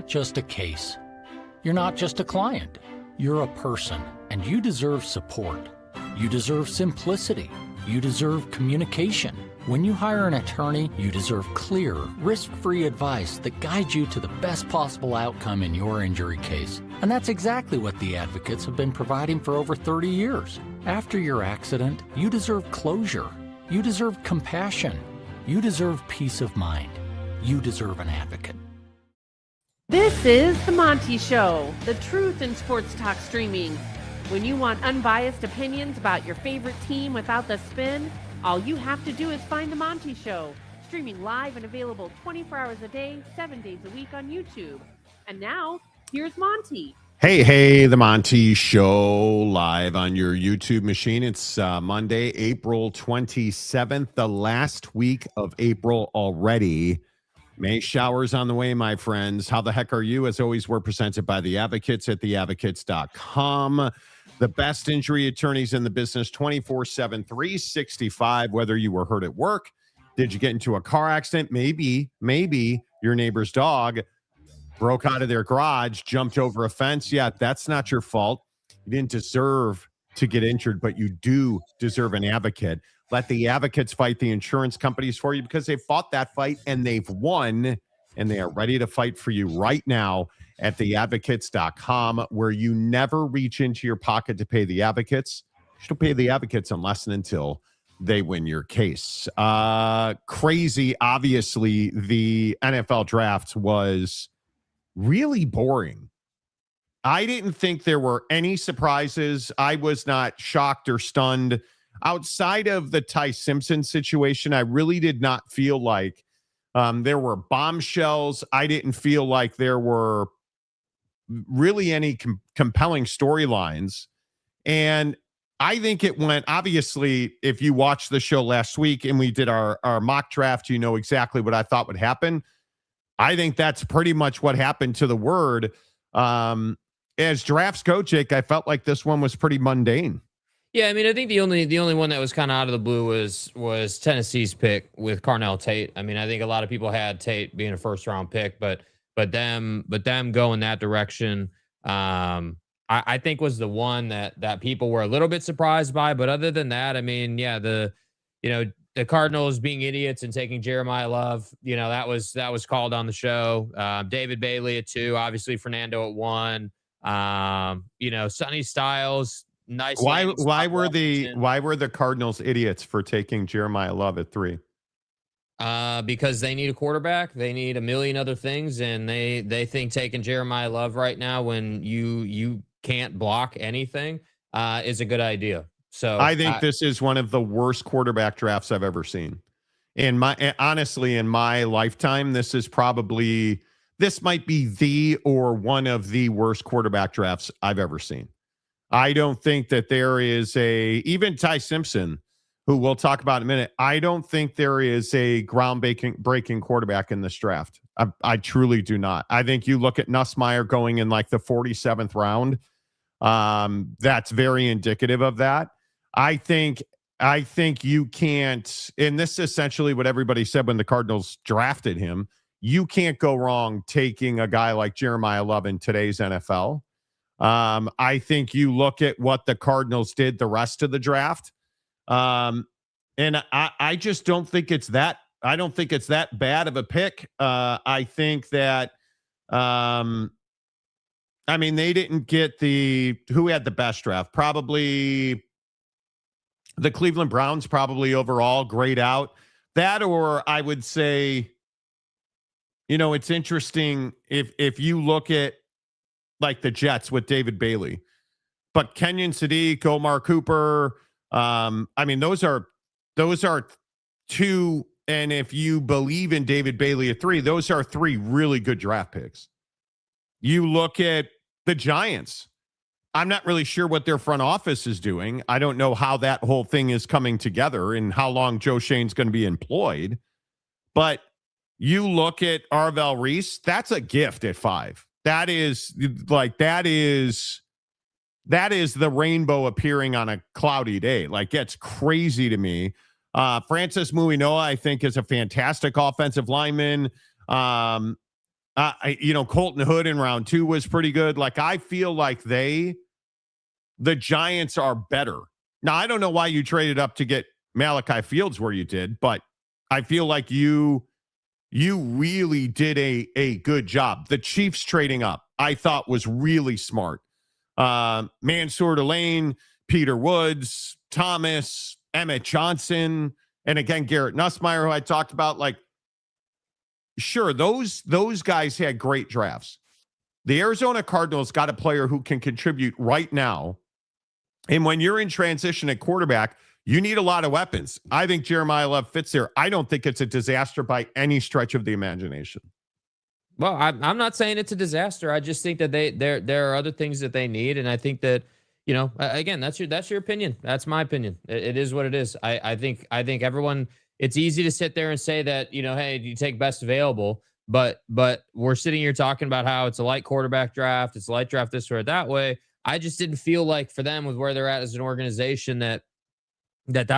not just a case. You're not just a client. You're a person, and you deserve support. You deserve simplicity. You deserve communication. When you hire an attorney, you deserve clear, risk-free advice that guides you to the best possible outcome in your injury case. And that's exactly what the advocates have been providing for over 30 years. After your accident, you deserve closure. You deserve compassion. You deserve peace of mind. You deserve an advocate. This is The Monty Show, the truth in sports talk streaming. When you want unbiased opinions about your favorite team without the spin, all you have to do is find The Monty Show, streaming live and available 24 hours a day, 7 days a week on YouTube. And now, here's Monty. Hey, The Monty Show, live on your YouTube machine. It's Monday, April 27th, the last week of April already. May showers on the way, my friends. How the heck are you? As always, we're presented by The Advocates at theadvocates.com. The best injury attorneys in the business, 24/7, 365, whether you were hurt at work. Did you get into a car accident? Maybe your neighbor's dog broke out of their garage, jumped over a fence. Yeah, that's not your fault. You didn't deserve to get injured, but you do deserve an advocate. Let the advocates fight the insurance companies for you because they fought that fight and they've won, and they are ready to fight for you right now at theadvocates.com, where you never reach into your pocket to pay the advocates. You should pay the advocates unless and until they win your case. Crazy. Obviously, the NFL draft was really boring. I didn't think there were any surprises. I was not shocked or stunned. Outside of the Ty Simpson situation, I really did not feel like there were bombshells. I didn't feel like there were really any compelling storylines. And I think it went, obviously, if you watched the show last week and we did our mock draft, you know exactly what I thought would happen. I think that's pretty much what happened to the word. As drafts go, Jake, I felt like this one was pretty mundane. Yeah, I mean, I think the only one that was kind of out of the blue was Tennessee's pick with Carnell Tate. I mean, I think a lot of people had Tate being a first round pick, but them going that direction, I think was the one that people were a little bit surprised by. But other than that, I mean, yeah, the Cardinals being idiots and taking Jeremiah Love, that was called on the show. David Bailey at 2, obviously Fernando at 1. Sonny Styles. Nice. Why were the Cardinals idiots for taking Jeremiah Love at 3? Because they need a quarterback. They need a million other things, and they think taking Jeremiah Love right now when you can't block anything is a good idea. So I think this is one of the worst quarterback drafts I've ever seen. Honestly, in my lifetime, this might be the or one of the worst quarterback drafts I've ever seen. I don't think that there is even Ty Simpson, who we'll talk about in a minute. I don't think there is a ground-breaking quarterback in this draft. I truly do not. I think you look at Nussmeier going in like the 47th round. That's very indicative of that. I think you can't, and this is essentially what everybody said when the Cardinals drafted him. You can't go wrong taking a guy like Jeremiah Love in today's NFL. I think you look at what the Cardinals did the rest of the draft. And I just don't think it's that. I don't think it's that bad of a pick. I think that, they didn't get who had the best draft? Probably the Cleveland Browns, probably overall grayed out that, or I would say, it's interesting if you look at like the Jets with David Bailey, but Kenyon Sadiq, Omar Cooper, those are 2. And if you believe in David Bailey at 3, those are 3 really good draft picks. You look at the Giants. I'm not really sure what their front office is doing. I don't know how that whole thing is coming together and how long Joe Shane's going to be employed. But you look at Arvell Reese, that's a gift at 5. That is the rainbow appearing on a cloudy day. Like, it's crazy to me. Francis Muinoa, I think, is a fantastic offensive lineman. Colton Hood in round 2 was pretty good. Like, I feel like the Giants are better. Now, I don't know why you traded up to get Malachi Fields where you did, but I feel like you really did a good job. The Chiefs trading up, I thought, was really smart. Mansour Delane, Peter Woods, Thomas, Emmett Johnson, and again, Garrett Nussmeier, who I talked about. Like, sure, those guys had great drafts. The Arizona Cardinals got a player who can contribute right now. And when you're in transition at quarterback, you need a lot of weapons. I think Jeremiah Love fits there. I don't think it's a disaster by any stretch of the imagination. Well, I'm not saying it's a disaster. I just think that there are other things that they need, and I think that, again, that's your opinion. That's my opinion. It is what it is. I think everyone. It's easy to sit there and say that, hey, you take best available, but we're sitting here talking about how it's a light quarterback draft, it's a light draft this or that way. I just didn't feel like for them with where they're at as an organization that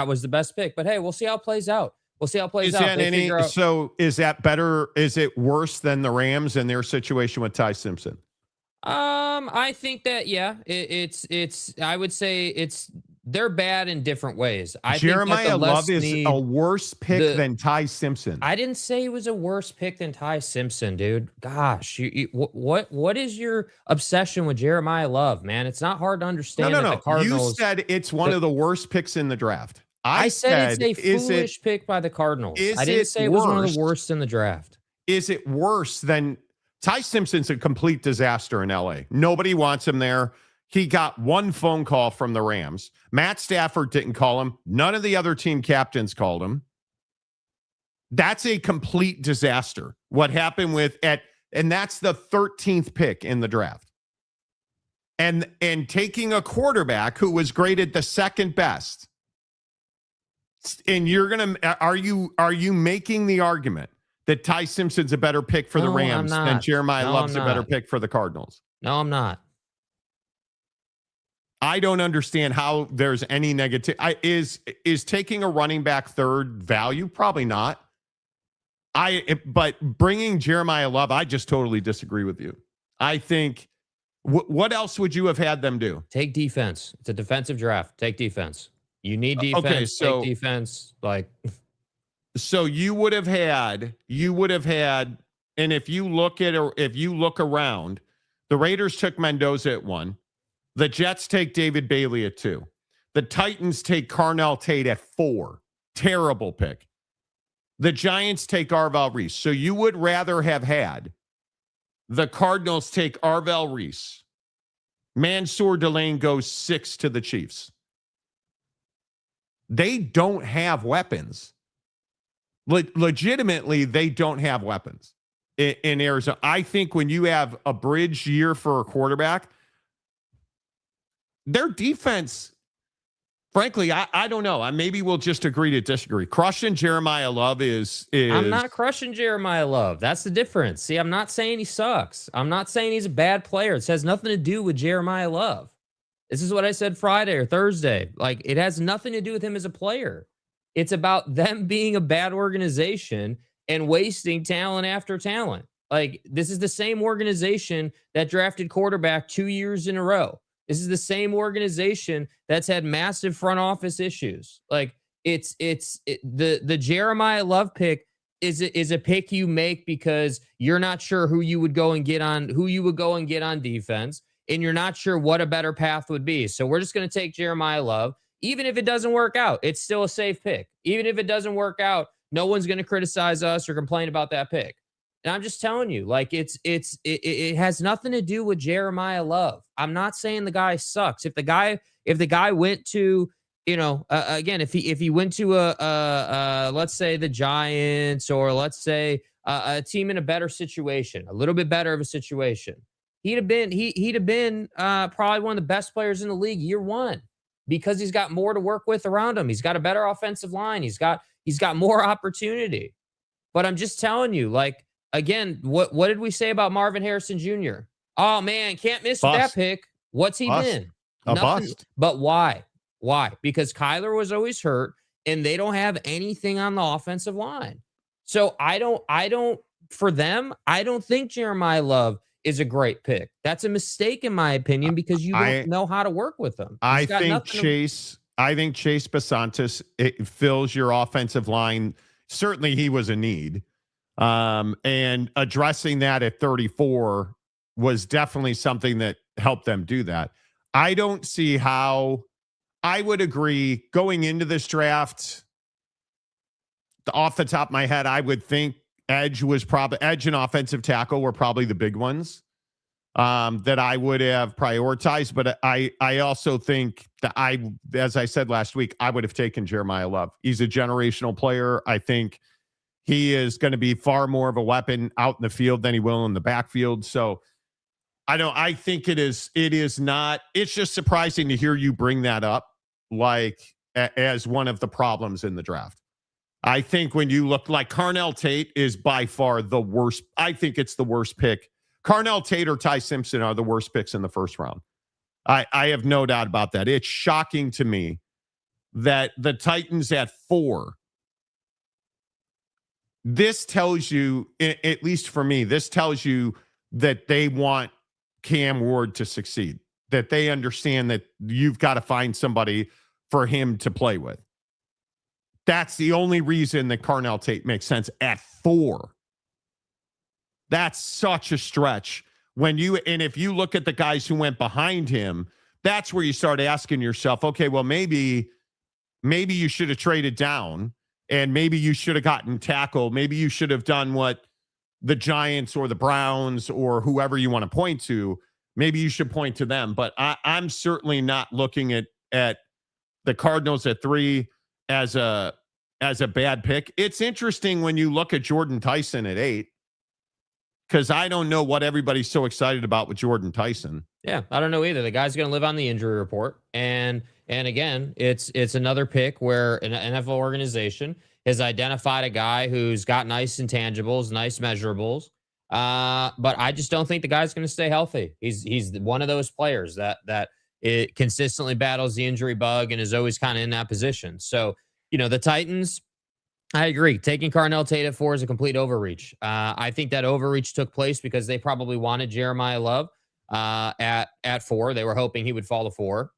was the best pick. But hey, we'll see how it plays out. We'll see how it plays out. So is that better? Is it worse than the Rams and their situation with Ty Simpson? I think that, yeah, I would say they're bad in different ways. Jeremiah Love is a worse pick than Ty Simpson. I didn't say he was a worse pick than Ty Simpson, dude. Gosh, what is your obsession with Jeremiah Love, man? It's not hard to understand. No. The Cardinals, you said it's one of the worst picks in the draft. I said it's a foolish pick by the Cardinals. I didn't say it was one of the worst in the draft. Is it worse than Ty Simpson's a complete disaster in LA? Nobody wants him there. He got one phone call from the Rams. Matt Stafford didn't call him. None of the other team captains called him. That's a complete disaster. What happened and that's the 13th pick in the draft. And taking a quarterback who was graded the second best. And are you making the argument that Ty Simpson's a better pick for the Rams than Jeremiah Love's a better pick for the Cardinals? No, I'm not. I don't understand how there's any negative. Is taking a running back third value? Probably not. But bringing Jeremiah Love, I just totally disagree with you. I think, what else would you have had them do? Take defense. It's a defensive draft. Take defense. You need defense. Okay, so take defense. So you would have had, and if you look around, the Raiders took Mendoza at 1. The Jets take David Bailey at 2. The Titans take Carnell Tate at 4. Terrible pick. The Giants take Arvell Reese. So you would rather have had the Cardinals take Arvell Reese. Mansour Delane goes 6 to the Chiefs. They don't have weapons. Legitimately, they don't have weapons in Arizona. I think when you have a bridge year for a quarterback, their defense, frankly, I don't know. Maybe we'll just agree to disagree. Crushing Jeremiah Love is I'm not crushing Jeremiah Love. That's the difference. See, I'm not saying he sucks. I'm not saying he's a bad player. It has nothing to do with Jeremiah Love. This is what I said Friday or Thursday. Like, it has nothing to do with him as a player. It's about them being a bad organization and wasting talent after talent. Like, this is the same organization that drafted quarterback 2 years in a row. This is the same organization that's had massive front office issues. Like, the Jeremiah Love pick is a pick you make because you're not sure who you would go and get on defense, and you're not sure what a better path would be. So we're just going to take Jeremiah Love. Even if it doesn't work out, it's still a safe pick. Even if it doesn't work out, no one's going to criticize us or complain about that pick. And I'm just telling you, like, it has nothing to do with Jeremiah Love. I'm not saying the guy sucks. If the guy went to, again, if he went to let's say the Giants, or let's say a team in a better situation, a little bit better of a situation, he'd have been probably one of the best players in the league year one, because he's got more to work with around him. He's got a better offensive line. He's got more opportunity. But I'm just telling you, like, again, what did we say about Marvin Harrison Jr.? Oh man, can't miss with that pick. What's he been? Bust. But why? Why? Because Kyler was always hurt, and they don't have anything on the offensive line. So I don't for them, I don't think Jeremiah Love is a great pick. That's a mistake in my opinion because you don't know how to work with him. I think Chase Basantis, it fills your offensive line. Certainly he was a need. And addressing that at 34 was definitely something that helped them do that. I don't see how. I would agree going into this draft, off the top of my head, I would think edge and offensive tackle were probably the big ones that I would have prioritized. But I also think that as I said last week, I would have taken Jeremiah Love. He's a generational player. I think he is going to be far more of a weapon out in the field than he will in the backfield. So I think it's just surprising to hear you bring that up as one of the problems in the draft. I think when you look like Carnell Tate is by far the worst. I think it's the worst pick. Carnell Tate or Ty Simpson are the worst picks in the first round. I have no doubt about that. It's shocking to me that the Titans at 4. This tells you, at least for me, this tells you that they want Cam Ward to succeed, that they understand that you've got to find somebody for him to play with. That's the only reason that Carnell Tate makes sense at 4. That's such a stretch. If you look at the guys who went behind him, that's where you start asking yourself, okay, well, maybe you should have traded down and maybe you should have gotten tackle. Maybe you should have done what the Giants or the Browns or whoever you want to point to. Maybe you should point to them. But I'm certainly not looking at the Cardinals at 3 as a bad pick. It's interesting when you look at Jordan Tyson at 8, because I don't know what everybody's so excited about with Jordan Tyson. Yeah, I don't know either. The guy's going to live on the injury report. And again, it's another pick where an NFL organization has identified a guy who's got nice intangibles, nice measurables. But I just don't think the guy's going to stay healthy. He's one of those players that it consistently battles the injury bug and is always kind of in that position. So, the Titans, I agree. Taking Carnell Tate at 4 is a complete overreach. I think that overreach took place because they probably wanted Jeremiah Love at 4. They were hoping he would fall to 4.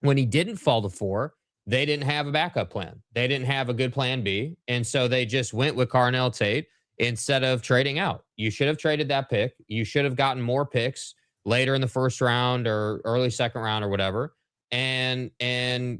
When he didn't fall to 4, they didn't have a backup plan. They didn't have a good plan B. And so they just went with Carnell Tate instead of trading out. You should have traded that pick. You should have gotten more picks later in the first round or early second round or whatever, and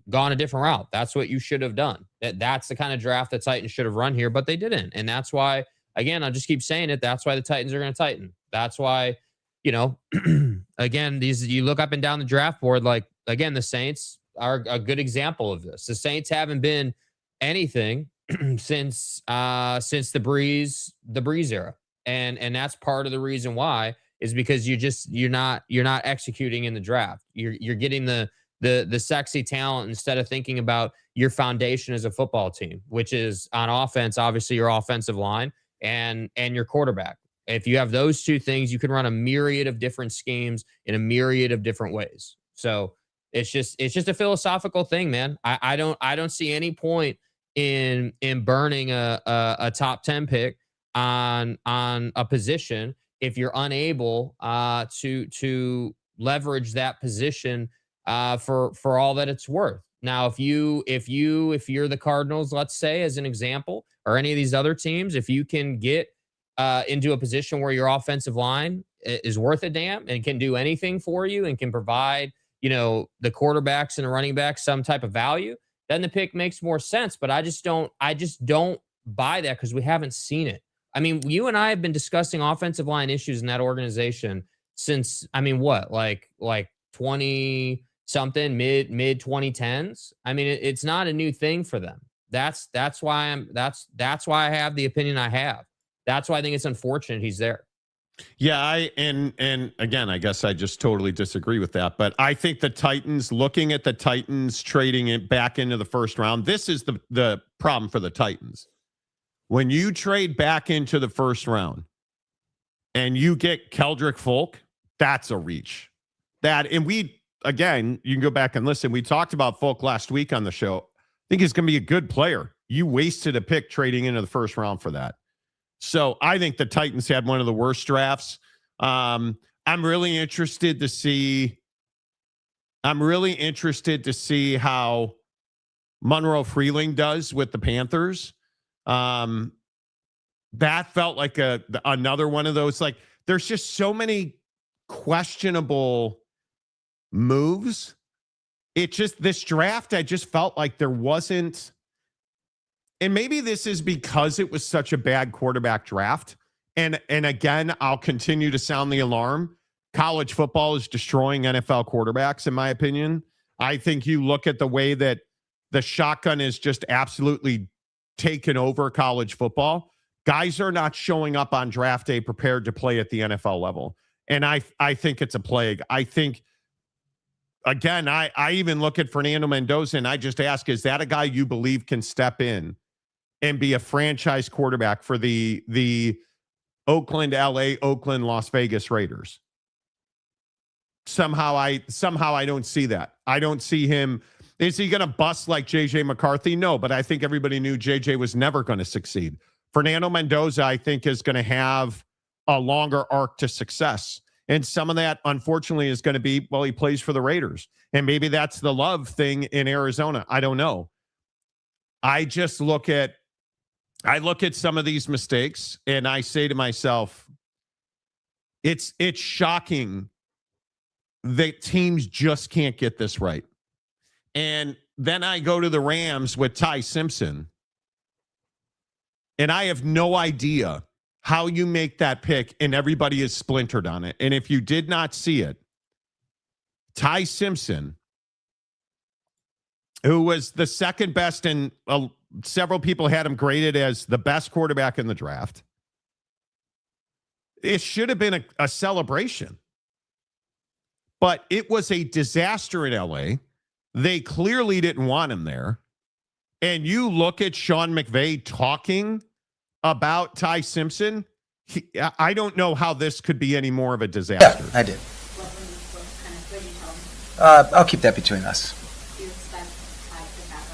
gone a different route. That's what you should have done. That's the kind of draft that Titans should have run here, but they didn't. And that's why, again, I'll just keep saying it. That's why the Titans are going to tighten. That's why, again, you look up and down the draft board, again, the Saints are a good example of this. The Saints haven't been anything since the Breeze era. And that's part of the reason why is because you're not executing in the draft. You're getting the sexy talent instead of thinking about your foundation as a football team, which is on offense, obviously your offensive line and your quarterback. If you have those two things, you can run a myriad of different schemes in a myriad of different ways. So it's just a philosophical thing, man. I don't see any point in burning a top 10 pick on a position if you're unable to leverage that position for all that it's worth. Now, if you're the Cardinals, let's say, as an example, or any of these other teams, if you can get into a position where your offensive line is worth a damn and can do anything for you and can provide, the quarterbacks and the running backs some type of value, then the pick makes more sense. But I just don't buy that because we haven't seen it. I mean, you and I have been discussing offensive line issues in that organization since, like 20 something, mid 2010s. I mean, it's not a new thing for them. That's why I have the opinion I have. That's why I think it's unfortunate he's there. Yeah, and again, I guess I just totally disagree with that. But I think the Titans, looking at the Titans trading it back into the first round, this is the problem for the Titans. When you trade back into the first round and you get Keldrick Folk, that's a reach. Again, you can go back and listen. We talked about Folk last week on the show. I think he's going to be a good player. You wasted a pick trading into the first round for that. So I think the Titans had one of the worst drafts. I'm really interested to see how Monroe Freeling does with the Panthers. That felt like another one of those, like, there's just so many questionable moves. This draft, I just felt like there wasn't, and maybe this is because it was such a bad quarterback draft. And again, I'll continue to sound the alarm. College football is destroying NFL quarterbacks, in my opinion. I think you look at the way that the shotgun is just absolutely taken over college football. Guys are not showing up on draft day prepared to play at the NFL level. And I think it's a plague. I think, again, I even look at Fernando Mendoza and I just ask, is that a guy you believe can step in and be a franchise quarterback for the Oakland, LA, Oakland, Las Vegas Raiders? Somehow I don't see that. I don't see him. Is he going to bust like JJ McCarthy? No, but I think everybody knew JJ was never going to succeed. Fernando Mendoza, I think, is going to have a longer arc to success. And some of that, unfortunately, is going to be, well, he plays for the Raiders. And maybe that's the love thing in Arizona. I don't know. I look at some of these mistakes and I say to myself, it's shocking that teams just can't get this right. And then I go to the Rams with Ty Simpson, and I have no idea how you make that pick and everybody is splintered on it. And if you did not see it, Ty Simpson, who was the second best, and several people had him graded as the best quarterback in the draft, it should have been a celebration. But it was a disaster in LA. They clearly didn't want him there. And you look at Sean McVay talking about Ty Simpson. I don't know how this could be any more of a disaster. Yeah, I did. I'll keep that between us. Do you expect Ty to back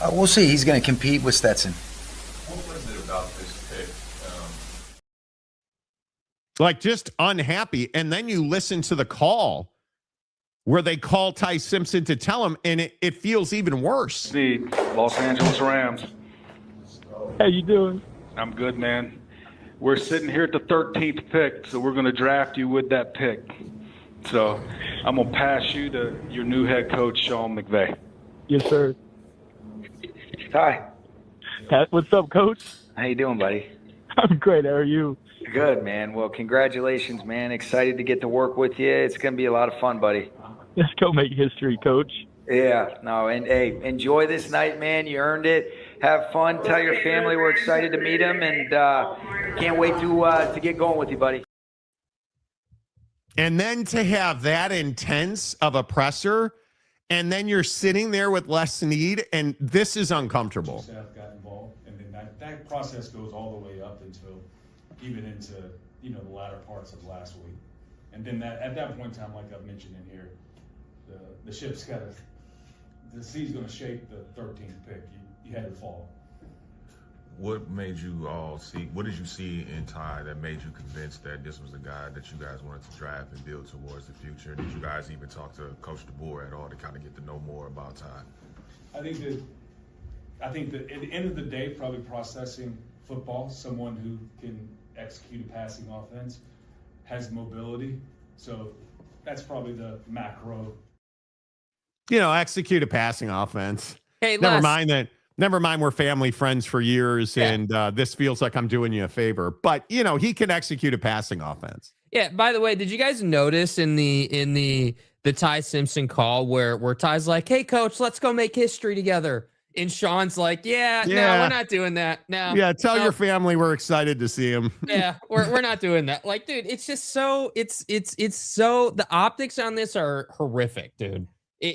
up now? We'll see. He's going to compete with Stetson. What was it about this pick? Like, just unhappy. And then you listen to the call where they call Ty Simpson to tell him, and it feels even worse. The Los Angeles Rams. How you doing? I'm good, man. We're sitting here at the 13th pick, so we're going to draft you with that pick. So I'm going to pass you to your new head coach, Sean McVay. Yes, sir. Ty. What's up, Coach? How you doing, buddy? I'm great. How are you? Good, man. Well, congratulations, man. Excited to get to work with you. It's going to be a lot of fun, buddy. Let's go make history, Coach. Yeah. No, and hey, enjoy this night, man. You earned it. Have fun. Tell your family we're excited to meet him, and can't wait to get going with you, buddy. And then to have that intense of a presser, and then you're sitting there with Les Snead, and this is uncomfortable. Staff got involved, and then that process goes all the way up until even into the latter parts of last week, and then at that point in time, like I've mentioned in here, the ship's got the sea's going to shake the 13th pick. You had to fall. What made you all see? What did you see in Ty that made you convinced that this was the guy that you guys wanted to draft and build towards the future? Did you guys even talk to Coach DeBoer at all to kind of get to know more about Ty? I think that at the end of the day, probably processing football, someone who can execute a passing offense, has mobility. So that's probably the macro. Execute a passing offense. Hey, never mind we're family friends for years, and this feels like I'm doing you a favor. But he can execute a passing offense. Yeah. By the way, did you guys notice in the Ty Simpson call where Ty's like, "Hey, Coach, let's go make history together," and Sean's like, "Yeah, no, we're not doing that. No, yeah, tell your family we're excited to see him." Yeah, we're not doing that. Like, dude, it's just so it's so the optics on this are horrific, dude.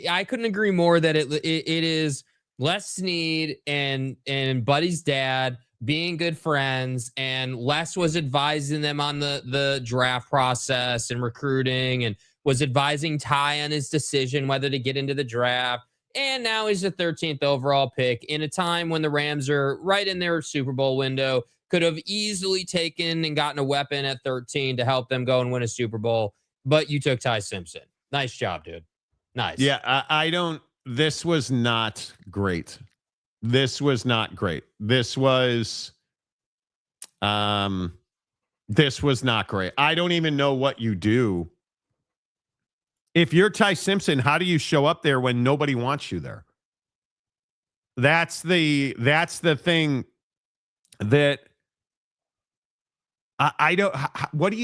I couldn't agree more that it is Les Snead and Buddy's dad being good friends, and Les was advising them on the draft process and recruiting, and was advising Ty on his decision whether to get into the draft. And now he's the 13th overall pick in a time when the Rams are right in their Super Bowl window, could have easily taken and gotten a weapon at 13 to help them go and win a Super Bowl, but you took Ty Simpson. Nice job, dude. Nice. Yeah, I don't. This was not great. This was not great. This was not great. I don't even know what you do. If you're Ty Simpson, how do you show up there when nobody wants you there? That's the thing that I don't.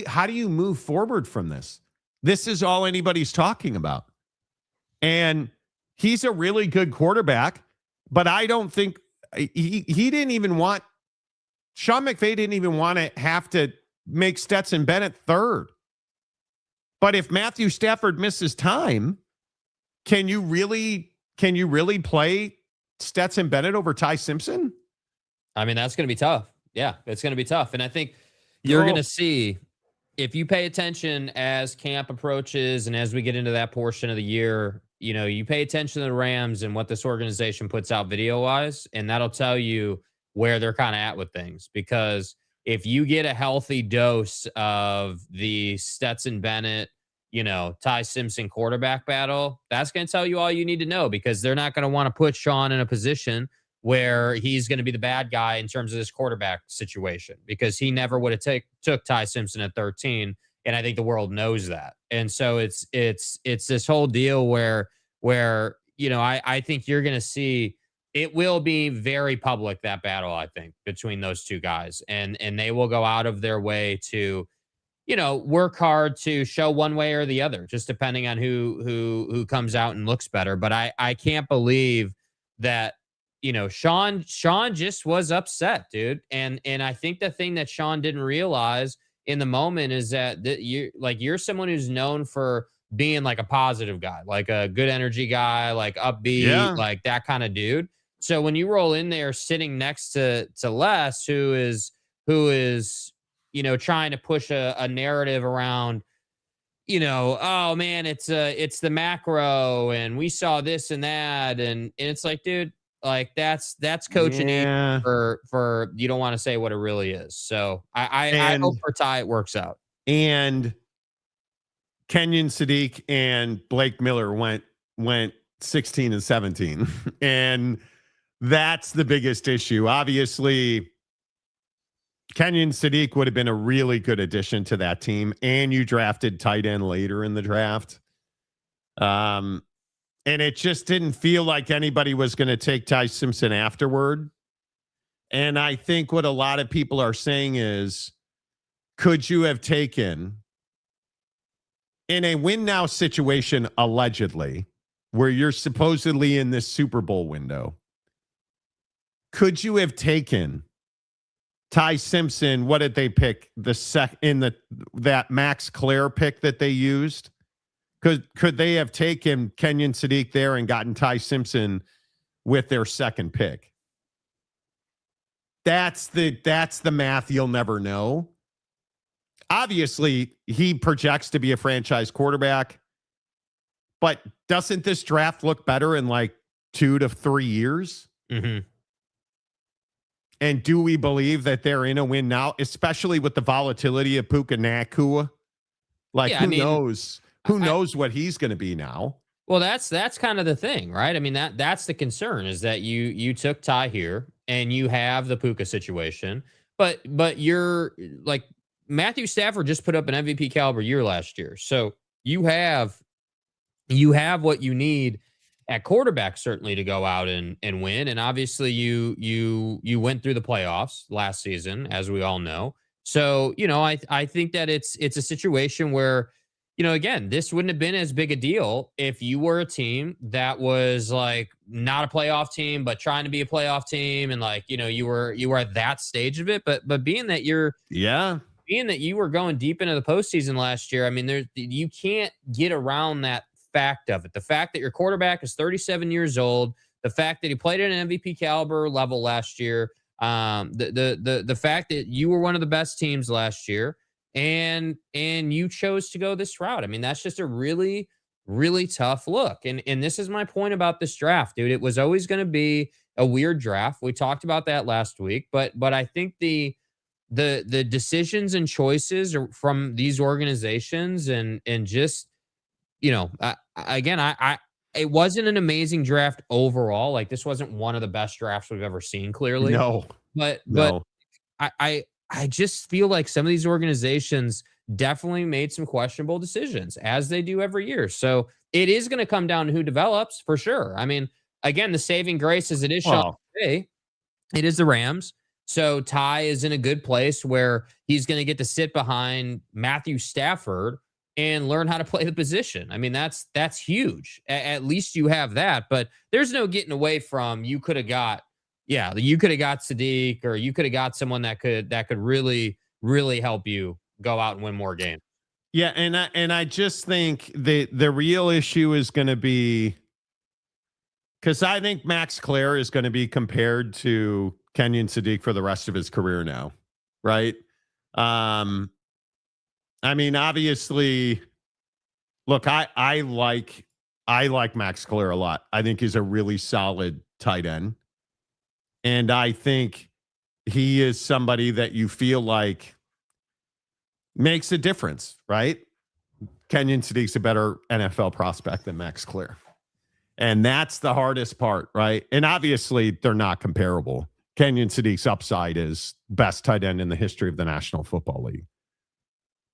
How do you move forward from this? This is all anybody's talking about. And he's a really good quarterback, but I don't think he didn't even want, Sean McVay didn't even want to have to make Stetson Bennett third. But if Matthew Stafford misses time, can you really play Stetson Bennett over Ty Simpson? I mean, that's going to be tough. Yeah, it's going to be tough. And I think you're going to see, if you pay attention as camp approaches and as we get into that portion of the year, you know, you pay attention to the Rams and what this organization puts out video-wise, and that'll tell you where they're kind of at with things. Because if you get a healthy dose of the Stetson Bennett, you know, Ty Simpson quarterback battle, that's going to tell you all you need to know, because they're not going to want to put Sean in a position where he's going to be the bad guy in terms of this quarterback situation, because he never would have took Ty Simpson at 13. And I think the world knows that. And so it's this whole deal where, you know, I think you're going to see, it will be very public, that battle, I think, between those two guys. And they will go out of their way to, you know, work hard to show one way or the other, just depending on who comes out and looks better. But I can't believe that, you know, Sean just was upset, dude. And I think the thing that Sean didn't realize in the moment is that you're someone who's known for being like a positive guy, like a good energy guy, like upbeat, like that kind of dude. So when you roll in there sitting next to Les, who is, you know, trying to push a narrative around, you know, oh man, it's the macro and we saw this and that. And it's like, dude, like that's coaching for you don't want to say what it really is. So I hope for Ty it works out. And Kenyon Sadiq and Blake Miller went 16 and 17. And that's the biggest issue. Obviously, Kenyon Sadiq would have been a really good addition to that team. And you drafted tight end later in the draft. And it just didn't feel like anybody was going to take Ty Simpson afterward. And I think what a lot of people are saying is, could you have taken, in a win now situation, allegedly, where you're supposedly in this Super Bowl window, could you have taken Ty Simpson? What did they pick? That Max Clare pick that they used? Could they have taken Kenyon Sadiq there and gotten Ty Simpson with their second pick? That's the math you'll never know. Obviously, he projects to be a franchise quarterback, but doesn't this draft look better in like 2 to 3 years? Mm-hmm. And do we believe that they're in a win now, especially with the volatility of Puka Nacua? Like, who knows? Who knows what he's going to be now? Well, that's kind of the thing, right? I mean, that's the concern, is that you took Ty here and you have the Puka situation, but you're like, Matthew Stafford just put up an MVP caliber year last year. So you have what you need at quarterback, certainly, to go out and win. And obviously you went through the playoffs last season, as we all know. So, you know, I think that it's a situation where, you know, again, this wouldn't have been as big a deal if you were a team that was like not a playoff team, but trying to be a playoff team. And like, you know, you were at that stage of it, but being that you were going deep into the postseason last year, I mean, you can't get around that fact of it. The fact that your quarterback is 37 years old, the fact that he played at an MVP caliber level last year, the fact that you were one of the best teams last year, and you chose to go this route. I mean, that's just a really, really tough look. And this is my point about this draft, dude. It was always going to be a weird draft. We talked about that last week, but I think the the decisions and choices from these organizations, and just, it wasn't an amazing draft overall. Like, this wasn't one of the best drafts we've ever seen, clearly. No. But No. I just feel like some of these organizations definitely made some questionable decisions, as they do every year. So it is going to come down to who develops, for sure. I mean, again, the saving grace is it is Sean McVay. It is the Rams. So Ty is in a good place where he's going to get to sit behind Matthew Stafford and learn how to play the position. I mean, that's huge. At least you have that. But there's no getting away from, you could have got Sadiq, or you could have got someone that could really, really help you go out and win more games. Yeah, and I just think the real issue is going to be, because I think Max Clare is going to be compared to Kenyon Sadiq for the rest of his career now, right? I mean, obviously, look, I like Max Clare a lot. I think he's a really solid tight end. And I think he is somebody that you feel like makes a difference, right? Kenyon Sadiq's a better NFL prospect than Max Clare. And that's the hardest part, right? And obviously, they're not comparable. Kenyon Sadiq's upside is best tight end in the history of the National Football League.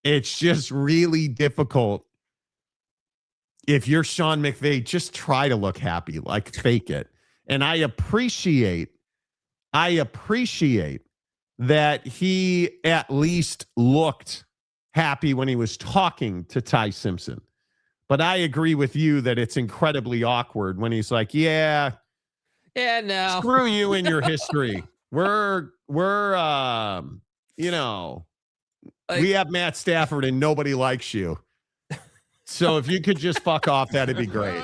It's just really difficult. If you're Sean McVay, just try to look happy, like fake it. And I appreciate that he at least looked happy when he was talking to Ty Simpson. But I agree with you that it's incredibly awkward when he's like, no. Screw you and your history. We have Matt Stafford and nobody likes you. So if you could just fuck off, that'd be great.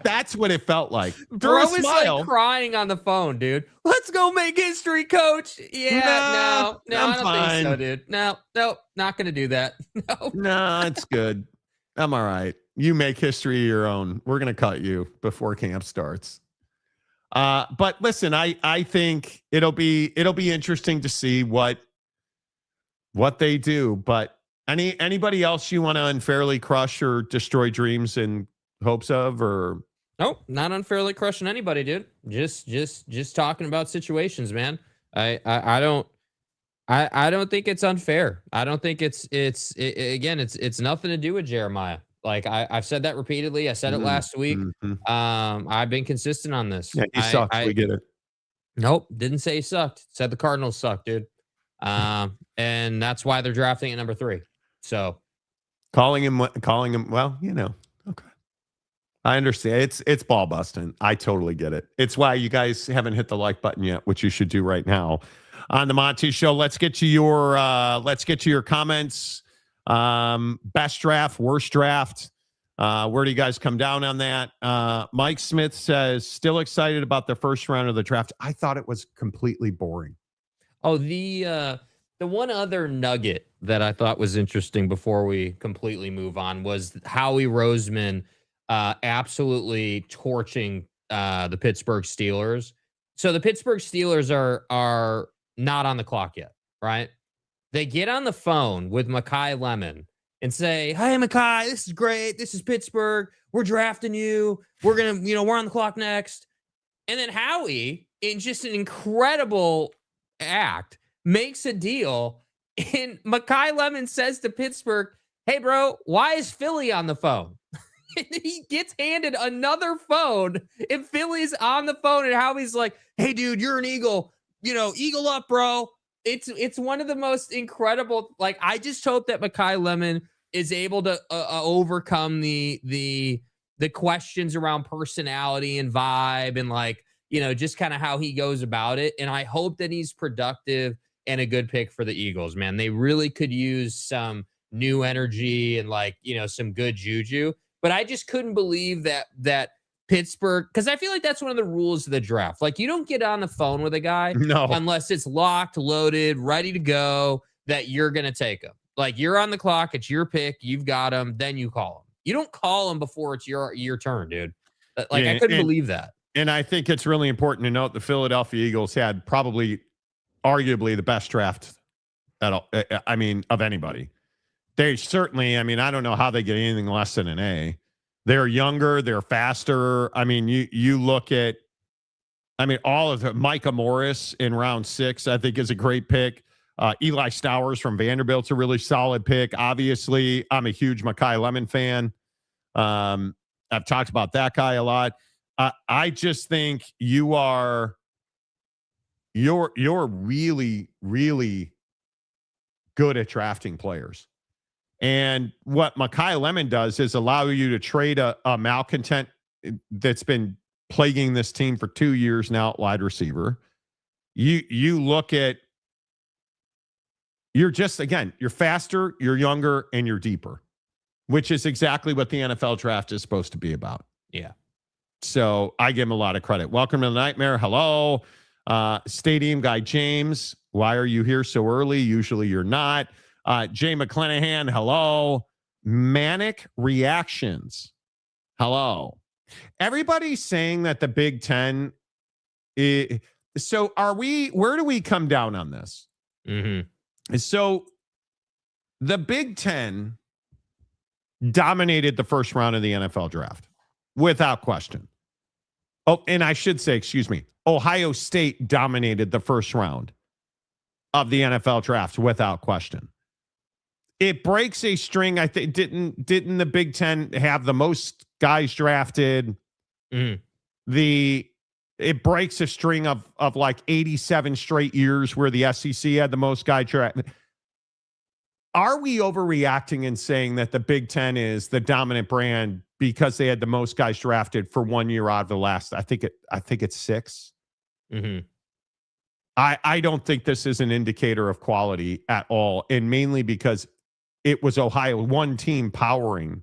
That's what it felt like. Bro was like crying on the phone, dude. Let's go make history, coach. Yeah, no, I don't think so, dude. No, not gonna do that. No, it's good. I'm all right. You make history your own. We're gonna cut you before camp starts. But listen, I think it'll be interesting to see what they do. But anybody else you want to unfairly crush or destroy dreams in hopes of, or? Nope, not unfairly crushing anybody, dude. Just talking about situations, man. I don't think it's unfair. I don't think it's nothing to do with Jeremiah. Like I've said that repeatedly. I said it last week. I've been consistent on this. Yeah, he sucks. We get it. Nope, didn't say he sucked. Said the Cardinals suck, dude. And that's why they're drafting at number 3. So calling him, well, okay. I understand. It's ball busting. I totally get it. It's why you guys haven't hit the like button yet, which you should do right now on the Monty Show. Let's get to your comments. Best draft, worst draft. Where do you guys come down on that? Mike Smith says, still excited about the first round of the draft. I thought it was completely boring. Oh, the one other nugget that I thought was interesting before we completely move on was Howie Roseman absolutely torching the Pittsburgh Steelers. So the Pittsburgh Steelers are not on the clock yet, right? They get on the phone with Mekhi Lemon and say, "Hey, Mekhi, this is great. This is Pittsburgh. We're drafting you. We're going to, we're on the clock next." And then Howie, in just an incredible act, makes a deal. And Mekhi Lemon says to Pittsburgh, "Hey, bro, why is Philly on the phone?" And he gets handed another phone, and Philly's on the phone, and Howie's like, "Hey, dude, you're an Eagle. Eagle up, bro." It's one of the most incredible. Like, I just hope that Mekhi Lemon is able to overcome the questions around personality and vibe and just kind of how he goes about it. And I hope that he's productive and a good pick for the Eagles, man. They really could use some new energy and some good juju. But I just couldn't believe that Pittsburgh, because I feel like that's one of the rules of the draft. Like, you don't get on the phone with a guy unless it's locked, loaded, ready to go, that you're going to take him. Like, you're on the clock, it's your pick, you've got him, then you call him. You don't call him before it's your turn, dude. I couldn't believe that. And I think it's really important to note the Philadelphia Eagles had probably arguably the best draft at all, I mean, of anybody. They certainly, I mean, I don't know how they get anything less than an A. They're younger, they're faster. I mean, you look at, I mean, all of it. Micah Morris in round 6, I think, is a great pick. Eli Stowers from Vanderbilt's a really solid pick. Obviously, I'm a huge Makai Lemon fan. I've talked about that guy a lot. I just think you're really, really good at drafting players. And what Makai Lemon does is allow you to trade a malcontent that's been plaguing this team for 2 years now at wide receiver. You look at, you're just, again, you're faster, you're younger, and you're deeper, which is exactly what the NFL draft is supposed to be about. Yeah. So I give him a lot of credit. Welcome to the Nightmare. Hello. Stadium guy James, why are you here so early? Usually you're not. Jay McClanahan, hello. Manic Reactions, hello. Everybody's saying that the Big Ten so where do we come down on this? So the Big Ten dominated the first round of the NFL draft without question. Oh, and I should say, excuse me, Ohio State dominated the first round of the NFL draft without question. It breaks a string. I think didn't the Big Ten have the most guys drafted? It breaks a string of like 87 straight years where the SEC had the most guys drafted. Are we overreacting and saying that the Big Ten is the dominant brand because they had the most guys drafted for 1 year out of the last? I think it's 6. I don't think this is an indicator of quality at all, and mainly because it was Ohio, one team powering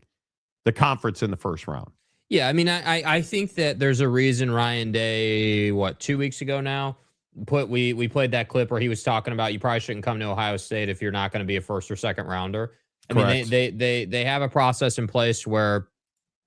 the conference in the first round. Yeah, I mean, I think that there's a reason Ryan Day, 2 weeks ago now, we played that clip where he was talking about you probably shouldn't come to Ohio State if you're not going to be a first or second rounder. I mean, they have a process in place where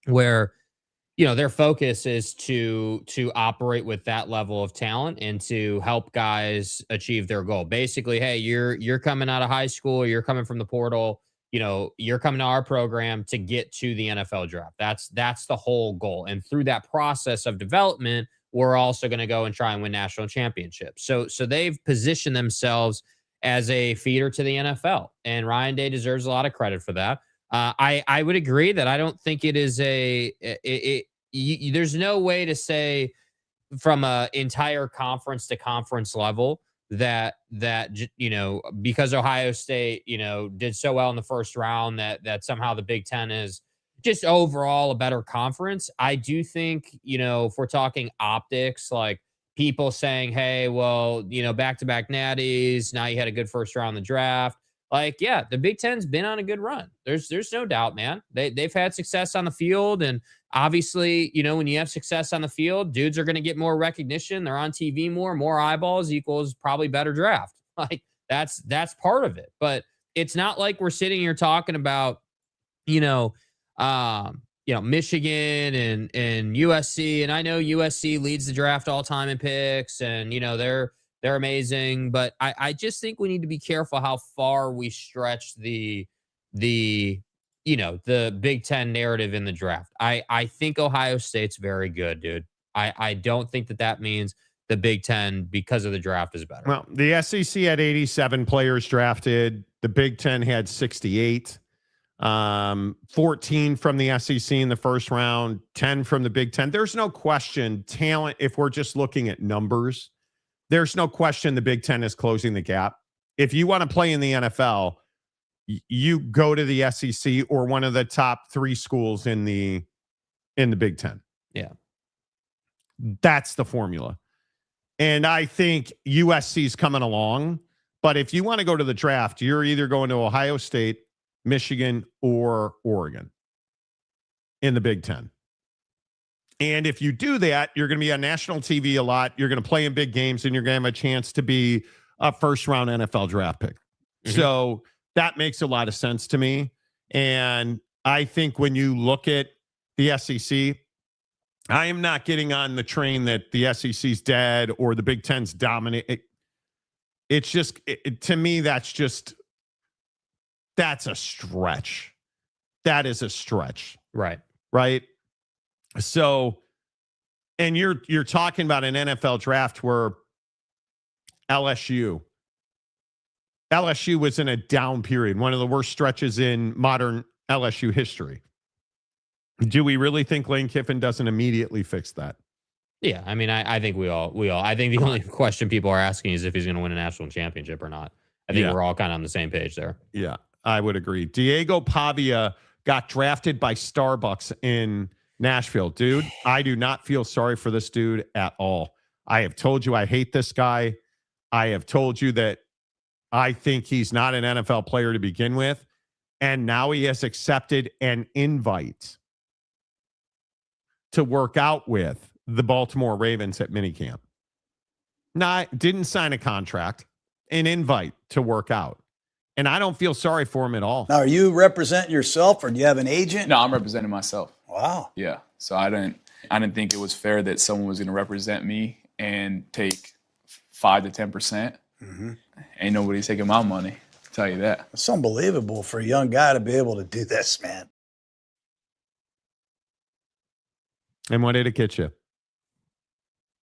their focus is to operate with that level of talent and to help guys achieve their goal. Basically, hey, you're coming out of high school, you're coming from the portal, you're coming to our program to get to the NFL draft. That's the whole goal. And through that process of development, we're also going to go and try and win national championships. So they've positioned themselves as a feeder to the NFL, and Ryan Day deserves a lot of credit for that. I would agree that I don't think it is there's no way to say from a entire conference to conference level that because Ohio State did so well in the first round that somehow the Big Ten is just overall a better conference. I do think if we're talking optics, like people saying, hey, well, back-to-back natties, now you had a good first round in the draft. Like, yeah, the Big Ten's been on a good run. There's no doubt, man. They've had success on the field, and obviously, when you have success on the field, dudes are going to get more recognition. They're on TV more eyeballs equals probably better draft. Like that's part of it. But it's not like we're sitting here talking about, Michigan and USC, and I know USC leads the draft all time in picks, and they're amazing, but I just think we need to be careful how far we stretch the Big Ten narrative in the draft. I think Ohio State's very good, dude. I don't think that means the Big Ten, because of the draft, is better. Well, the SEC had 87 players drafted. The Big Ten had 68. 14 from the SEC in the first round, 10 from the Big Ten. There's no question talent, if we're just looking at numbers, there's no question the Big Ten is closing the gap. If you want to play in the NFL, you go to the SEC or one of the top 3 schools in the Big Ten. Yeah. That's the formula. And I think USC's coming along, but if you want to go to the draft, you're either going to Ohio State, Michigan, or Oregon in the Big Ten. And if you do that, you're going to be on national TV a lot. You're going to play in big games, and you're going to have a chance to be a first-round NFL draft pick. So that makes a lot of sense to me. And I think when you look at the SEC, I am not getting on the train that the SEC's dead or the Big Ten's dominant. It's just, to me, that's a stretch. That is a stretch. Right. Right. So, and you're talking about an NFL draft where LSU was in a down period, one of the worst stretches in modern LSU history. Do we really think Lane Kiffin doesn't immediately fix that? Yeah, I mean, I think we all. I think the only question people are asking is if he's going to win a national championship or not. I think we're all kind of on the same page there. Yeah, I would agree. Diego Pavia got drafted by Starbucks in Nashville. Dude, I do not feel sorry for this dude at all. I have told you I hate this guy. I have told you that I think he's not an NFL player to begin with. And now he has accepted an invite to work out with the Baltimore Ravens at minicamp. Didn't sign a contract, an invite to work out. And I don't feel sorry for him at all. Now, are you representing yourself or do you have an agent? No, I'm representing myself. Wow. Yeah. So I didn't think it was fair that someone was going to represent me and take 5 to 10%. Mm-hmm. Ain't nobody taking my money. I'll tell you that. It's unbelievable for a young guy to be able to do this, man. And what did it get you?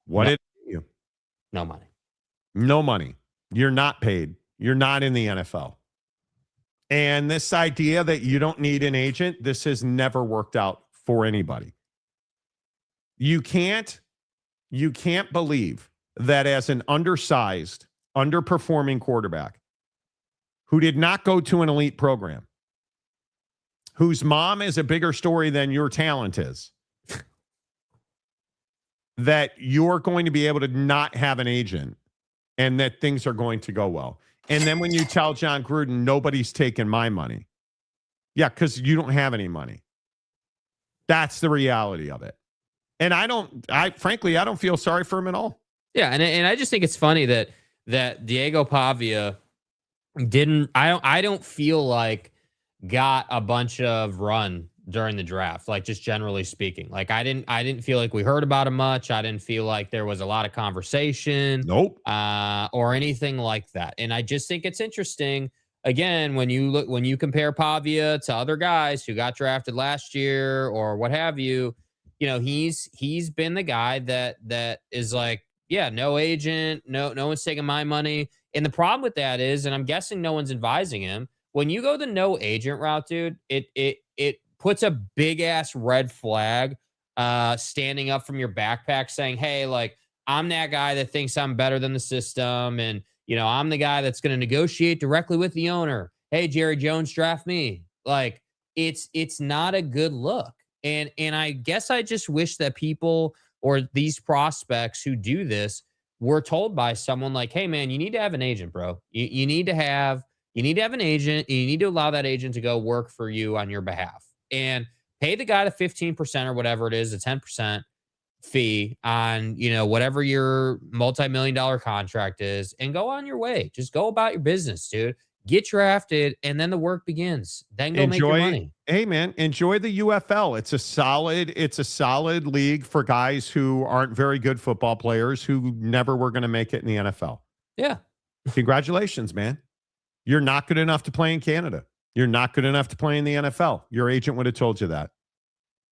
What did it get you? No money. No money. You're not paid. You're not in the NFL. And this idea that you don't need an agent, this has never worked out for anybody. You can't believe that as an undersized, underperforming quarterback who did not go to an elite program, whose mom is a bigger story than your talent is, that you're going to be able to not have an agent and that things are going to go well. And then when you tell John Gruden, nobody's taking my money. Yeah, because you don't have any money. That's the reality of it. And frankly, I don't feel sorry for him at all. Yeah, and I just think it's funny that Diego Pavia I don't feel like got a bunch of run during the draft, like just generally speaking. Like I didn't feel like we heard about him much. I didn't feel like there was a lot of conversation. Nope. Or anything like that. And I just think it's interesting. Again, when you compare Pavia to other guys who got drafted last year or what have you, he's been the guy that is like, yeah, no agent, no one's taking my money. And the problem with that is, and I'm guessing no one's advising him, when you go the no agent route, dude, it puts a big ass red flag standing up from your backpack saying, hey, like, I'm that guy that thinks I'm better than the system. And, I'm the guy that's going to negotiate directly with the owner. Hey, Jerry Jones, draft me. Like, it's not a good look. And I guess I just wish that people or these prospects who do this were told by someone like, hey, man, you need to have an agent, bro. You need to have an agent. You need to allow that agent to go work for you on your behalf and pay the guy the 15% or whatever it is, the 10% fee on, whatever your multi-million-dollar contract is, and go on your way. Just go about your business, dude. Get drafted, and then the work begins. Then go make your money. Hey, man, enjoy the UFL. It's a solid league for guys who aren't very good football players who never were going to make it in the NFL. Yeah. Congratulations, man. You're not good enough to play in Canada. You're not good enough to play in the NFL. Your agent would have told you that.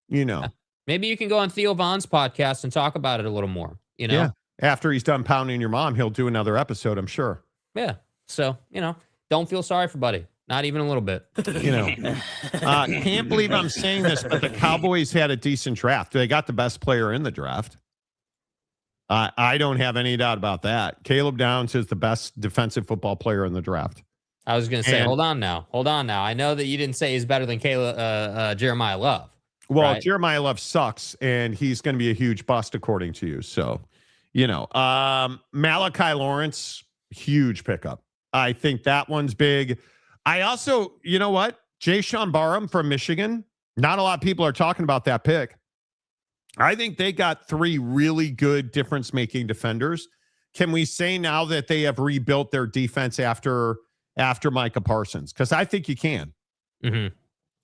Yeah. Maybe you can go on Theo Vaughn's podcast and talk about it a little more, Yeah. After he's done pounding your mom, he'll do another episode, I'm sure. Yeah. So, don't feel sorry for Buddy. Not even a little bit. Can't believe I'm saying this, but the Cowboys had a decent draft. They got the best player in the draft. I don't have any doubt about that. Caleb Downs is the best defensive football player in the draft. I was going to say, hold on now. I know that you didn't say he's better than Jeremiah Love. Well, right? Jeremiah Love sucks, and he's going to be a huge bust, according to you. So, Malachi Lawrence, huge pickup. I think that one's big. I also, Jay Sean Barham from Michigan. Not a lot of people are talking about that pick. I think they got 3 really good difference-making defenders. Can we say now that they have rebuilt their defense after Micah Parsons? Because I think you can. Mm-hmm.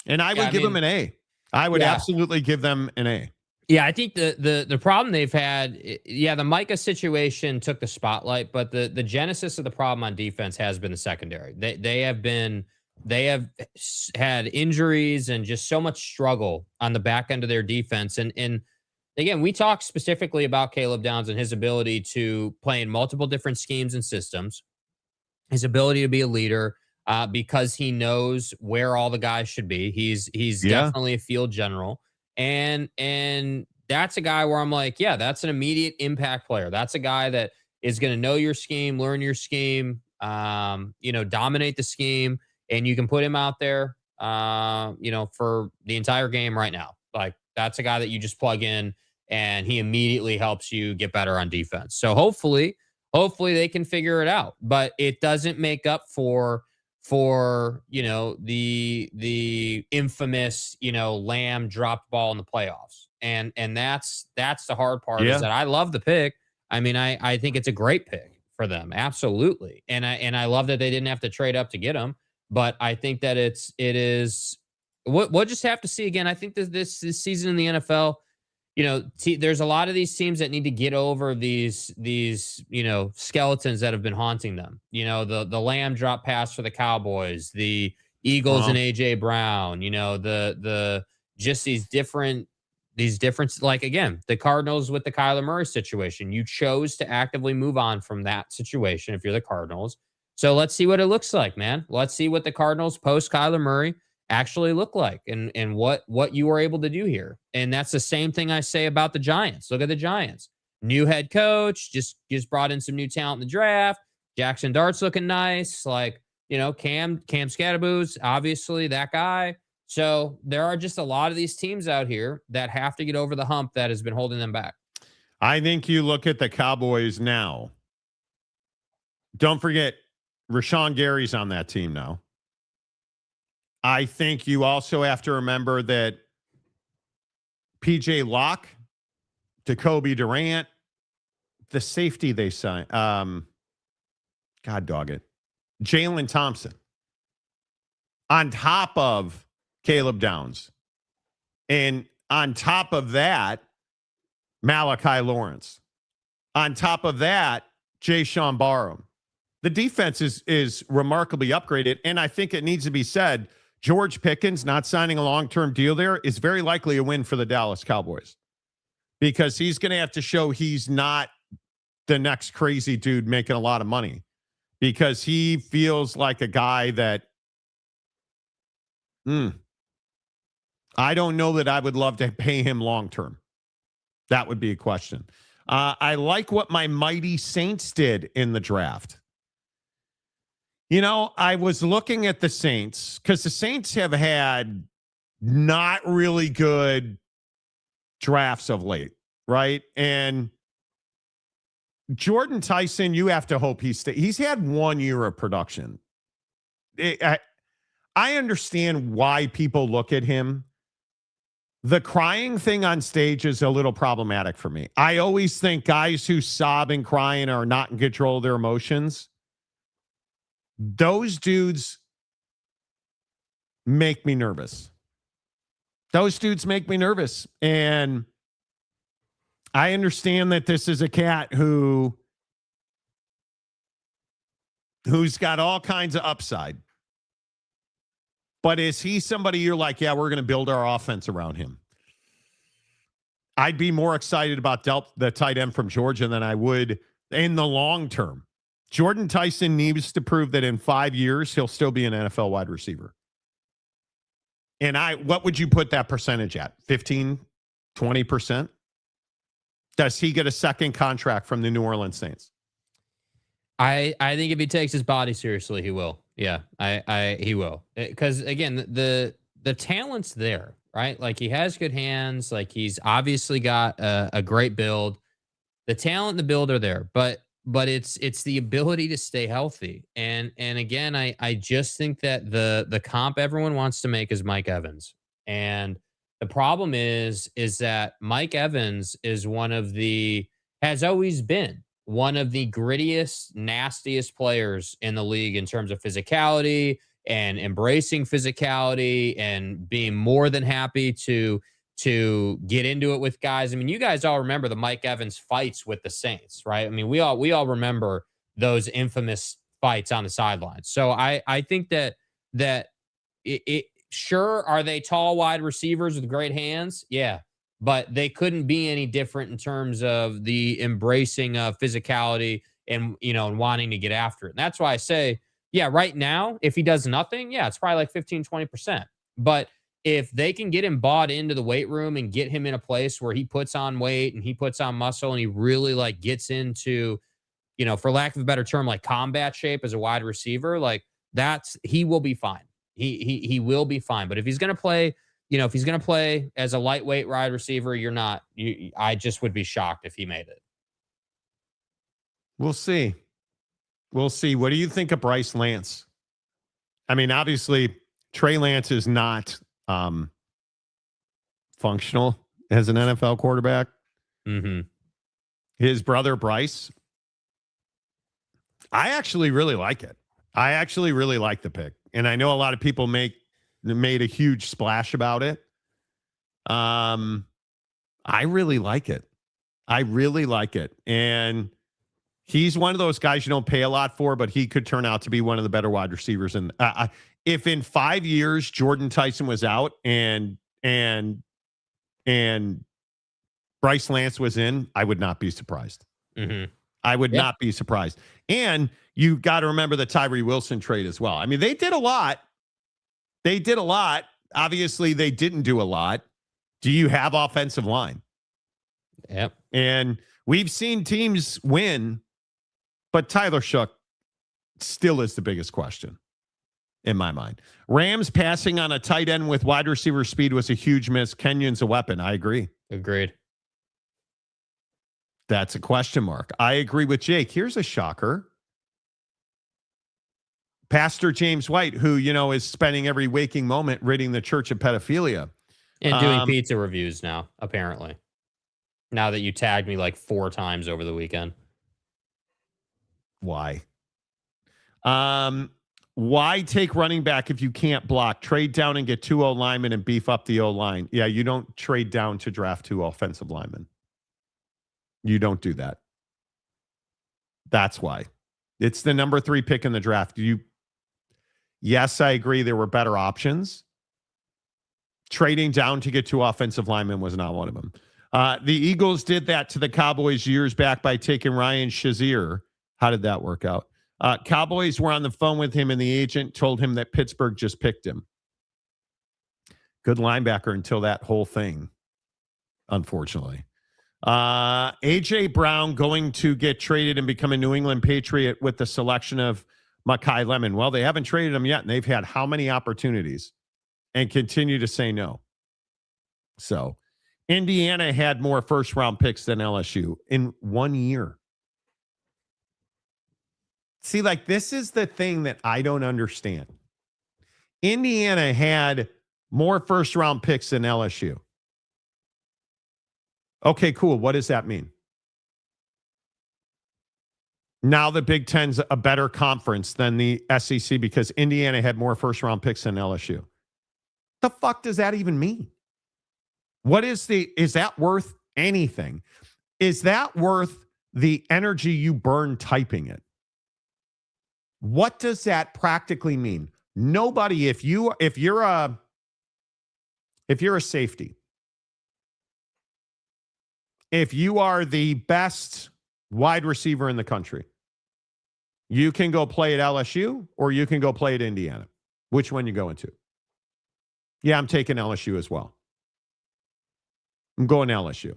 And I would give them an A. I would absolutely give them an A. Yeah, I think the problem they've had, the Micah situation took the spotlight, but the genesis of the problem on defense has been the secondary. They have had injuries and just so much struggle on the back end of their defense. And again, we talked specifically about Caleb Downs and his ability to play in multiple different schemes and systems, his ability to be a leader, because he knows where all the guys should be. He's definitely a field general. And that's a guy where I'm like, yeah, that's an immediate impact player. That's a guy that is going to know your scheme, learn your scheme, dominate the scheme, and you can put him out there, for the entire game right now. Like, that's a guy that you just plug in and he immediately helps you get better on defense. So hopefully they can figure it out, but it doesn't make up for the infamous Lamb dropped ball in the playoffs, and that's the hard part. Is that I love the pick. I mean, I think it's a great pick for them, absolutely, and I love that they didn't have to trade up to get him. But I think that it is. We'll just have to see again. I think this season in the NFL, there's a lot of these teams that need to get over these skeletons that have been haunting them. The Lamb drop pass for the Cowboys, the Eagles and AJ Brown. Just these different, like, again, the Cardinals with the Kyler Murray situation. You chose to actively move on from that situation if you're the Cardinals. So let's see what it looks like, man. Let's see what the Cardinals post Kyler Murray actually look like and what you were able to do here. And that's the same thing I say about the Giants. Look at the Giants. New head coach, just brought in some new talent in the draft. Jackson Dart's looking nice. Like, Cam Scatterboo's obviously that guy. So there are just a lot of these teams out here that have to get over the hump that has been holding them back. I think you look at the Cowboys now. Don't forget, Rashawn Gary's on that team now. I think you also have to remember that PJ Locke, Jacoby Durant, the safety they signed, God dog it, Jalen Thompson, on top of Caleb Downs. And on top of that, Malachi Lawrence. On top of that, Jay-Sean Barham. The defense is remarkably upgraded, and I think it needs to be said, George Pickens not signing a long-term deal there is very likely a win for the Dallas Cowboys, because he's going to have to show he's not the next crazy dude making a lot of money, because he feels like a guy that I don't know that I would love to pay him long-term. That would be a question. I like what my mighty Saints did in the draft. I was looking at the Saints because the Saints have had not really good drafts of late, right? And Jordan Tyson, you have to hope he's had 1 year of production. I understand why people look at him. The crying thing on stage is a little problematic for me. I always think guys who sob and cry and are not in control of their emotions, those dudes make me nervous. And I understand that this is a cat who's got all kinds of upside. But is he somebody you're like, yeah, we're going to build our offense around him? I'd be more excited about the tight end from Georgia than I would in the long term. Jordan Tyson needs to prove that in 5 years, he'll still be an NFL wide receiver. And what would you put that percentage at? 15, 20%? Does he get a second contract from the New Orleans Saints? I think if he takes his body seriously, he will. Yeah, he will. Because again, the talent's there, right? Like, he has good hands. Like, he's obviously got a great build. The talent and the build are there, but it's the ability to stay healthy. And again, I just think that the comp everyone wants to make is Mike Evans. And the problem is that Mike Evans is has always been one of the grittiest, nastiest players in the league in terms of physicality and embracing physicality and being more than happy to to get into it with guys. I mean, you guys all remember the Mike Evans fights with the Saints, right? I mean, we all remember those infamous fights on the sidelines. So I think that sure, are they tall wide receivers with great hands? Yeah, but they couldn't be any different in terms of the embracing of physicality and wanting to get after it. And that's why I say, yeah, right now, if he does nothing, yeah, it's probably like 15-20%. But if they can get him bought into the weight room and get him in a place where he puts on weight and he puts on muscle and he really like gets into, for lack of a better term, like combat shape as a wide receiver, like he will be fine. He will be fine. But if he's going to play, if he's going to play as a lightweight wide receiver, I just would be shocked if he made it. We'll see. We'll see. What do you think of Bryce Lance? I mean, obviously, Trey Lance is not functional as an NFL quarterback. Mm-hmm. His brother, Bryce, I actually really like it. I actually really like the pick. And I know a lot of people made a huge splash about it. I really like it. I really like it. And he's one of those guys you don't pay a lot for, but he could turn out to be one of the better wide receivers. And if in 5 years Jordan Tyson was out and Bryce Lance was in, I would not be surprised. Mm-hmm. I would not be surprised. And you got to remember the Tyree Wilson trade as well. I mean, they did a lot. Obviously, they didn't do a lot. Do you have offensive line? Yep. And we've seen teams win, but Tyler Shough still is the biggest question in my mind. Rams passing on a tight end with wide receiver speed was a huge miss. Kenyon's a weapon. I agree. Agreed. That's a question mark. I agree with Jake. Here's a shocker. Pastor James White, who, is spending every waking moment ridding the church of pedophilia. And doing pizza reviews now, apparently. Now that you tagged me like 4 times over the weekend. Why? Why take running back if you can't block? Trade down and get 2 O-linemen and beef up the O-line. Yeah, you don't trade down to draft 2 offensive linemen. You don't do that. That's why. It's the number 3 pick in the draft. Yes, I agree there were better options. Trading down to get 2 offensive linemen was not one of them. The Eagles did that to the Cowboys years back by taking Ryan Shazier. How did that work out? Cowboys were on the phone with him and the agent told him that Pittsburgh just picked him. Good linebacker until that whole thing, unfortunately. A.J. Brown going to get traded and become a New England Patriot with the selection of Mekhi Lemon. Well, they haven't traded him yet, and they've had how many opportunities and continue to say no. So Indiana had more first-round picks than LSU in 1 year. See, like, this is the thing that I don't understand. Indiana had more first-round picks than LSU. Okay, cool. What does that mean? Now the Big Ten's a better conference than the SEC because Indiana had more first-round picks than LSU. The fuck does that even mean? Is that worth anything? Is that worth the energy you burn typing it? What does that practically mean? Nobody, if you're a safety, if you are the best wide receiver in the country, you can go play at LSU or you can go play at Indiana. Which one you going to? Yeah, I'm taking LSU as well. I'm going LSU.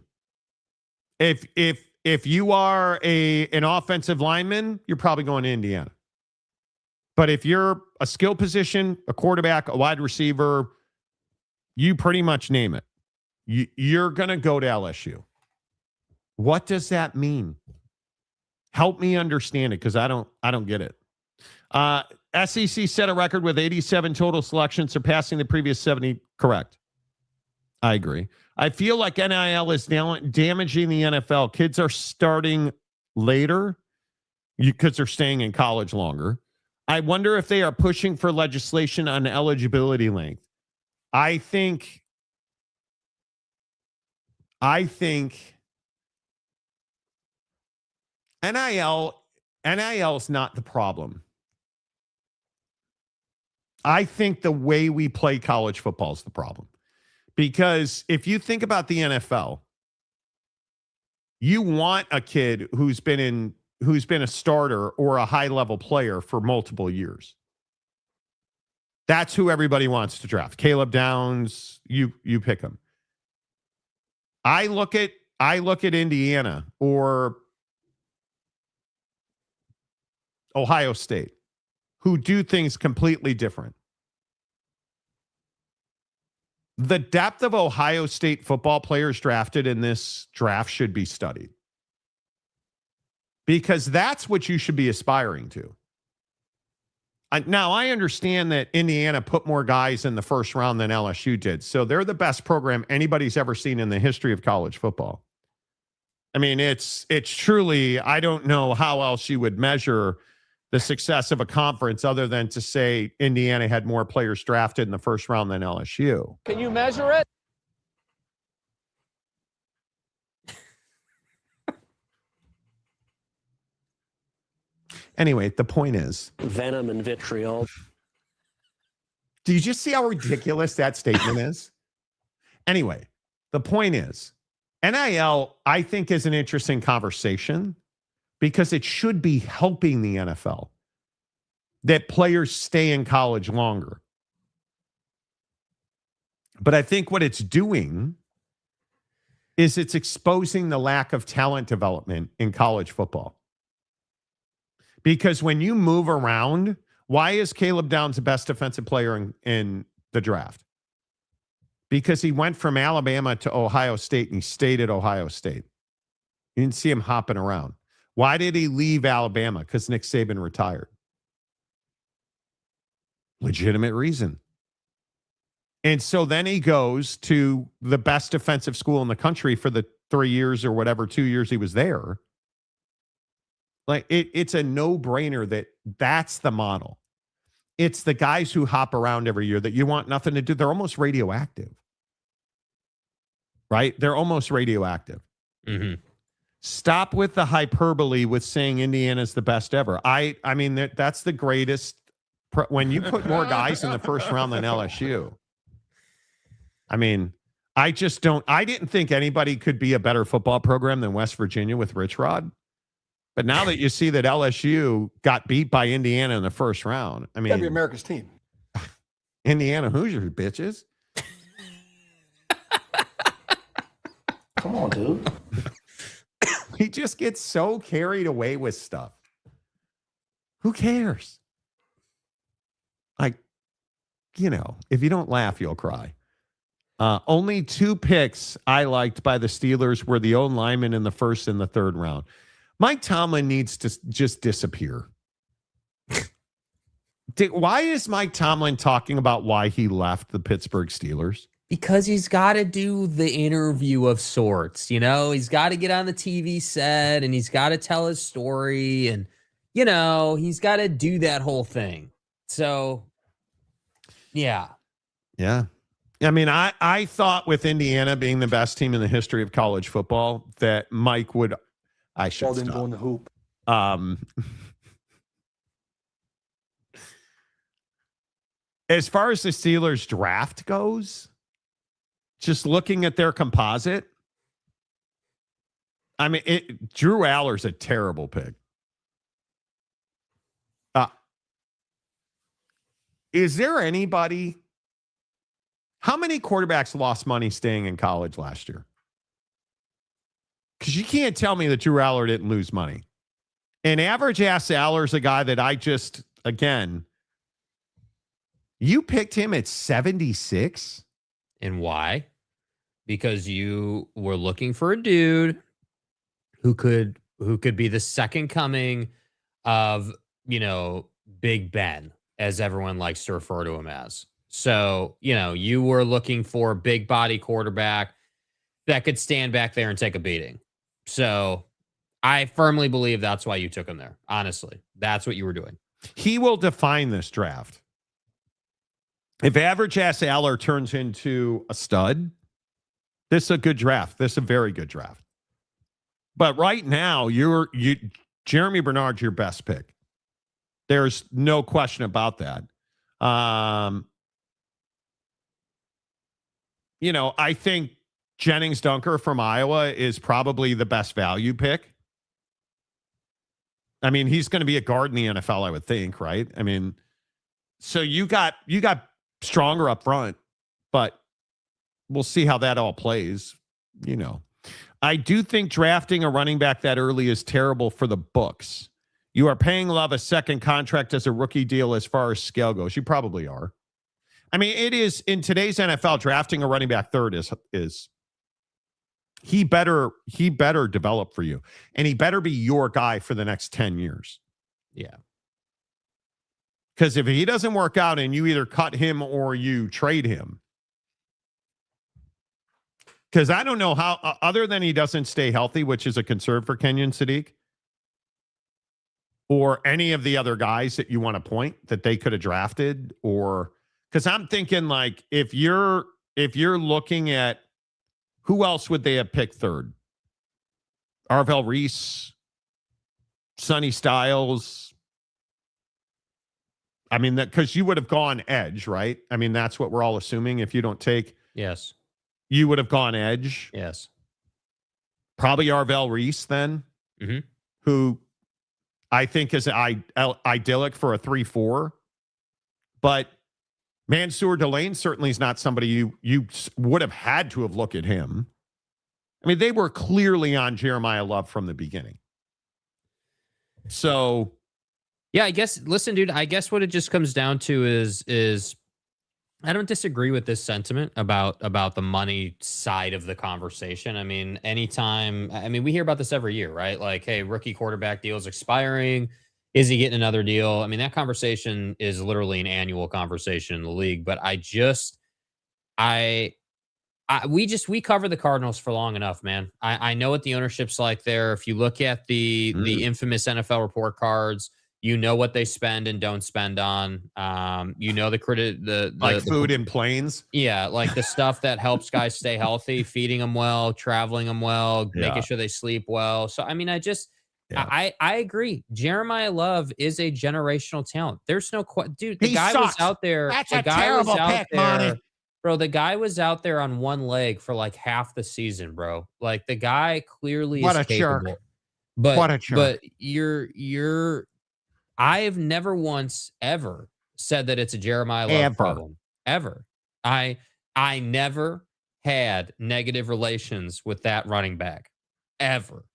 If you are an offensive lineman, you're probably going to Indiana. But if you're a skill position, a quarterback, a wide receiver, you pretty much name it. You're going to go to LSU. What does that mean? Help me understand it because I don't get it. SEC set a record with 87 total selections, surpassing the previous 70. Correct. I agree. I feel like NIL is damaging the NFL. Kids are starting later because they're staying in college longer. I wonder if they are pushing for legislation on eligibility length. I think I think NIL is not the problem. I think the way we play college football is the problem. Because if you think about the NFL, you want a kid who's been a starter or a high-level player for multiple years. That's who everybody wants to draft. Caleb Downs, you pick him. I look at Indiana or Ohio State, who do things completely different. The depth of Ohio State football players drafted in this draft should be studied, because that's what you should be aspiring to. Now, I understand that Indiana put more guys in the first round than LSU did, so they're the best program anybody's ever seen in the history of college football. I mean, it's truly, I don't know how else you would measure the success of a conference other than to say Indiana had more players drafted in the first round than LSU. Can you measure it? Anyway, the point is, Venom and vitriol. do you just see how ridiculous that statement is? Anyway, the point is, NIL, I think, is an interesting conversation because it should be helping the NFL that players stay in college longer. But I think what it's doing is it's exposing the lack of talent development in college football. Because when you move around, why is Caleb Downs the best defensive player in the draft? Because he went from Alabama to Ohio State and he stayed at Ohio State. You didn't see him hopping around. Why did he leave Alabama? Because Nick Saban retired. Legitimate reason. And so then he goes to the best defensive school in the country for the 3 years or whatever, 2 years he was there. Like it's a no-brainer that's the model. It's the guys who hop around every year that you want nothing to do. They're almost radioactive. Right? They're almost radioactive. Mm-hmm. Stop with the hyperbole with saying Indiana's the best ever. I mean, that's the greatest. When you put more guys in the first round than LSU. I mean, I didn't think anybody could be a better football program than West Virginia with Rich Rod. But now that you see that LSU got beat by Indiana in the first round, I mean, that'd be America's team. Indiana Hoosiers, bitches. Come on, dude. He just gets so carried away with stuff. Who cares? Like, if you don't laugh, you'll cry. Only 2 picks I liked by the Steelers were the own linemen in the first and the third round. Mike Tomlin needs to just disappear. Why is Mike Tomlin talking about why he left the Pittsburgh Steelers? Because he's got to do the interview of sorts, he's got to get on the TV set and he's got to tell his story and, he's got to do that whole thing. So, yeah. Yeah. I mean, I thought with Indiana being the best team in the history of college football that Mike would, I should stop. Go in the hoop. As far as the Steelers draft goes, just looking at their composite, I mean, Drew Aller's a terrible pick. Is there anybody? How many quarterbacks lost money staying in college last year? Because you can't tell me that Drew Aller didn't lose money. And average ass Aller's a guy that again, you picked him at 76. And why? Because you were looking for a dude who could be the second coming of, Big Ben, as everyone likes to refer to him as. So, you were looking for a big body quarterback that could stand back there and take a beating. So I firmly believe that's why you took him there. Honestly, that's what you were doing. He will define this draft. If average ass Aller turns into a stud, This is a good draft. This is a very good draft. But right now, Jeremy Bernard's your best pick. There's no question about that. I think Jennings Dunker from Iowa is probably the best value pick. I mean, he's going to be a guard in the NFL, I would think, right? I mean, so you got stronger up front, but we'll see how that all plays. I do think drafting a running back that early is terrible for the books. You are paying Love a second contract as a rookie deal as far as scale goes. You probably are. I mean, it is in today's NFL, drafting a running back third is he better develop for you, and he better be your guy for the next 10 years. Yeah. Because if he doesn't work out and you either cut him or you trade him, because I don't know how, other than he doesn't stay healthy, which is a concern for Kenyon Sadiq, or any of the other guys that you want to point that they could have drafted, or because I'm thinking like if you're looking at who else would they have picked third? Arvell Reese, Sonny Styles. I mean, that because you would have gone edge, right? I mean, that's what we're all assuming. If you don't take, yes, you would have gone edge. Yes, probably Arvell Reese then, who I think is idyllic for a 3-4, but Mansour Delane certainly is not somebody you would have had to have looked at him. I mean, they were clearly on Jeremiah Love from the beginning. So, yeah, I guess, listen, dude, I guess what it just comes down to is I don't disagree with this sentiment about the money side of the conversation. I mean, we hear about this every year, right? Like, hey, rookie quarterback deal is expiring. Is he getting another deal? I mean, that conversation is literally an annual conversation in the league. But we cover the Cardinals for long enough, man. I know what the ownership's like there. If you look at the infamous NFL report cards, you know what they spend and don't spend on. The food in planes. Yeah, like the stuff that helps guys stay healthy, feeding them well, traveling them well, making sure they sleep well. So I mean, I agree. Jeremiah Love is a generational talent. There's no dude. The guy was out there. That's a terrible pick, Monty. Bro, the guy was out there on one leg for like half the season, bro. Like the guy clearly is capable. Jerk. But what a jerk. But you're I have never once ever said that it's a Jeremiah Love problem. Ever. I never had negative relations with that running back. Ever.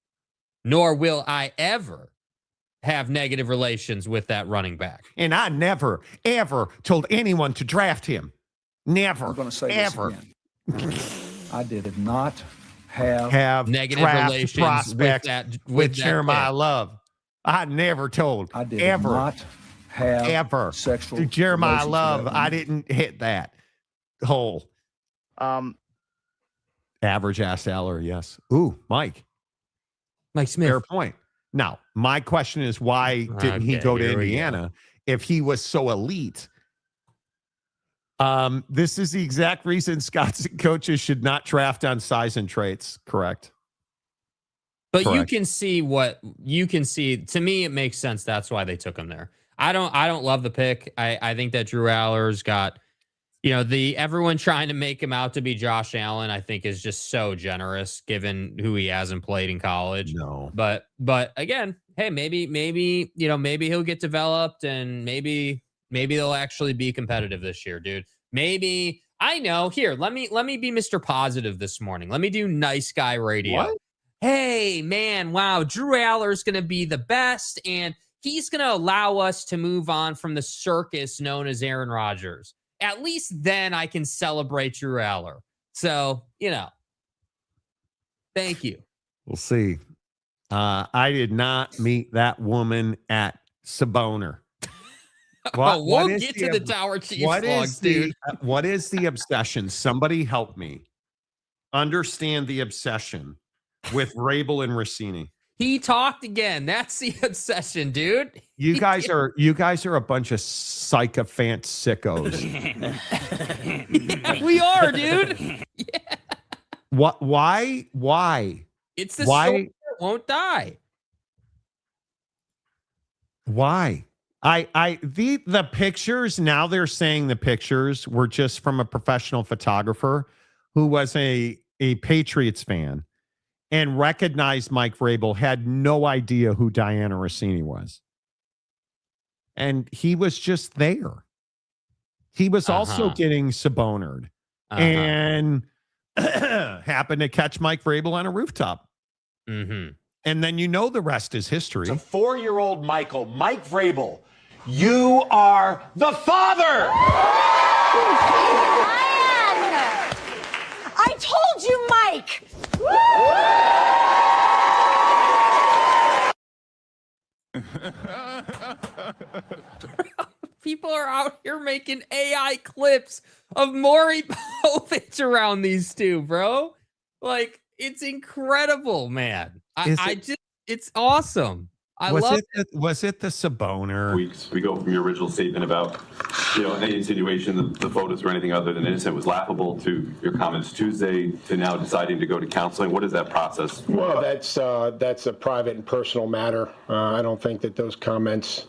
Nor will I ever have negative relations with that running back. And I never, ever told anyone to draft him. Never. I'm going to say ever. This again. I did not have negative relations prospects with Jeremiah pick. Love. I never told. I did ever, not have ever sexual Jeremiah Love. I didn't hit that hole. Average ass salary, yes. Ooh, Mike Smith. Fair point. Now, my question is, why didn't he go to Indiana if he was so elite? This is the exact reason scouts and coaches should not draft on size and traits. Correct. But you can see to me, it makes sense. That's why they took him there. I don't love the pick. I think that Drew Aller's got, everyone trying to make him out to be Josh Allen, I think is just so generous given who he hasn't played in college. No. But again, hey, maybe he'll get developed and maybe they'll actually be competitive this year, dude. Maybe I know. Here, let me be Mr. Positive this morning. Let me do nice guy radio. What? Hey, man, wow, Drew Aller's going to be the best, and he's going to allow us to move on from the circus known as Aaron Rodgers. At least then I can celebrate Drew Aller. So, thank you. We'll see. I did not meet that woman at Saboner. We'll get to the Tower Chiefs vlogs, dude. What is the obsession? Somebody help me understand the obsession with Vrabel and Russini. He talked again. That's the obsession, dude. You guys are a bunch of sycophant sickos. We are, dude. Yeah. What? Why? It's the story that won't die. Why? The pictures, now they're saying the pictures were just from a professional photographer who was a Patriots fan and recognized Mike Vrabel, had no idea who Diana Rossini was. And he was just there. He was also getting Sabonered and happened to catch Mike Vrabel on a rooftop. Mm-hmm. And then the rest is history. It's a 4-year-old Mike Vrabel. You are the father! I told you, Mike! People are out here making AI clips of Maury Povich around these two, bro. Like, it's incredible, man. It's awesome. Was it the Saboner? Weeks we go from your original statement about any insinuation the photos were anything other than innocent was laughable to your comments Tuesday to now deciding to go to counseling. What is that process? Well, that's a private and personal matter. I don't think that those comments.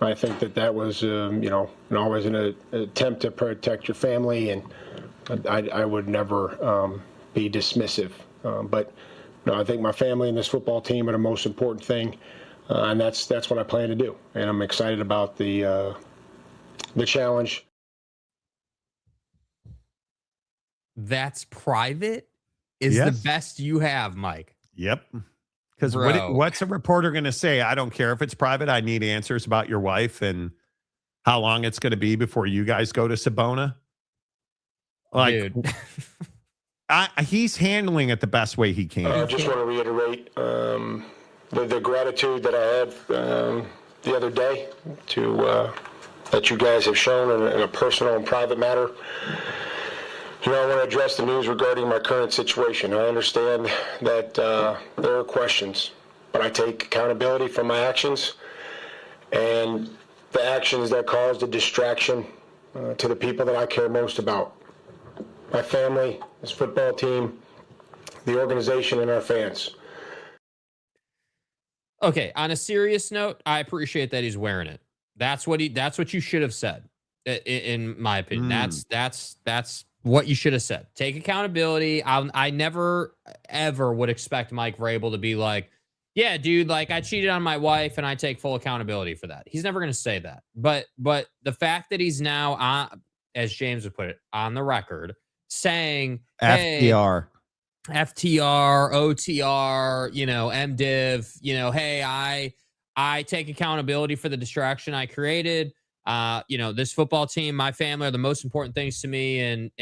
I think that was always an attempt to protect your family, and I would never be dismissive. But I think my family and this football team are the most important thing, and that's what I plan to do. And I'm excited about the challenge. That's private is the best you have, Mike. Yep. Because what's a reporter going to say? I don't care if it's private. I need answers about your wife and how long it's going to be before you guys go to Sabona. Like, dude. He's handling it the best way he can. I just want to reiterate the gratitude that I had the other day to that you guys have shown in a personal and private matter. I want to address the news regarding my current situation. I understand that there are questions, but I take accountability for my actions and the actions that caused a distraction to the people that I care most about. My family, this football team, the organization, and our fans. Okay, on a serious note, I appreciate that he's wearing it. That's what you should have said, in my opinion. That's what you should have said. Take accountability. I never, ever would expect Mike Vrabel to be like, yeah, dude, like I cheated on my wife and I take full accountability for that. He's never going to say that. But the fact that he's now, on, as James would put it, on the record, saying, FTR, OTR, MDiv, hey, I take accountability for the distraction I created. This football team, my family are the most important things to me, and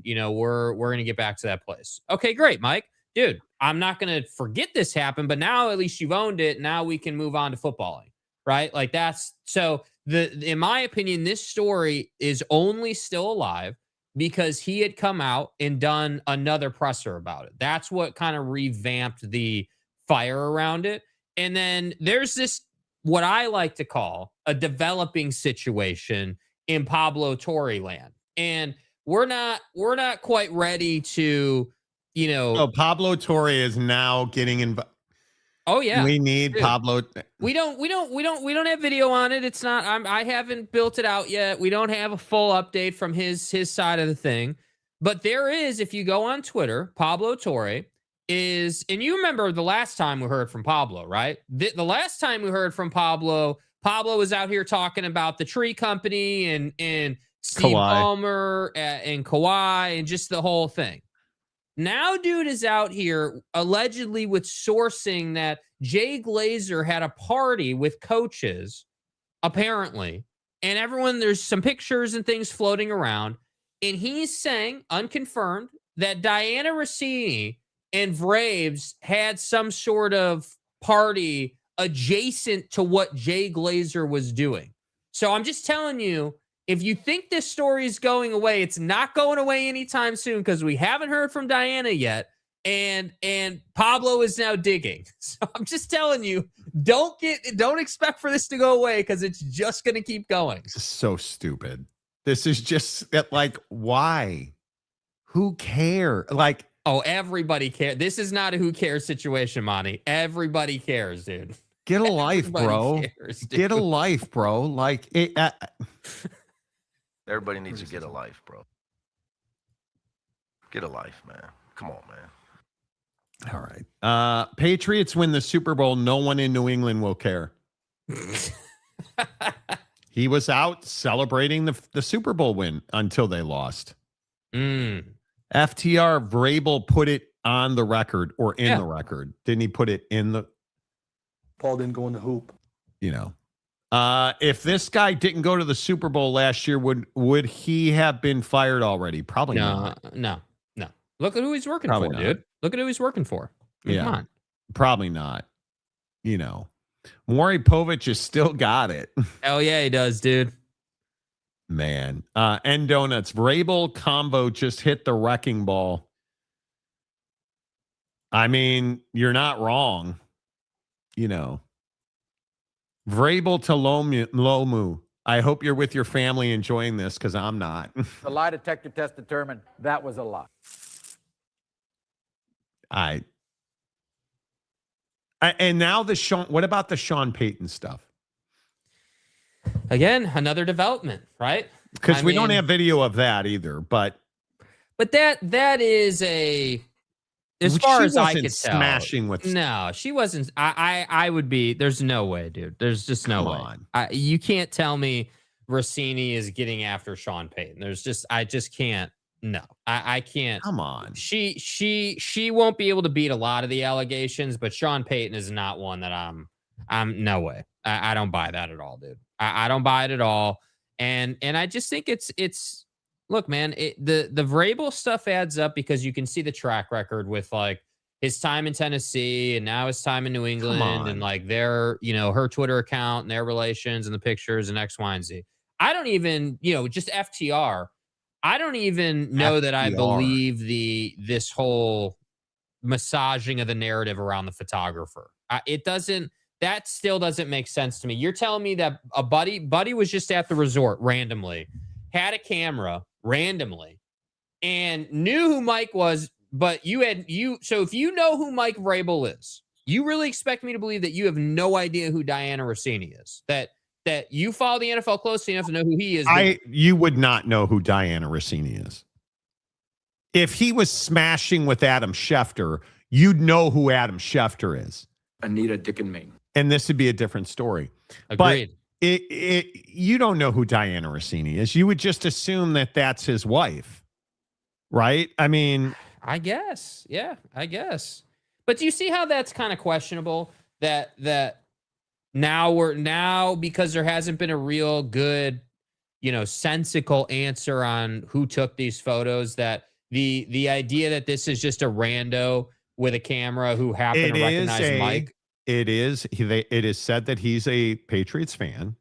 we're going to get back to that place. Okay, great, Mike. Dude, I'm not going to forget this happened, but now at least you've owned it. Now we can move on to footballing, right? Like that's so in my opinion, this story is only still alive because he had come out and done another presser about it. That's what kind of revamped the fire around it. And then there's this, what I like to call a developing situation in Pablo Torre land. And we're not quite ready to, Pablo Torre is now getting involved. Oh yeah. We need Pablo. We don't have video on it. It's not, I haven't built it out yet. We don't have a full update from his side of the thing, but there is, if you go on Twitter, Pablo Torre is, and you remember the last time we heard from Pablo, right? The last time we heard from Pablo was out here talking about the tree company and Steve Ballmer and Kawhi and just the whole thing. Now, dude is out here allegedly with sourcing that Jay Glazer had a party with coaches, apparently, and there's some pictures and things floating around, and he's saying, unconfirmed, that Diana Rossini and Vrabes had some sort of party adjacent to what Jay Glazer was doing. So I'm just telling you, if you think this story is going away, it's not going away anytime soon because we haven't heard from Diana yet, and Pablo is now digging. So I'm just telling you, don't expect for this to go away because it's just going to keep going. This is so stupid. This is just like, why? Who cares? Like, oh, everybody cares. This is not a who cares situation, Monty. Everybody cares, dude. Get a life, bro. Cares, get a life, bro. Like, everybody needs to get a life, bro. Get a life, man. Come on, man. All right. Patriots win the Super Bowl. No one in New England will care. He was out celebrating the Super Bowl win until they lost. FTR Vrabel put it on the record or in the record. Didn't he put it in the? Paul didn't go in the hoop. You know, if this guy didn't go to the Super Bowl last year, would he have been fired already? Probably not. No. Look at who he's working for, dude. Look at who he's working for. Come on. Probably not. You know, Maury Povich has still got it. Hell yeah, he does, dude. Man. End Donuts. Vrabel combo just hit the wrecking ball. I mean, you're not wrong. You know. Vrabel to Lomu. I hope you're with your family enjoying this because I'm not. The lie detector test determined that was a lie. And now what about the Sean Payton stuff? Again, another development, right? Because we don't have video of that either, but that is as far as I could tell. Smashing with no, she wasn't. I would be. There's no way, dude. There's just no way. You can't tell me Russini is getting after Sean Payton. I just can't. No, I can't. Come on. She won't be able to beat a lot of the allegations, but Sean Payton is not one that I'm no way. I don't buy that at all, dude. I don't buy it at all. And I just think it's look, man, the Vrabel stuff adds up because you can see the track record with like his time in Tennessee and now his time in New England and like their, her Twitter account and their relations and the pictures and X, Y, and Z. I don't even, just FTR. I don't even know that I believe this whole massaging of the narrative around the photographer. That still doesn't make sense to me. You're telling me that a buddy was just at the resort randomly, had a camera randomly, and knew who Mike was, but so if you know who Mike Vrabel is, you really expect me to believe that you have no idea who Diana Russini is, that you follow the NFL closely enough to know who he is. You would not know who Diana Russini is. If he was smashing with Adam Schefter, you'd know who Adam Schefter is. Anita, Dick, and Ming. And this would be a different story. Agreed. But you don't know who Diana Russini is. You would just assume that that's his wife, right? I mean, I guess. Yeah, I guess. But do you see how that's kind of questionable? That now because there hasn't been a real good, sensical answer on who took these photos, that the idea that this is just a rando with a camera who happened to recognize Mike. It is said that he's a Patriots fan.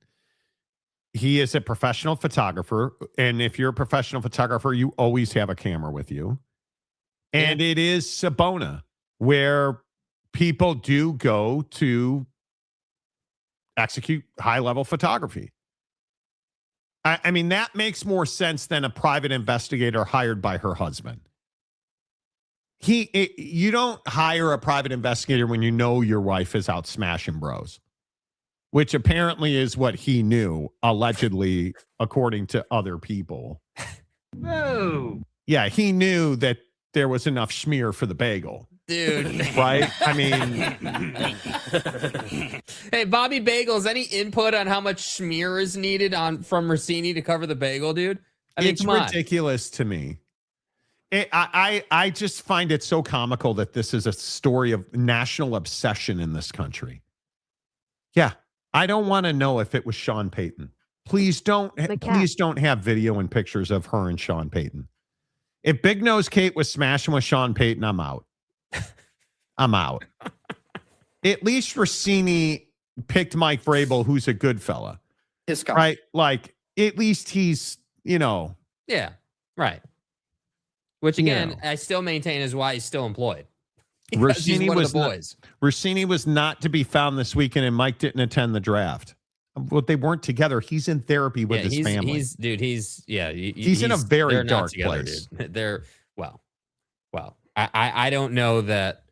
He is a professional photographer. And if you're a professional photographer, you always have a camera with you. And it is Sabona, where people do go to execute high-level photography. I mean, that makes more sense than a private investigator hired by her husband. You don't hire a private investigator when you know your wife is out smashing bros, which apparently is what he knew, allegedly, according to other people. No. Yeah, he knew that there was enough schmear for the bagel. Dude. Right? I mean. Hey, Bobby Bagels, any input on how much schmear is needed from Russini to cover the bagel, dude? I mean, it's ridiculous to me. I just find it so comical that this is a story of national obsession in this country. Yeah, I don't want to know if it was Sean Payton. Please don't have video and pictures of her and Sean Payton. If Big Nose Kate was smashing with Sean Payton, I'm out. I'm out. At least Russini picked Mike Vrabel, who's a good fella. Right? Like, at least he's, Yeah, right. Which, again, I still maintain is why he's still employed. Russini was one of the boys. Russini was not to be found this weekend, and Mike didn't attend the draft. Well, they weren't together. He's in therapy with his family. He's in a very dark place. Dude. Well, I don't know that.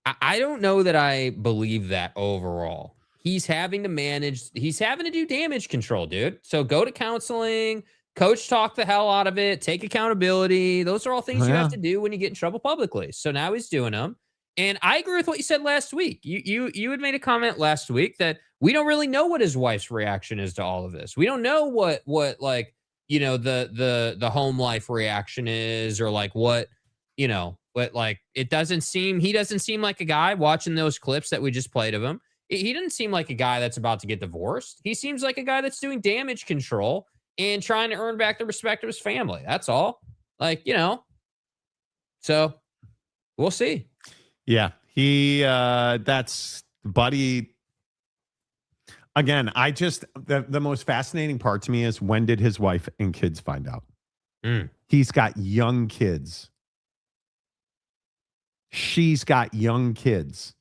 I don't know that I believe that overall. He's having to do damage control, dude. So go to counseling, coach talk the hell out of it, take accountability. Those are all things you have to do when you get in trouble publicly. So now he's doing them. And I agree with what you said last week. You had made a comment last week that we don't really know what his wife's reaction is to all of this. We don't know what like, the home life reaction is, or like what, but like he doesn't seem like a guy watching those clips that we just played of him. He doesn't seem like a guy that's about to get divorced. He seems like a guy that's doing damage control and trying to earn back the respect of his family. That's all. Like, so we'll see. Yeah. That's Buddy. Again, the most fascinating part to me is, when did his wife and kids find out? He's got young kids. She's got young kids.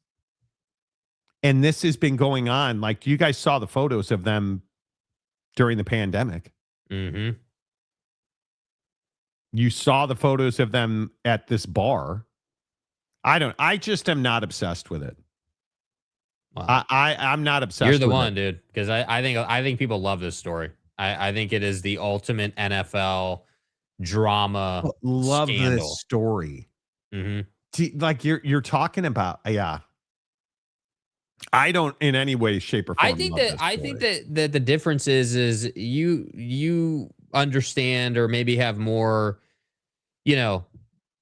And this has been going on. Like, you guys saw the photos of them during the pandemic. Mm-hmm. You saw the photos of them at this bar. I just am not obsessed with it. Wow. I'm not obsessed with it. You're the one, dude. Because I think people love this story. I think it is the ultimate NFL drama. Love scandal. this story. Mm-hmm. Like you're talking about, yeah. I don't in any way, shape, or form. I think that the difference is you understand, or maybe have more,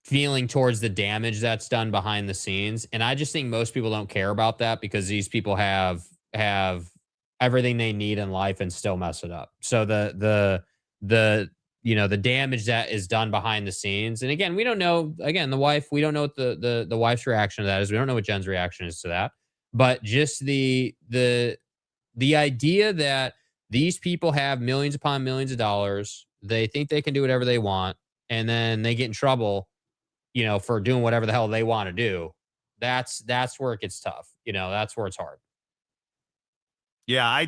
feeling towards the damage that's done behind the scenes. And I just think most people don't care about that, because these people have everything they need in life and still mess it up. So the damage that is done behind the scenes. And again, we don't know, the wife, we don't know what the wife's reaction to that is. We don't know what Jen's reaction is to that. But just the idea that these people have millions upon millions of dollars, they think they can do whatever they want, and then they get in trouble, for doing whatever the hell they want to do. That's where it gets tough. That's where it's hard. Yeah, I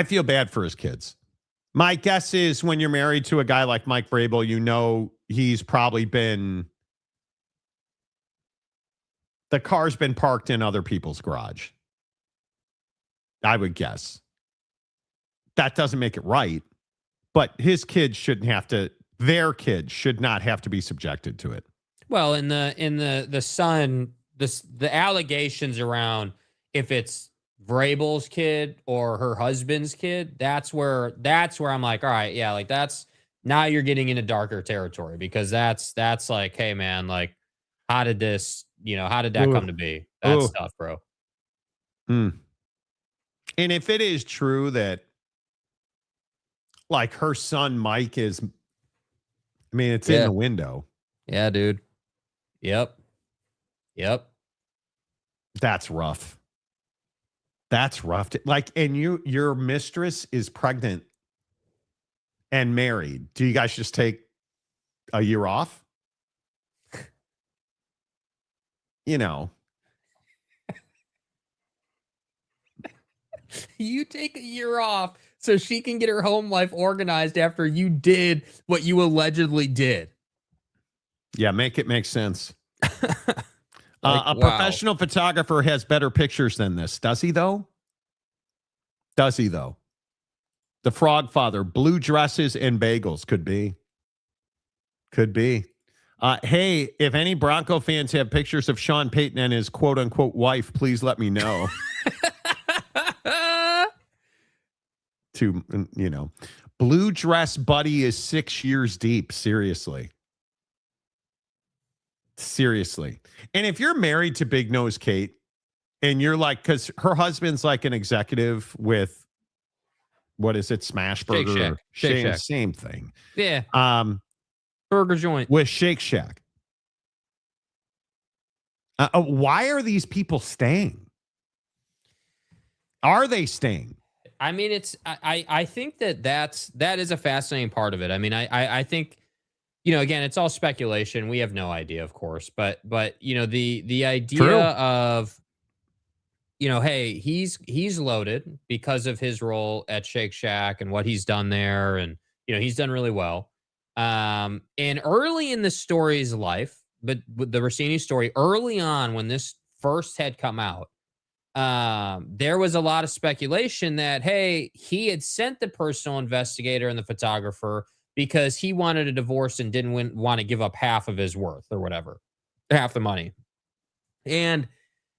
feel bad for his kids. My guess is, when you're married to a guy like Mike Vrabel, he's probably the car's been parked in other people's garage. I would guess. That doesn't make it right, but their kids should not have to be subjected to it. Well, in the son, the allegations around if it's Vrabel's kid or her husband's kid, that's where I'm like, all right, yeah, like now you're getting into darker territory, because that's like, hey man, like, how did that come to be? That's tough, bro. And if it is true that, like, her son Mike is, it's in the window. Yeah, dude. Yep. That's rough. That's rough. Like, and your mistress is pregnant and married. Do you guys just take a year off? You take a year off so she can get her home life organized after you did what you allegedly did. Yeah, make it make sense. Professional photographer has better pictures than this. Does he, though? The Frog Father, blue dresses and bagels. Could be. Hey, if any Bronco fans have pictures of Sean Payton and his quote-unquote wife, please let me know. Blue dress buddy is 6 years deep. Seriously. And if you're married to Big Nose Kate, and you're like, because her husband's like an executive with, what is it, Smash Burger? Shake Shack. Same thing. Yeah. Burger joint. With Shake Shack. Why are these people staying? Are they staying? I mean, I think that is a fascinating part of it. I mean, I think, again, it's all speculation. We have no idea, of course, but the idea True. of, hey, he's loaded because of his role at Shake Shack and what he's done there. And, he's done really well. And early in the story's life, but with the Russini story, early on when this first had come out, there was a lot of speculation that, hey, he had sent the personal investigator and the photographer because he wanted a divorce and didn't want to give up half of his worth or whatever, half the money. And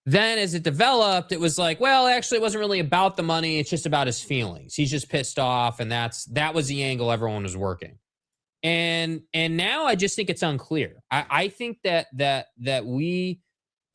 then as it developed, it was like, well, actually, it wasn't really about the money. It's just about his feelings. He's just pissed off. And that was the angle everyone was working. And now I just think it's unclear. I think that we,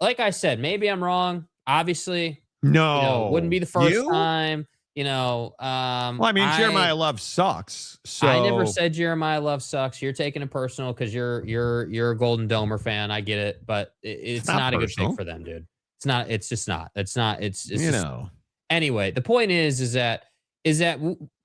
like I said, maybe I'm wrong. Obviously, no, it wouldn't be the first time. Well, I mean, Jeremiah Love sucks. So I never said Jeremiah Love sucks. You're taking it personal because you're a Golden Domer fan. I get it, but it's not a good pick for them, dude. It's not. It's just not. It's not. It's you just, know. Anyway, the point is that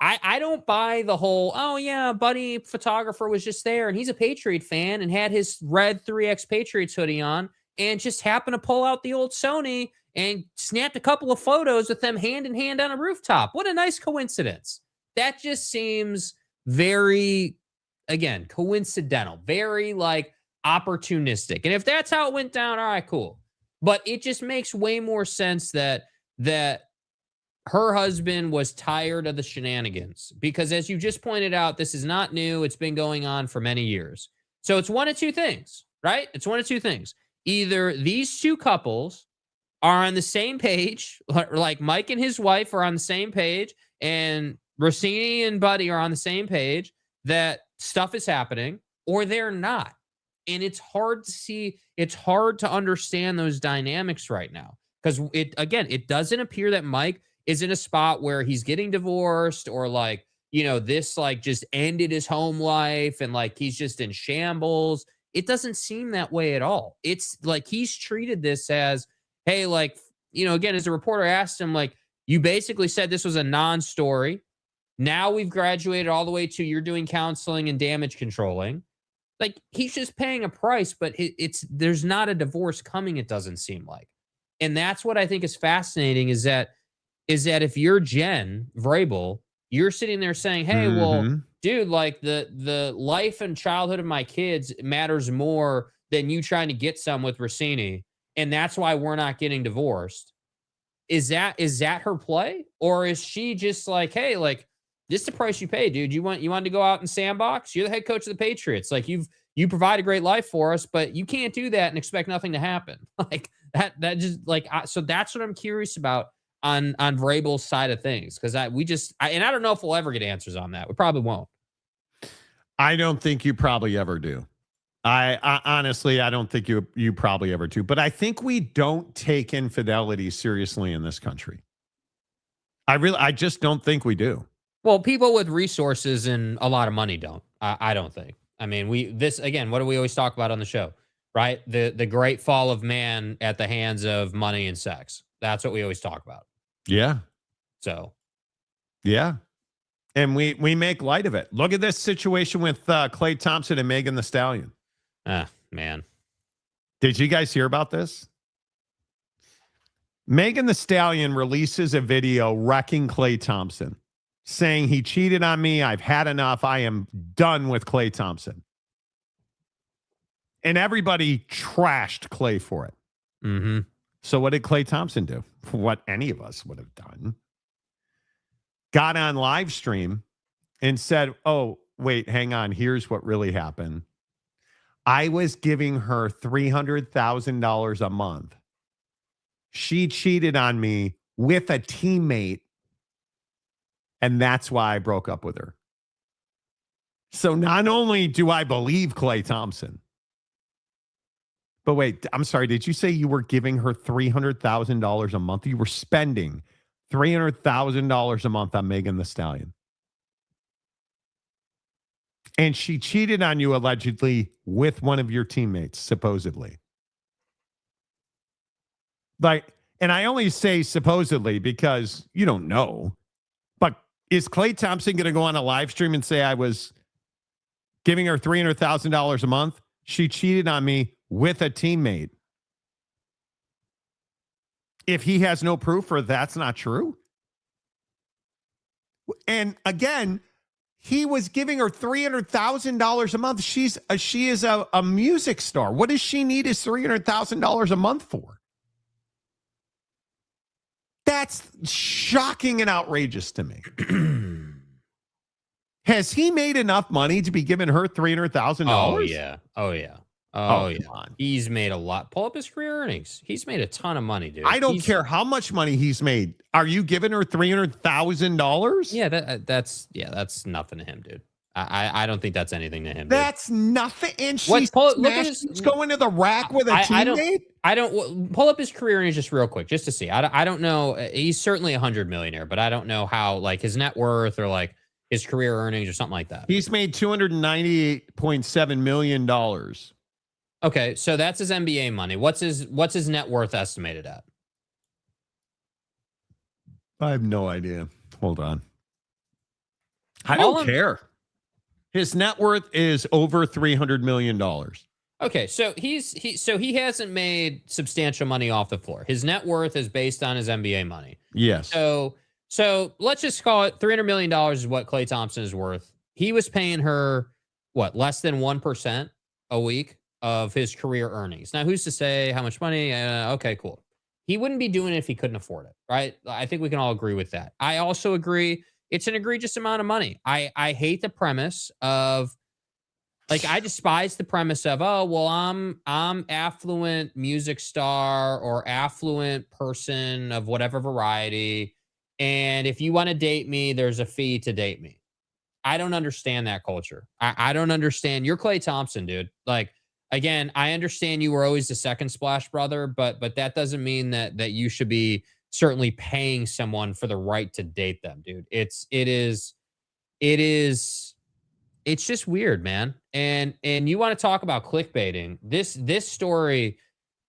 I don't buy the whole, oh yeah, buddy photographer was just there and he's a Patriot fan and had his red 3X Patriots hoodie on and just happened to pull out the old Sony and snapped a couple of photos with them hand in hand on a rooftop. What a nice coincidence. That just seems very, again, coincidental, very like opportunistic. And if that's how it went down, all right, cool. But it just makes way more sense that her husband was tired of the shenanigans because, as you just pointed out, this is not new. It's been going on for many years. So it's one of two things, right? It's one of two things. Either these two couples are on the same page, like Mike and his wife are on the same page, and Russini and Buddy are on the same page that stuff is happening, or they're not. And it's hard to see. It's hard to understand those dynamics right now because it doesn't appear that Mike is in a spot where he's getting divorced or like, this like just ended his home life and like he's just in shambles. It doesn't seem that way at all. It's like he's treated this as, hey, like, again, as a reporter asked him, like, you basically said this was a non-story. Now we've graduated all the way to you're doing counseling and damage controlling. Like, he's just paying a price, but there's not a divorce coming, it doesn't seem like. And that's what I think is fascinating is that if you're Jen Vrabel, you're sitting there saying, hey, well, dude, like the life and childhood of my kids matters more than you trying to get some with Russini. And that's why we're not getting divorced. Is that her play? Or is she just like, hey, like, this is the price you pay, dude. You want to go out and sandbox? You're the head coach of the Patriots. Like, you provide a great life for us, but you can't do that and expect nothing to happen. Like that just like, so that's what I'm curious about on Vrabel's side of things. Cause I don't know if we'll ever get answers on that. We probably won't. I don't think you probably ever do. I honestly, I don't think you probably ever do, but I think we don't take infidelity seriously in this country. I just don't think we do. Well, people with resources and a lot of money don't. I don't think. I mean, again, what do we always talk about on the show, right? The great fall of man at the hands of money and sex. That's what we always talk about. Yeah. So. Yeah. And we make light of it. Look at this situation with Klay Thompson and Megan Thee Stallion. Man. Did you guys hear about this? Megan Thee Stallion releases a video wrecking Klay Thompson, saying he cheated on me. I've had enough. I am done with Klay Thompson. And everybody trashed Klay for it. Mm-hmm. So what did Klay Thompson do? What any of us would have done. Got on live stream and said, oh, wait, hang on. Here's what really happened. I was giving her $300,000 a month. She cheated on me with a teammate. And that's why I broke up with her. So not only do I believe Klay Thompson, but wait, I'm sorry. Did you say you were giving her $300,000 a month? You were spending $300,000 a month on Megan Thee Stallion. And she cheated on you allegedly with one of your teammates, supposedly. Like, and I only say supposedly because you don't know. But is Klay Thompson going to go on a live stream and say I was giving her $300,000 a month? She cheated on me with a teammate. If he has no proof or that's not true. And again, He was giving her $300,000 a month. She is a music star. What does she need his $300,000 a month for? That's shocking and outrageous to me. Has he made enough money to be giving her $300,000? Oh yeah. Oh yeah. Come on. He's made a lot. Pull up his career earnings. He's made a ton of money, dude. I don't care how much money he's made. Are you giving her $300,000? Yeah, that's nothing to him, dude. I don't think that's anything to him. Dude. That's nothing. And she's going to the rack with a teammate. I don't pull up his career earnings just real quick, just to see. I don't know. He's certainly a $100 millionaire, but I don't know how like his net worth or like his career earnings or something like that. He's made $298.7 million. Okay, so that's his NBA money. What's his net worth estimated at? I have no idea. Hold on. I don't care. His net worth is over $300 million. Okay, so he hasn't made substantial money off the floor. His net worth is based on his NBA money. Yes. So let's just call it $300 million is what Klay Thompson is worth. He was paying her what, less than 1% a week of his career earnings. Now, who's to say how much money? Okay, cool. He wouldn't be doing it if he couldn't afford it, right? I think we can all agree with that. I also agree it's an egregious amount of money. I hate the premise of, like, I despise the premise of, oh, well, I'm affluent music star or affluent person of whatever variety, and if you want to date me, there's a fee to date me. I don't understand that culture. I don't understand. You're Klay Thompson, dude. Like, again, I understand you were always the second Splash Brother, but that doesn't mean that you should be certainly paying someone for the right to date them, dude. It's just weird, man. And you want to talk about clickbaiting. This story,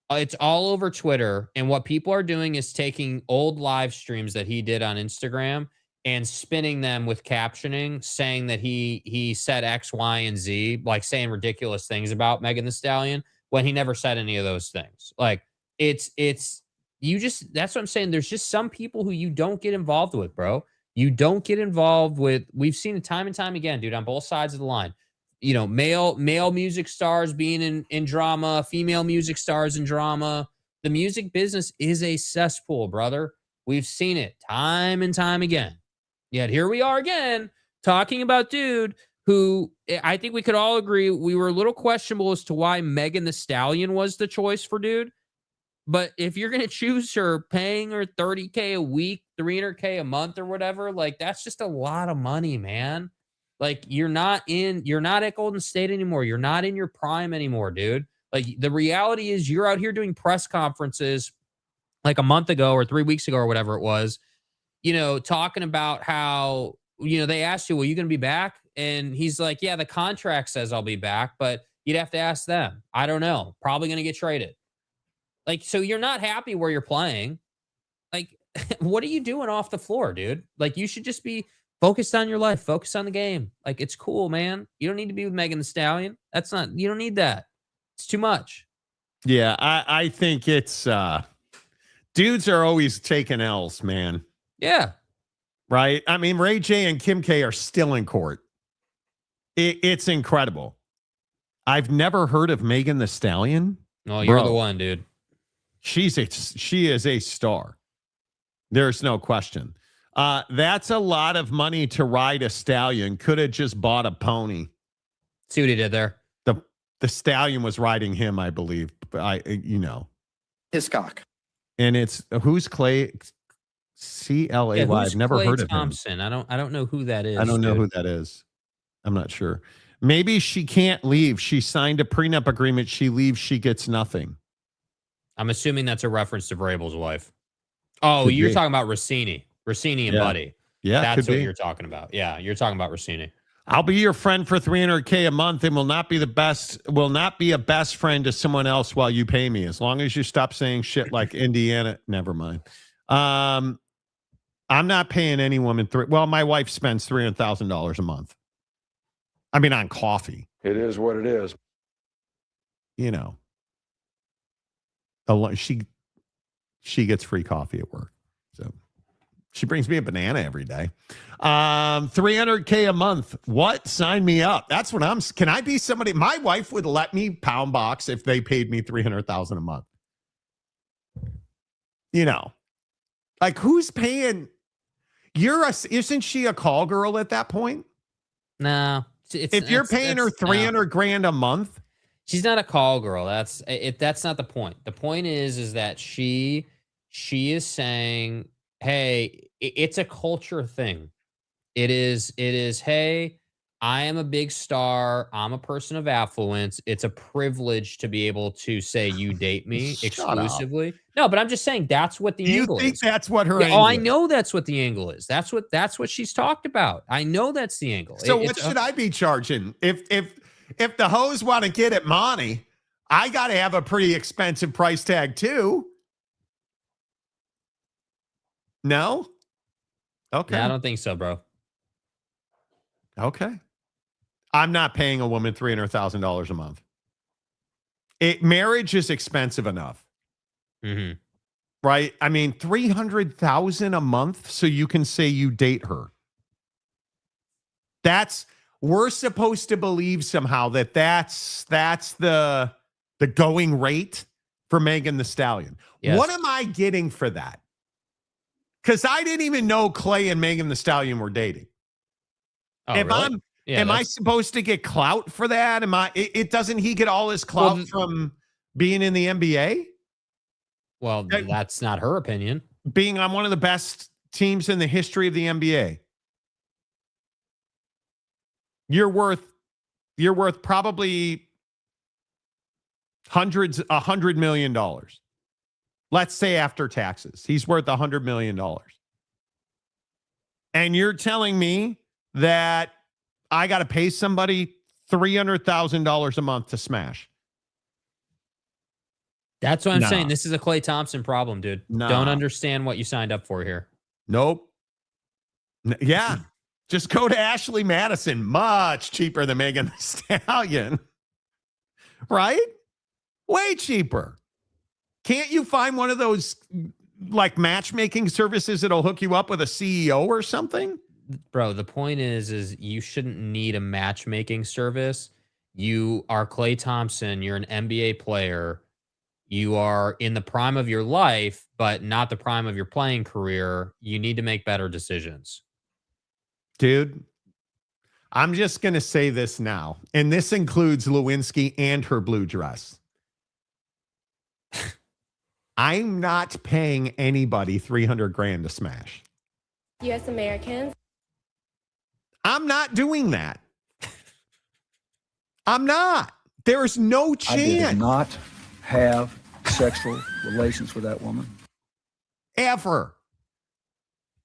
it's all over Twitter, and what people are doing is taking old live streams that he did on Instagram and spinning them with captioning, saying that he said X, Y, and Z, like saying ridiculous things about Megan Thee Stallion when he never said any of those things. Like, that's what I'm saying. There's just some people who you don't get involved with, bro. You don't get involved with. We've seen it time and time again, dude, on both sides of the line. You know, male music stars being in drama, female music stars in drama. The music business is a cesspool, brother. We've seen it time and time again. Yet here we are again talking about dude who I think we could all agree we were a little questionable as to why Megan Thee Stallion was the choice for dude. But if you're going to choose her, paying her $30K a week, $300K a month or whatever, like, that's just a lot of money, man. Like, you're not at Golden State anymore. You're not in your prime anymore, dude. Like, the reality is you're out here doing press conferences like a month ago or 3 weeks ago or whatever it was, you know, talking about how, you know, they asked you, well, you going to be back? And he's like, yeah, the contract says I'll be back, but you'd have to ask them. I don't know. Probably going to get traded. Like, so you're not happy where you're playing. Like, what are you doing off the floor, dude? Like, you should just be focused on your life, focus on the game. Like, it's cool, man. You don't need to be with Megan Thee Stallion. You don't need that. It's too much. Yeah, I think it's dudes are always taking L's, man. Yeah. Right? I mean, Ray J and Kim K are still in court. It's incredible. I've never heard of Megan Thee Stallion. Oh, you're the one, dude. She is a star. There's no question. That's a lot of money to ride a stallion. Could have just bought a pony. See what he did there. The stallion was riding him, I believe. His cock. And it's who's Klay? CLAY. Yeah, I've never Klay heard of him. Thompson. I don't know who that is. I don't know who that is. I'm not sure. Maybe she can't leave. She signed a prenup agreement. She leaves. She gets nothing. I'm assuming that's a reference to Vrabel's wife. Oh, Could you're be. talking about Rossini and Buddy. Yeah, that's could what be. you're talking about. Yeah, you're talking about Rossini. I'll be your friend for $300K a month and will not be a best friend to someone else while you pay me. As long as you stop saying shit like Indiana. Never mind. I'm not paying any woman my wife spends $300,000 a month. I mean, on coffee. It is what it is. You know, she gets free coffee at work. So She brings me a banana every day. $300K a month. What? Sign me up. That's what can I be somebody? My wife would let me pound box if they paid me $300,000 a month. You know, like who's paying? Isn't she a call girl at that point? No. If you're paying her $300,000 a month, she's not a call girl. That's not the point. The point is that she is saying, hey, it's a culture thing. It is, hey, I am a big star. I'm a person of affluence. It's a privilege to be able to say you date me exclusively. No, but I'm just saying that's what the angle is. You think that's what her angle angle I know that's what the angle is. That's what she's talked about. I know that's the angle. So what should I be charging? If the hoes want to get at Monty, I got to have a pretty expensive price tag too. No? Okay. Yeah, I don't think so, bro. Okay. I'm not paying a woman $300,000 a month. Marriage is expensive enough. Mm-hmm. Right? I mean, $300,000 a month so you can say you date her. We're supposed to believe somehow that's the going rate for Megan Thee Stallion. Yes. What am I getting for that? Because I didn't even know Klay and Megan Thee Stallion were dating. Oh, really? Am I supposed to get clout for that? Doesn't he get all his clout from being in the NBA? Well, that's not her opinion. Being on one of the best teams in the history of the NBA. You're worth probably $100 million. Let's say after taxes, he's worth $100 million. And you're telling me that I got to pay somebody $300,000 a month to smash. That's what I'm saying. This is a Klay Thompson problem, dude. Don't understand what you signed up for here. Nope. Yeah. Just go to Ashley Madison. Much cheaper than Megan Thee Stallion. Right? Way cheaper. Can't you find one of those like matchmaking services that'll hook you up with a CEO or something? Bro, the point is you shouldn't need a matchmaking service. You are Klay Thompson. You're an NBA player. You are in the prime of your life, but not the prime of your playing career. You need to make better decisions. Dude, I'm just going to say this now, and this includes Lewinsky and her blue dress. I'm not paying anybody $300,000 to smash. U.S. Americans. I'm not doing that. I'm not. There's no chance. I did not have sexual relations with that woman. Ever.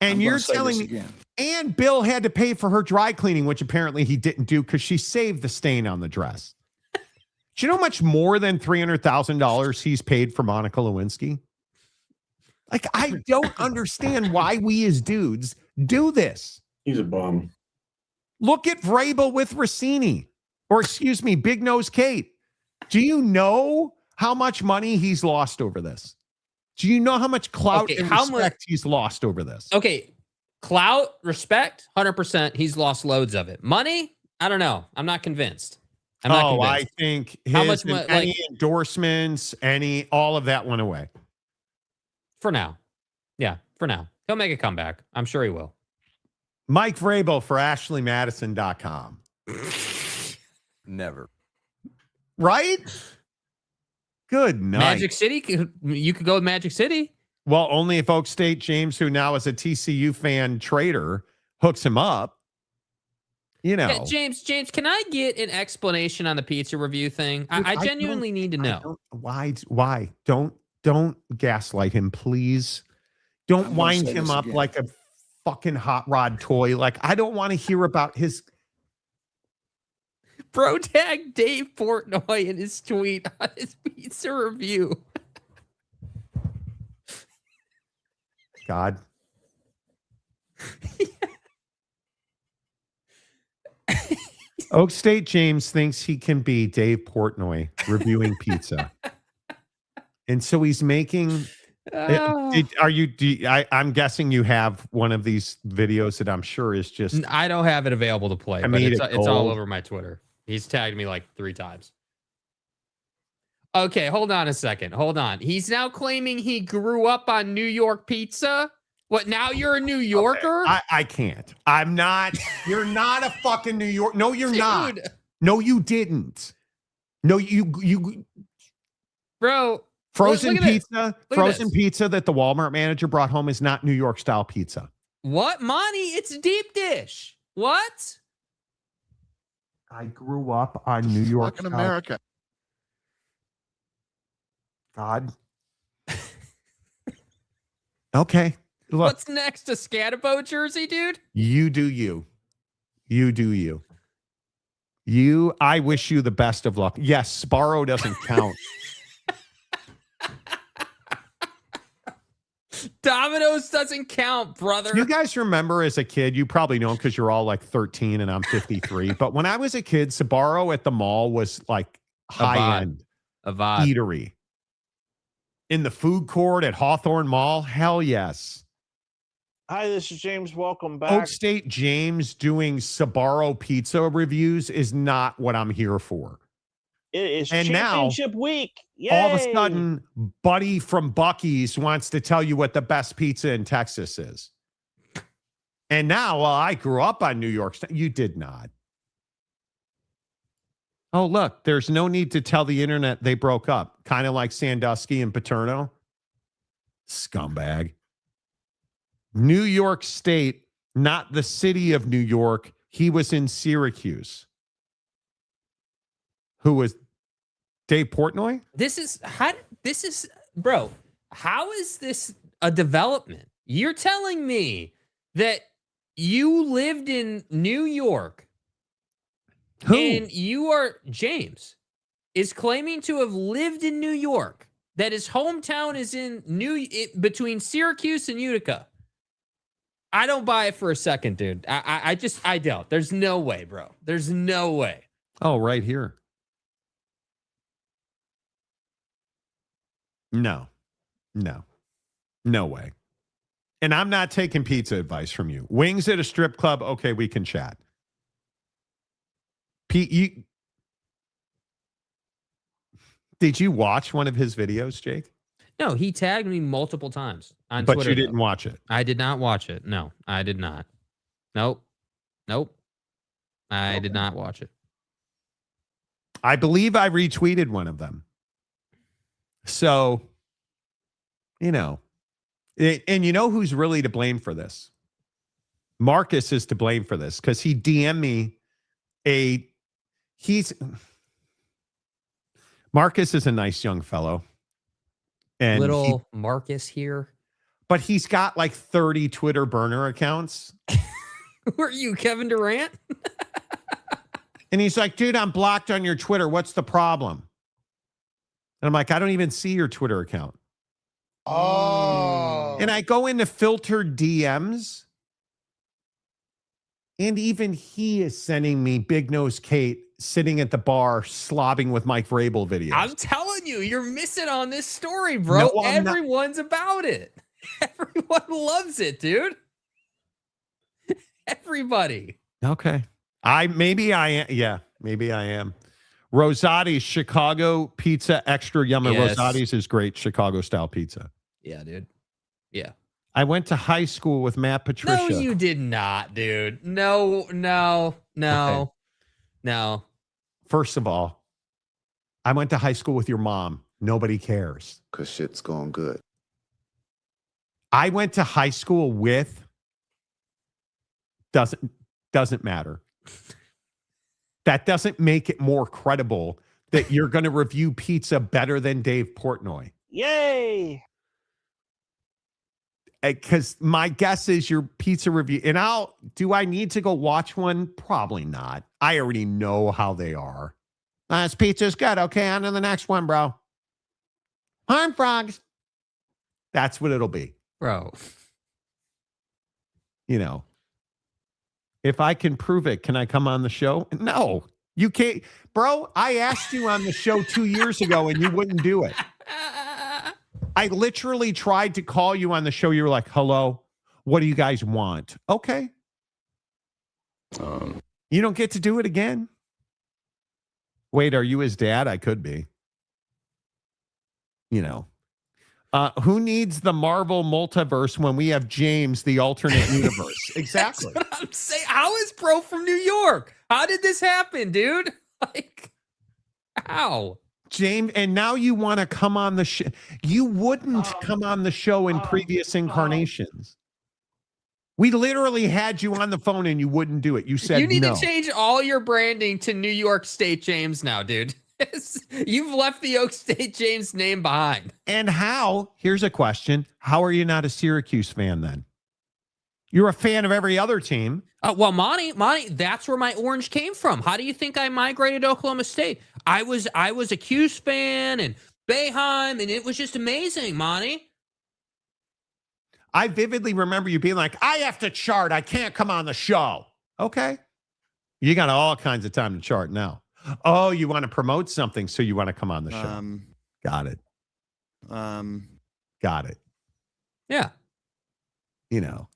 And you're telling me, and Bill had to pay for her dry cleaning, which apparently he didn't do because she saved the stain on the dress. Do you know how much more than $300,000 he's paid for Monica Lewinsky? Like, I don't understand why we as dudes do this. He's a bum. Look at Vrabel with Russini, or excuse me, Big Nose Kate. Do you know how much money he's lost over this? Do you know how much clout and respect he's lost over this? Okay, clout, respect, 100%. He's lost loads of it. Money, I don't know. I'm not convinced. I think any endorsements, all of that went away. For now. Yeah, for now. He'll make a comeback. I'm sure he will. Mike Vrabel for AshleyMadison.com. Never. Right? Good night. Magic City? You could go with Magic City. Well, only if Oak State James, who now is a TCU fan trader, hooks him up. You know. Yeah, James, can I get an explanation on the pizza review thing? I genuinely need to know. Why? Don't gaslight him, please. Don't wind him up like a fucking hot rod toy. Like, I don't want to hear about his... Bro tagged Dave Portnoy in his tweet on his pizza review. God. Oak State James thinks he can be Dave Portnoy reviewing pizza. And so he's making I'm guessing you have one of these videos that I'm sure is just. I don't have it available to play, but it's all over my Twitter. He's tagged me like 3 times. Okay, hold on a second. Hold on. He's now claiming he grew up on New York pizza. What, now you're a New Yorker? Okay. I can't. I'm not. You're not a fucking New York. No, you're not. No, you didn't. No, you. Bro. Frozen pizza. Frozen pizza that the Walmart manager brought home is not New York style pizza. What, Monty? It's deep dish. What? I grew up on New York in America. God. Okay. Look, what's next? A Scatabo jersey, dude? You do you. You do you. I wish you the best of luck. Yes, Sbarro doesn't count. Domino's doesn't count, brother. You guys remember as a kid, you probably know because you're all like 13 and I'm 53. But when I was a kid, Sbarro at the mall was like high-end eatery. In the food court at Hawthorne Mall, hell yes. Hi, this is James. Welcome back. Oak State James doing Sbarro pizza reviews is not what I'm here for. It is and championship now, week. Yay! All of a sudden, Buddy from Buc-ee's wants to tell you what the best pizza in Texas is. And now, well, I grew up on New York. You did not. Oh, look, there's no need to tell the internet they broke up. Kind of like Sandusky and Paterno. Scumbag. New York State, not the city of New York. He was in Syracuse. Who was Dave Portnoy? Bro, how is this a development? You're telling me that you lived in New York. Who? And James is claiming to have lived in New York, that his hometown is in between Syracuse and Utica. I don't buy it for a second, dude. I don't. There's no way, bro. There's no way. Oh, right here. No way. And I'm not taking pizza advice from you. Wings at a strip club. Okay, we can chat. Pete, did you watch one of his videos, Jake? No, he tagged me multiple times on But Twitter. You didn't watch it. I did not watch it. No, I did not. Nope. I did not watch it. I believe I retweeted one of them. So, and you know who's really to blame for this? Marcus is to blame for this because he DM'd me Marcus is a nice young fellow. And Marcus here. But he's got like 30 Twitter burner accounts. Who are you, Kevin Durant? And he's like, dude, I'm blocked on your Twitter. What's the problem? And I'm like, I don't even see your Twitter account. Oh. And I go into filtered DMs. And even he is sending me Big Nose Kate sitting at the bar slobbing with Mike Vrabel videos. I'm telling you, you're missing on this story, bro. No, everyone's about it. Everyone loves it, dude. Everybody. Okay. Maybe I am. Yeah, maybe I am. Rosati's Chicago pizza extra yummy. Yes. Rosati's is great Chicago style pizza. Yeah, dude. Yeah. I went to high school with Matt Patricia. No, you did not, dude. No. Okay. No. First of all, I went to high school with your mom. Nobody cares. Because shit's going good. I went to high school with doesn't matter. That doesn't make it more credible that you're going to review pizza better than Dave Portnoy. Yay! Because my guess is your pizza review, and do I need to go watch one? Probably not. I already know how they are. This pizza's good. Okay, on to the next one, bro. Horn frogs. That's what it'll be. Bro. If I can prove it, can I come on the show? No, you can't. Bro, I asked you on the show 2 years ago and you wouldn't do it. I literally tried to call you on the show. You were like, hello, what do you guys want? Okay. You don't get to do it again. Wait, are you his dad? I could be. You know. Who needs the Marvel multiverse when we have James, the alternate universe? Exactly. That's what I'm saying. How is Bro from New York? How did this happen, dude? Like, how? James, and now you want to come on the show. You wouldn't come on the show in previous incarnations. We literally had you on the phone and you wouldn't do it. You said you need no. to change all your branding to New York State James now, dude. You've left the Oak State James name behind. And how? Here's a question. How are you not a Syracuse fan then? You're a fan of every other team. Well, Monty, that's where my orange came from. How do you think I migrated to Oklahoma State? I was a Cuse fan and Boeheim, and it was just amazing, Monty. I vividly remember you being like, I have to chart. I can't come on the show. Okay. You got all kinds of time to chart now. Oh, you want to promote something, so you want to come on the show. Got it. Got it. Yeah. You know,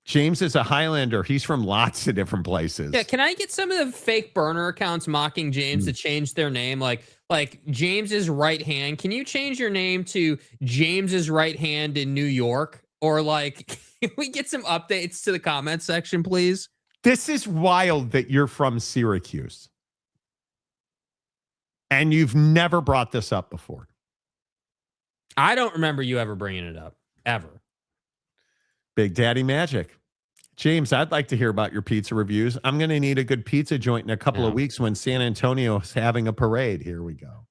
James is a Highlander. He's from lots of different places. Yeah, can I get some of the fake burner accounts mocking James to change their name? Like James's right hand. Can you change your name to James's right hand in New York? Or like, can we get some updates to the comment section, please? This is wild that you're from Syracuse. And you've never brought this up before. I don't remember you ever bringing it up, ever. Big Daddy Magic. James, I'd like to hear about your pizza reviews. I'm going to need a good pizza joint in a couple of weeks when San Antonio is having a parade. Here we go.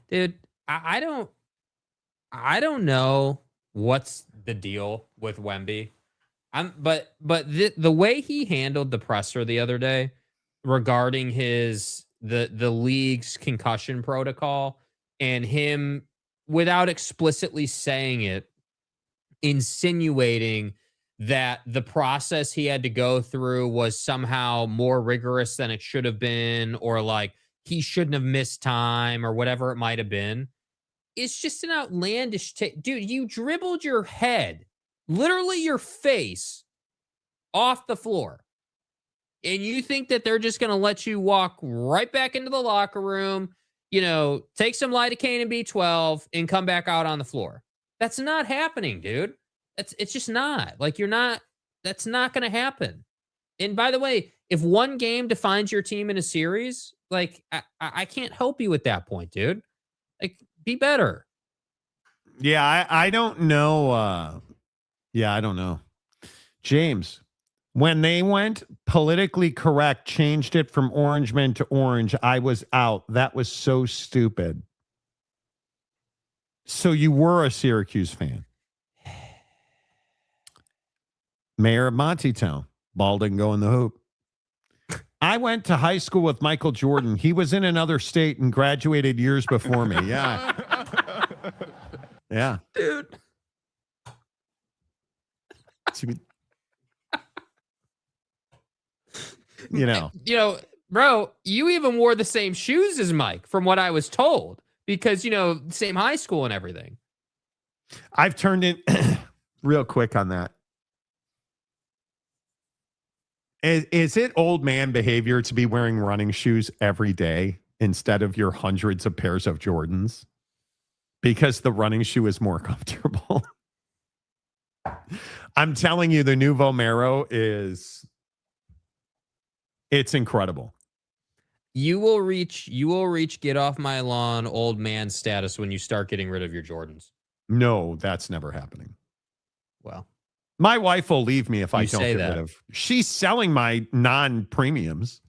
Dude, I don't know what's the deal with Wemby. But the way he handled the presser the other day regarding the league's concussion protocol and him, without explicitly saying it, insinuating that the process he had to go through was somehow more rigorous than it should have been, or like he shouldn't have missed time or whatever it might have been. It's just an outlandish dude, you dribbled your head, literally your face, off the floor. And you think that they're just going to let you walk right back into the locker room, take some lidocaine and B12 and come back out on the floor. That's not happening, dude. It's just not. Like, that's not going to happen. And by the way, if one game defines your team in a series, like, I can't help you at that point, dude. Like, be better. Yeah, I don't know. I don't know. James, when they went politically correct, changed it from Orangeman to Orange, I was out. That was so stupid. So you were a Syracuse fan. Mayor of Montytown. Ball didn't go in the hoop. I went to high school with Michael Jordan. He was in another state and graduated years before me. Yeah. Yeah. Dude. Bro, you even wore the same shoes as Mike, from what I was told, because, same high school and everything. I've turned in real quick on that. Is it old man behavior to be wearing running shoes every day instead of your hundreds of pairs of Jordans? Because the running shoe is more comfortable. I'm telling you, the new Vomero it's incredible. You will reach get off my lawn old man status when you start getting rid of your Jordans. No, that's never happening. Well, my wife will leave me if I don't say get that. rid of. She's selling my non-premiums.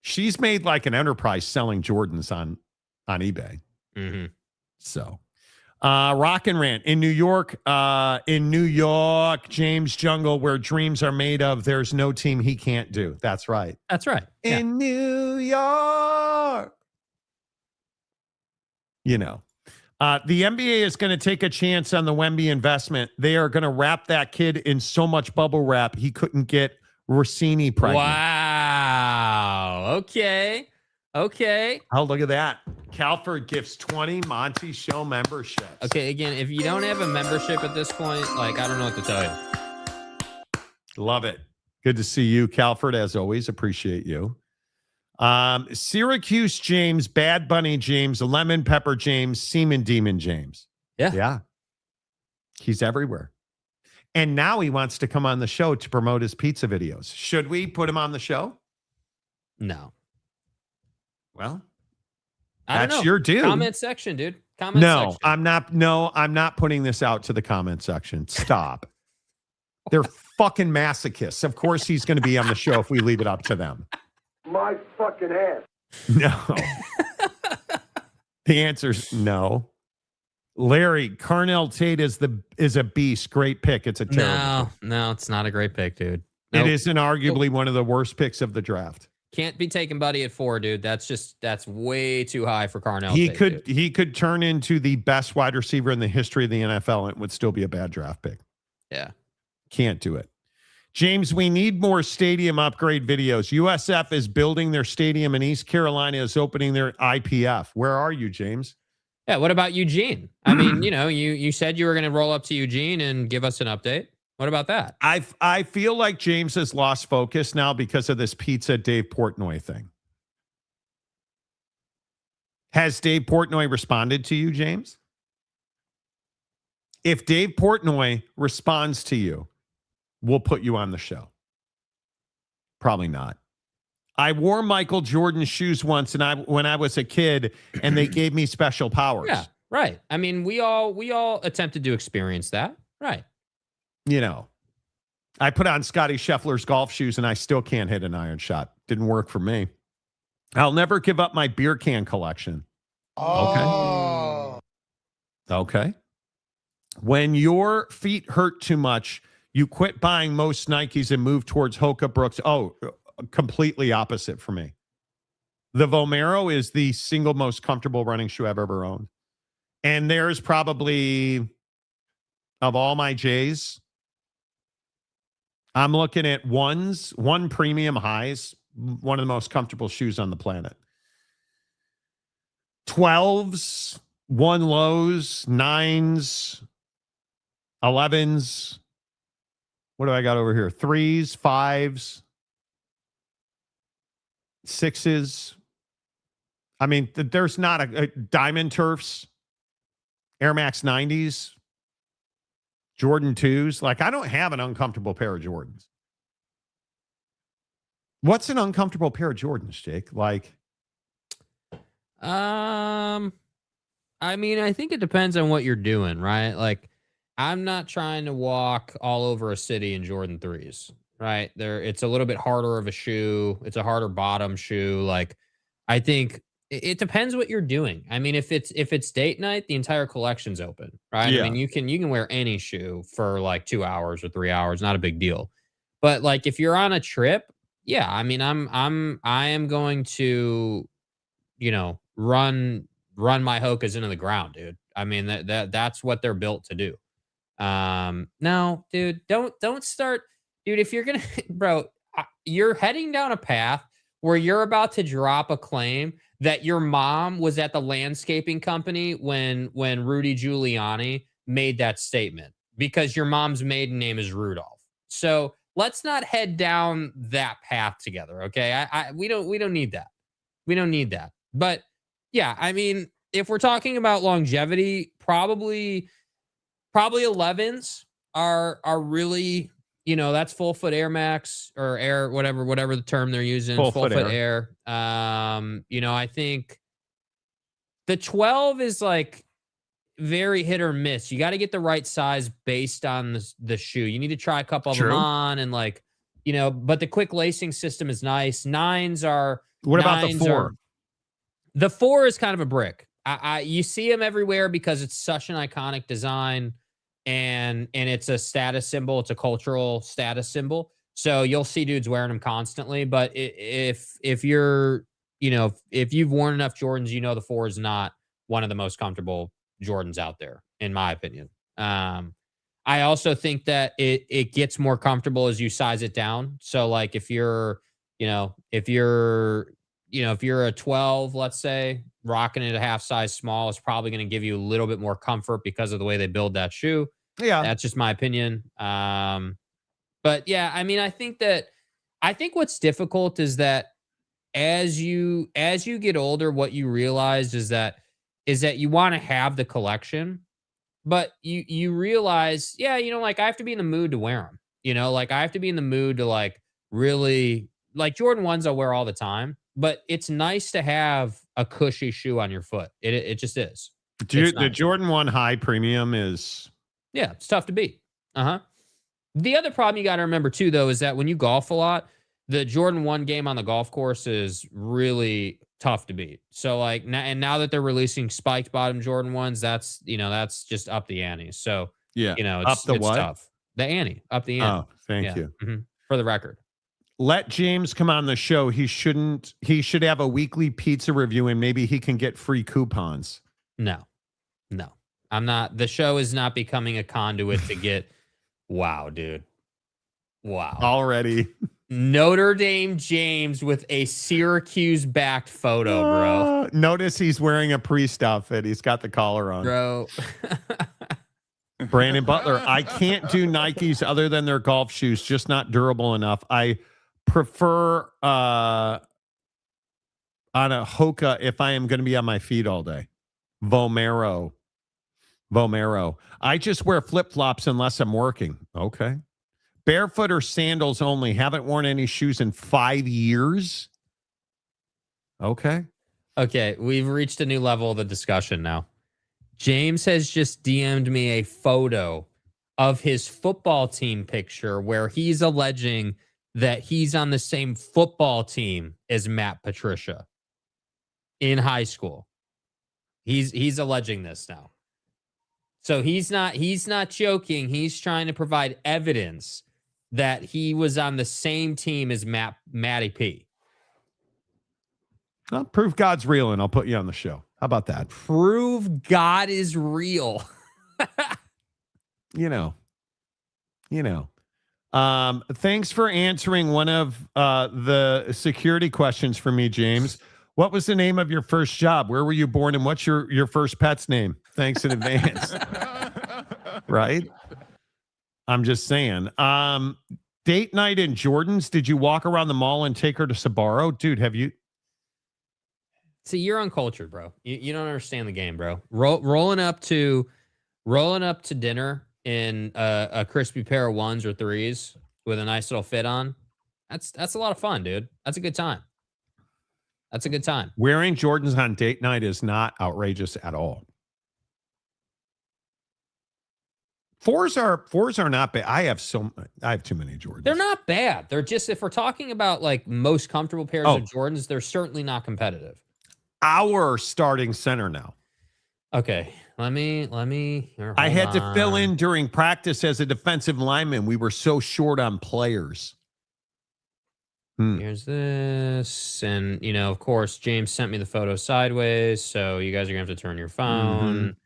She's made like an enterprise selling Jordans on eBay. Mm-hmm. So, Rock and Rant in New York, James Jungle, where dreams are made of. There's no team he can't do. That's right. That's right. In New York. The NBA is going to take a chance on the Wemby investment. They are going to wrap that kid in so much bubble wrap he couldn't get Russini pregnant. Wow. Okay. Okay. Oh, look at that. Calford gives 20 Monty Show memberships. Okay, again, if you don't have a membership at this point, like, I don't know what to tell you. Love it. Good to see you, Calford, as always. Appreciate you. Syracuse James, Bad Bunny James, Lemon Pepper James, Seaman Demon James. Yeah. He's everywhere. And now he wants to come on the show to promote his pizza videos. Should we put him on the show? No. Well, I don't that's know. your dude. Comment section, dude. Comment section. I'm not putting this out to the comment section. Stop. They're fucking masochists. Of course he's going to be on the show if we leave it up to them. My fucking ass. No. The answer's no. Larry, Carnell Tate is a beast. Great pick. It's a terrible pick. No, it's not a great pick, dude. It isn't arguably one of the worst picks of the draft. Can't be taking Buddy at 4, dude. That's way too high for Carnell. He could turn into the best wide receiver in the history of the NFL and it would still be a bad draft pick. Yeah. Can't do it. James, we need more stadium upgrade videos. USF is building their stadium and East Carolina is opening their IPF. Where are you, James? Yeah, what about Eugene? I mean, you said you were going to roll up to Eugene and give us an update. What about that? I feel like James has lost focus now because of this pizza Dave Portnoy thing. Has Dave Portnoy responded to you, James? If Dave Portnoy responds to you, we'll put you on the show. Probably not. I wore Michael Jordan's shoes once when I was a kid and they gave me special powers. Yeah, right. I mean, we all attempted to experience that. Right. I put on Scotty Scheffler's golf shoes and I still can't hit an iron shot. Didn't work for me. I'll never give up my beer can collection. Okay. When your feet hurt too much, you quit buying most Nikes and move towards Hoka Brooks. Oh, completely opposite for me. The Vomero is the single most comfortable running shoe I've ever owned. And there's probably, of all my J's, I'm looking at one premium highs, one of the most comfortable shoes on the planet. 12s, one lows, 9s, 11s. What do I got over here? 3s, 5s, 6s. I mean, there's not a Diamond Turfs, Air Max 90s, Jordan 2s. Like, I don't have an uncomfortable pair of Jordans. What's an uncomfortable pair of Jordans, Jake? Like, I mean, I think it depends on what you're doing, right? Like, I'm not trying to walk all over a city in Jordan 3s, right? It's a little bit harder of a shoe. It's a harder bottom shoe. Like, I think it depends what you're doing. I mean, if it's date night, the entire collection's open, right? Yeah. I mean, you can wear any shoe for like 2 hours or 3 hours, not a big deal. But like, if you're on a trip, yeah, I mean, I am going to, run my Hokas into the ground, dude. I mean, that's what they're built to do. No, dude, don't start, dude. If you're gonna, bro, you're heading down a path where you're about to drop a claim that your mom was at the landscaping company when Rudy Giuliani made that statement, because your mom's maiden name is Rudolph. So let's not head down that path together, okay? We don't need that. We don't need that. But yeah, I mean, if we're talking about longevity, probably 11s are really, that's full foot Air Max or Air, whatever the term they're using, full foot Air. I think the 12 is like very hit or miss. You got to get the right size based on the shoe. You need to try a couple of them on and but the quick lacing system is nice. 9s are. What about the 4? The 4 is kind of a brick. You see them everywhere because it's such an iconic design. And it's a status symbol. It's a cultural status symbol. So you'll see dudes wearing them constantly. But if you're, if you've worn enough Jordans, the 4 is not one of the most comfortable Jordans out there, in my opinion. I also think that it gets more comfortable as you size it down. So like if you're if you're a 12, let's say, rocking it a half size small is probably going to give you a little bit more comfort because of the way they build that shoe. Yeah. That's just my opinion. But yeah, I mean, I think what's difficult is that as you get older, what you realize is that you want to have the collection, but you realize, yeah, like I have to be in the mood to wear them. Like I have to be in the mood to like really like Jordan 1s I'll wear all the time, but it's nice to have a cushy shoe on your foot. It just is. The Jordan 1 high premium is. Yeah, it's tough to beat. The other problem you got to remember too, though, is that when you golf a lot, the Jordan 1 game on the golf course is really tough to beat. So like, now that they're releasing spiked bottom Jordan 1s, that's just up the ante. So yeah, it's what? tough. The ante, up the ante. Oh, thank you. Mm-hmm. For the record. Let James come on the show. He should have a weekly pizza review and maybe he can get free coupons. No. I'm not. The show is not becoming a conduit to get. Wow, dude. Wow. Already. Notre Dame James with a Syracuse backed photo, bro. Notice he's wearing a priest outfit. He's got the collar on. Bro. Brandon Butler. I can't do Nikes other than their golf shoes, just not durable enough. I prefer on a Hoka if I am going to be on my feet all day. Vomero. I just wear flip-flops unless I'm working. Okay. Barefoot or sandals only. Haven't worn any shoes in 5 years. Okay. Okay. We've reached a new level of the discussion now. James has just DM'd me a photo of his football team picture where he's alleging that he's on the same football team as Matt Patricia in high school. He's alleging this now. So he's not joking. He's trying to provide evidence that he was on the same team as Matty P. Well, prove God's real and I'll put you on the show. How about that? Prove God is real. Thanks for answering one of the security questions for me, James. What was the name of your first job? Where were you born? And what's your first pet's name? Thanks in advance. Right? I'm just saying. Date night in Jordan's. Did you walk around the mall and take her to Sbarro? Dude, have you? See, you're uncultured, bro. You don't understand the game, bro. Rolling up to dinner in a crispy pair of 1s or 3s with a nice little fit on. That's a lot of fun, dude. That's a good time. Wearing Jordans on date night is not outrageous at all. 4s are not bad. I have too many Jordans. They're not bad. They're just, if we're talking about like most comfortable pairs of Jordans, they're certainly not competitive. Our starting center now. Okay, let me. I had to fill in during practice as a defensive lineman. We were so short on players. Here's this, and of course, James sent me the photo sideways, so you guys are gonna have to turn your phone.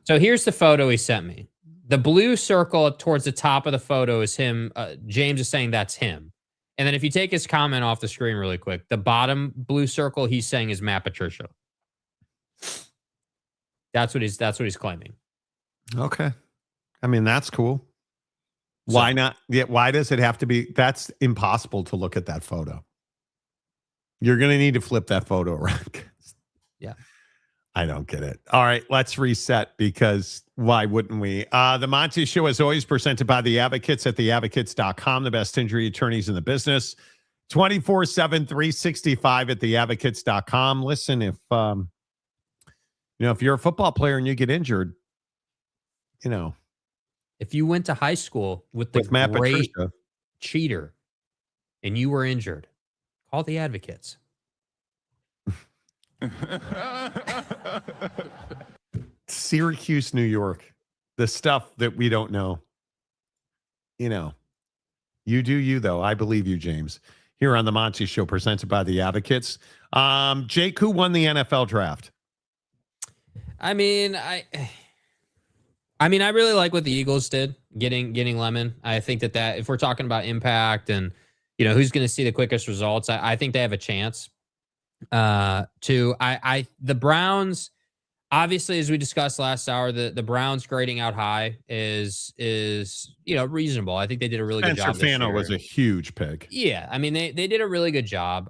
So here's the photo he sent me. The blue circle towards the top of the photo is him. James is saying that's him. And then if you take his comment off the screen really quick, the bottom blue circle he's saying is Matt Patricia. That's what he's claiming. Okay. I mean, that's cool. Why not? Yeah, why does it have to be? That's impossible to look at that photo. You're going to need to flip that photo around. Yeah. I don't get it. All right, let's reset because why wouldn't we? The Monty Show is always presented by the Advocates at theadvocates.com, the best injury attorneys in the business. 24/7, 365 at theadvocates.com. Listen, if you're a football player and you get injured, if you went to high school with Matt great Patricia cheater and you were injured, call the Advocates. Syracuse, New York. The stuff that we don't know. You do you, though. I believe you, James. Here on the Monty Show, presented by the Advocates. Jake, who won the NFL draft? I mean, I really like what the Eagles did, getting Lemon. I think that if we're talking about impact and who's going to see the quickest results, I think they have a chance. The Browns, obviously, as we discussed last hour, the Browns grading out high is reasonable. I think they did a really good job. Spencer Fano was a huge pick. Yeah, I mean they did a really good job.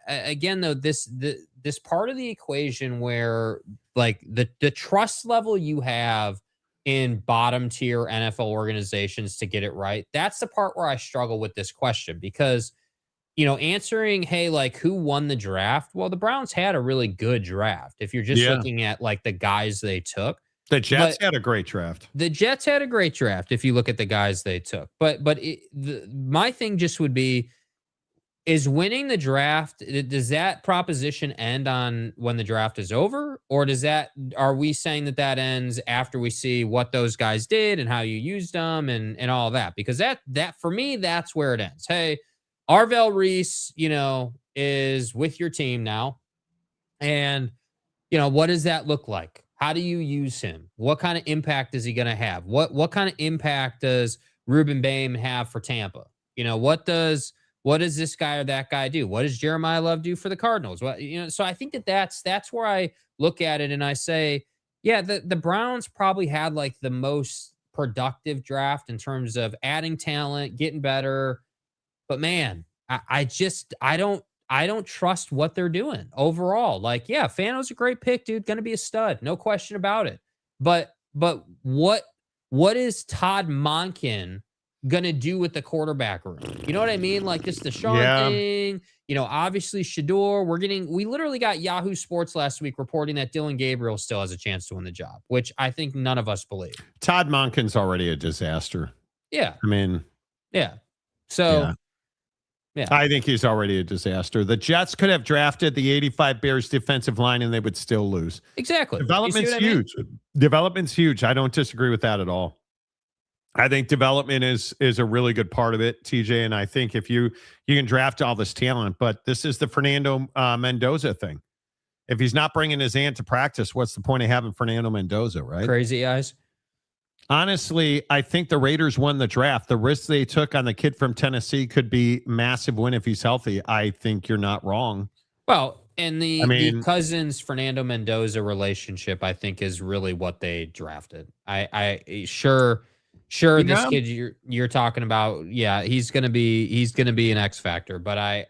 Again though, this part of the equation where like the trust level you have in bottom tier NFL organizations to get it right, that's the part where I struggle with this question, because answering, hey, like who won the draft? Well, the Browns had a really good draft. If you're just looking at like the guys they took. The Jets had a great draft. The Jets had a great draft if you look at the guys they took. But my thing just would be, is winning the draft, does that proposition end on when the draft is over? Or are we saying that ends after we see what those guys did and how you used them and all that? Because that for me, that's where it ends. Hey, Arvell Reese, is with your team now. And, what does that look like? How do you use him? What kind of impact is he going to have? What kind of impact does Ruben Bain have for Tampa? What does this guy or that guy do? What does Jeremiah Love do for the Cardinals? So I think that's where I look at it and I say, yeah, the Browns probably had like the most productive draft in terms of adding talent, getting better. But man, I don't trust what they're doing overall. Like, yeah, Fano's a great pick, dude. Going to be a stud, no question about it. But what is Todd Monken gonna do with the quarterback room? You know what I mean? Like this Deshaun thing. Obviously Shador. We literally got Yahoo Sports last week reporting that Dylan Gabriel still has a chance to win the job, which I think none of us believe. Todd Monken's already a disaster. Yeah. I mean, yeah. So. Yeah. I think he's already a disaster. The Jets could have drafted the 85 Bears defensive line and they would still lose. Exactly. Development's huge. Development's huge. I don't disagree with that at all. I think development is a really good part of it, TJ. And I think if you can draft all this talent, but this is the Fernando Mendoza thing. If he's not bringing his aunt to practice, what's the point of having Fernando Mendoza, right? Crazy eyes. Honestly, I think the Raiders won the draft. The risk they took on the kid from Tennessee could be massive win if he's healthy. I think you're not wrong. Well, and the Cousins Fernando Mendoza relationship, I think, is really what they drafted. Sure, this kid you're talking about, yeah, he's gonna be an X factor. But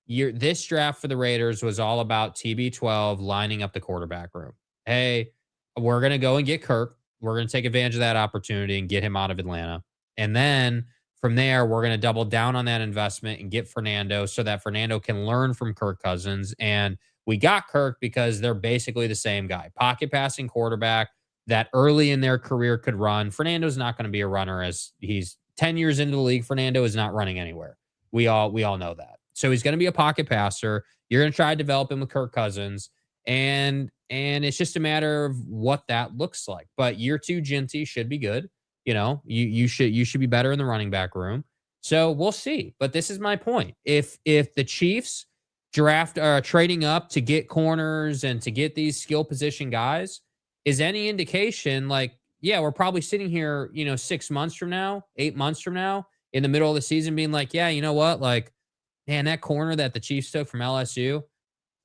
this draft for the Raiders was all about TB12 lining up the quarterback room. Hey, we're gonna go and get Kirk. We're going to take advantage of that opportunity and get him out of Atlanta. And then from there, we're going to double down on that investment and get Fernando so that Fernando can learn from Kirk Cousins. And we got Kirk because they're basically the same guy. Pocket passing quarterback that early in their career could run. Fernando's not going to be a runner as he's 10 years into the league. Fernando is not running anywhere. We all know that. So he's going to be a pocket passer. You're going to try to develop him with Kirk Cousins. And it's just a matter of what that looks like. But year 2 Ginty should be good. You should be better in the running back room. So we'll see. But this is my point. If the Chiefs draft trading up to get corners and to get these skill position guys is any indication, like, yeah, we're probably sitting here, 6 months from now, 8 months from now, in the middle of the season being like, yeah, you know what? Like, man, that corner that the Chiefs took from LSU,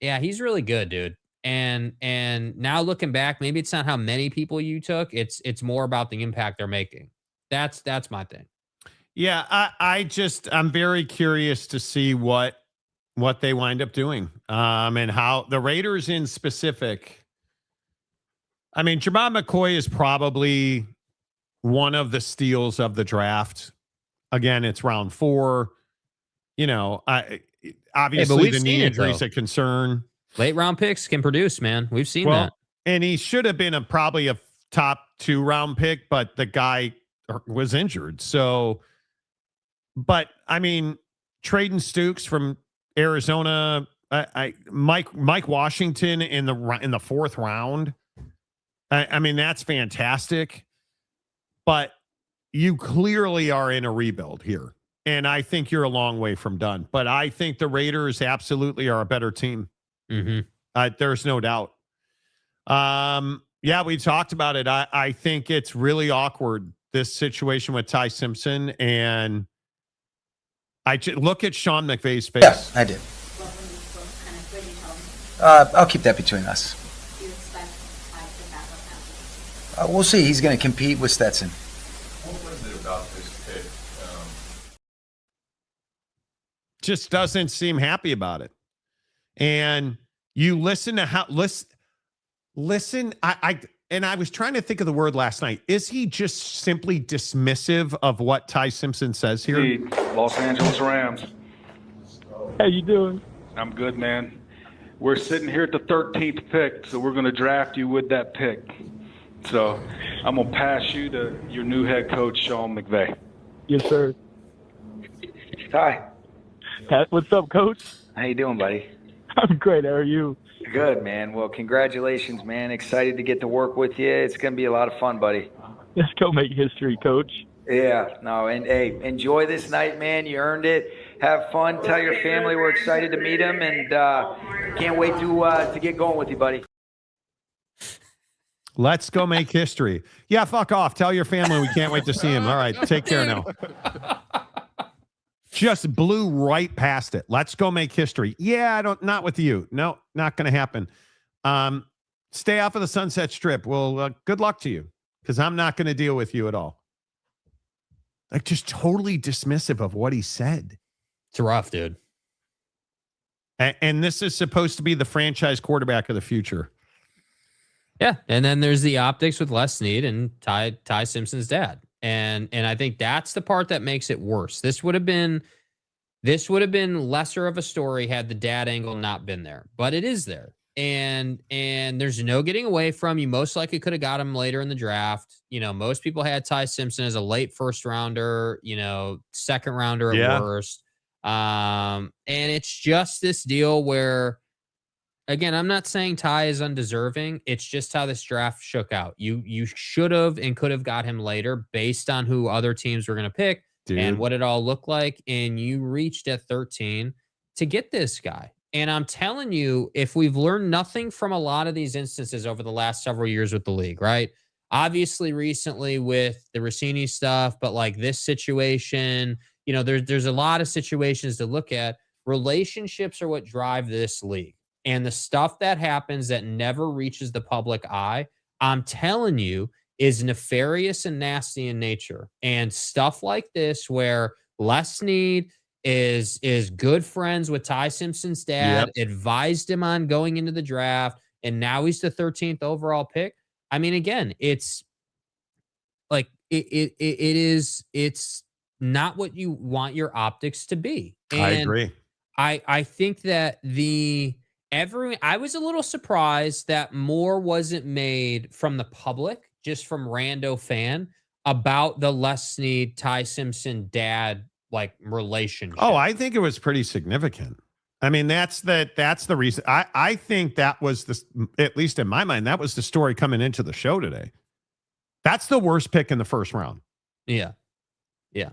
yeah, he's really good, dude. And now looking back, maybe it's not how many people you took. It's more about the impact they're making. That's my thing. Yeah, I'm very curious to see what they wind up doing. And how the Raiders in specific. I mean, Jamal McCoy is probably one of the steals of the draft. Again, it's round 4. Obviously the knee injury is a concern. Late round picks can produce, man. We've seen that. And he should have been probably a top 2 round pick, but the guy was injured. So, but I mean, Traden Stukes from Arizona, Mike Washington in the 4th round. I mean, that's fantastic. But you clearly are in a rebuild here. And I think you're a long way from done. But I think the Raiders absolutely are a better team. Mm-hmm. There's no doubt. Yeah, we talked about it. I think it's really awkward, this situation with Ty Simpson. And look at Sean McVay's face. Yeah, I did. I'll keep that between us. Do you expect Ty to pick up with him? We'll see. He's going to compete with Stetson. What was it about this pick? Just doesn't seem happy about it. And you listen to how listen. I was trying to think of the word last night. Is he just simply dismissive of what Ty Simpson says here? Indeed. Los Angeles Rams. How you doing? I'm good, man. We're sitting here at the 13th pick, so we're going to draft you with that pick. So I'm going to pass you to your new head coach, Sean McVay. Yes, sir. Ty, Pat, what's up, Coach? how you doing, buddy? I'm great. How are you? Good, man. Well, congratulations, man. Excited to get to work with you. It's going to be a lot of fun, buddy. Let's go make history, Coach. Yeah, no, and hey, enjoy this night, man. You earned it. Have fun. Tell your family we're excited to meet him, and can't wait to get going with you, buddy. Let's go make history. Yeah, fuck off. Tell your family we can't wait to see him. All right, take care now. Just blew right past it. Let's go make history. Yeah, not with you. No, not going to happen. Stay off of the Sunset Strip. Well, good luck to you, because I'm not going to deal with you at all. Like, just totally dismissive of what he said. It's rough, dude. And this is supposed to be the franchise quarterback of the future. Yeah, and then there's the optics with Les Snead and Ty Simpson's dad. And I think that's the part that makes it worse. This would have been lesser of a story had the dad angle not been there, but it is there. And there's no getting away from. You most likely could have got him later in the draft. You know, most people had Ty Simpson as a late first rounder, second rounder at worst. And it's just this deal where, again, I'm not saying Ty is undeserving. It's just how this draft shook out. You should have and could have got him later based on who other teams were going to pick and what it all looked like. And you reached at 13 to get this guy. And I'm telling you, if we've learned nothing from a lot of these instances over the last several years with the league, right? Obviously recently with the Russini stuff, but like this situation, there's a lot of situations to look at. Relationships are what drive this league. And the stuff that happens that never reaches the public eye, I'm telling you, is nefarious and nasty in nature. And stuff like this where Les Snead is good friends with Ty Simpson's dad, advised him on going into the draft, and now he's the 13th overall pick. I mean, again, it's like it's not what you want your optics to be. And I agree. I think that I was a little surprised that more wasn't made from the public, just from rando fan, about the Les Snead, Ty Simpson dad relationship. Oh, I think it was pretty significant. I mean, that's the reason. I think that was at least in my mind, that was the story coming into the show today. That's the worst pick in the first round. Yeah. Yeah.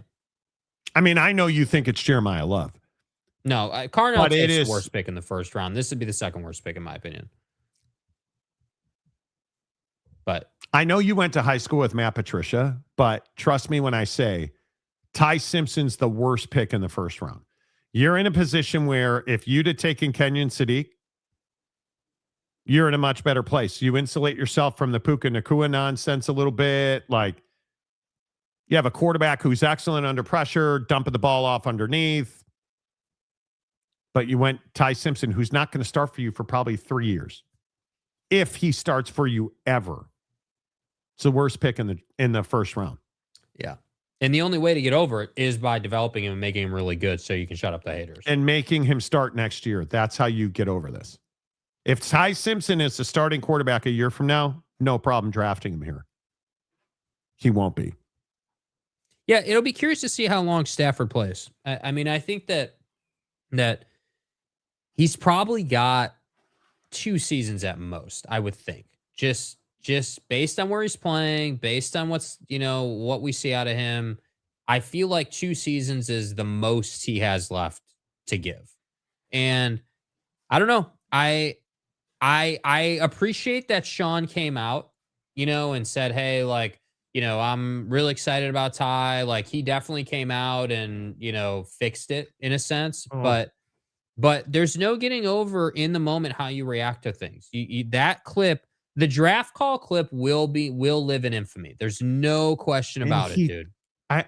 I mean, I know you think it's Jeremiah Love. No, Cardinals is the worst pick in the first round. This would be the second worst pick in my opinion. But I know you went to high school with Matt Patricia, but trust me when I say Ty Simpson's the worst pick in the first round. You're in a position where if you'd have taken Kenyon Sadiq, you're in a much better place. You insulate yourself from the Puka Nacua nonsense a little bit. Like, you have a quarterback who's excellent under pressure, dumping the ball off underneath. But you went Ty Simpson, who's not going to start for you for probably 3 years. If he starts for you ever. It's the worst pick in the first round. Yeah. And the only way to get over it is by developing him and making him really good so you can shut up the haters. And making him start next year. That's how you get over this. If Ty Simpson is the starting quarterback a year from now, no problem drafting him here. He won't be. Yeah, it'll be curious to see how long Stafford plays. I mean, I think that he's probably got 2 seasons at most, I would think. Just based on where he's playing, based on what we see out of him, I feel like 2 seasons is the most he has left to give. And I don't know. I appreciate that Sean came out, and said, hey, I'm really excited about Ty. Like, he definitely came out and, fixed it in a sense. But But there's no getting over in the moment how you react to things. That clip, the draft call clip, will live in infamy. There's no question about it, dude.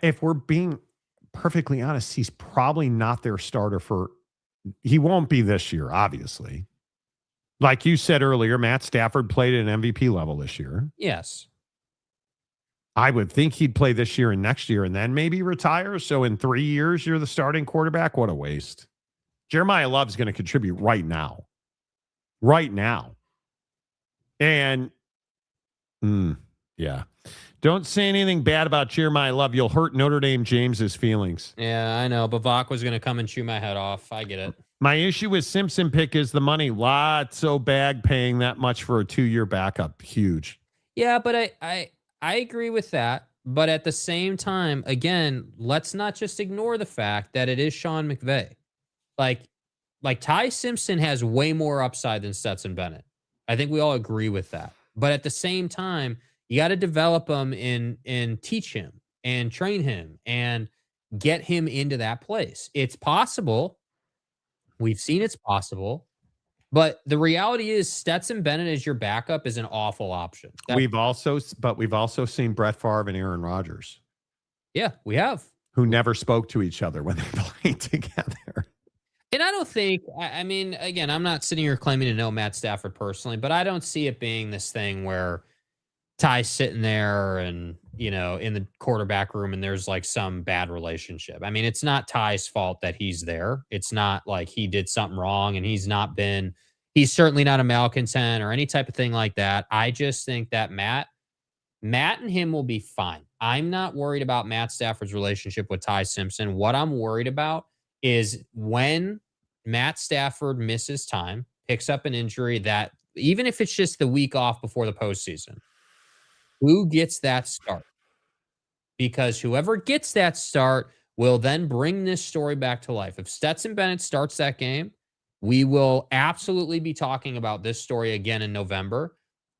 If we're being perfectly honest, he's probably not their starter he won't be this year, obviously. Like you said earlier, Matt Stafford played at an MVP level this year. Yes. I would think he'd play this year and next year and then maybe retire. So in 3 years, you're the starting quarterback. What a waste. Jeremiah Love's going to contribute right now. Right now. And, yeah. Don't say anything bad about Jeremiah Love. You'll hurt Notre Dame James's feelings. Yeah, I know. But Vok was going to come and chew my head off. I get it. My issue with Simpson pick is the money. Lots of bag paying that much for a 2-year backup. Huge. Yeah, but I agree with that. But at the same time, again, let's not just ignore the fact that it is Sean McVay. Like Ty Simpson has way more upside than Stetson Bennett. I think we all agree with that. But at the same time, you got to develop him and teach him and train him and get him into that place. It's possible. We've seen it's possible. But the reality is Stetson Bennett as your backup is an awful option. We've also seen Brett Favre and Aaron Rodgers. Yeah, we have. Who never spoke to each other when they played together. And I don't think, I mean, again, I'm not sitting here claiming to know Matt Stafford personally, but I don't see it being this thing where Ty's sitting there and, in the quarterback room and there's like some bad relationship. I mean, it's not Ty's fault that he's there. It's not like he did something wrong and he's certainly not a malcontent or any type of thing like that. I just think that Matt and him will be fine. I'm not worried about Matt Stafford's relationship with Ty Simpson. What I'm worried about is when Matt Stafford misses time, picks up an injury that, even if it's just the week off before the postseason, who gets that start? Because whoever gets that start will then bring this story back to life. If Stetson Bennett starts that game, we will absolutely be talking about this story again in November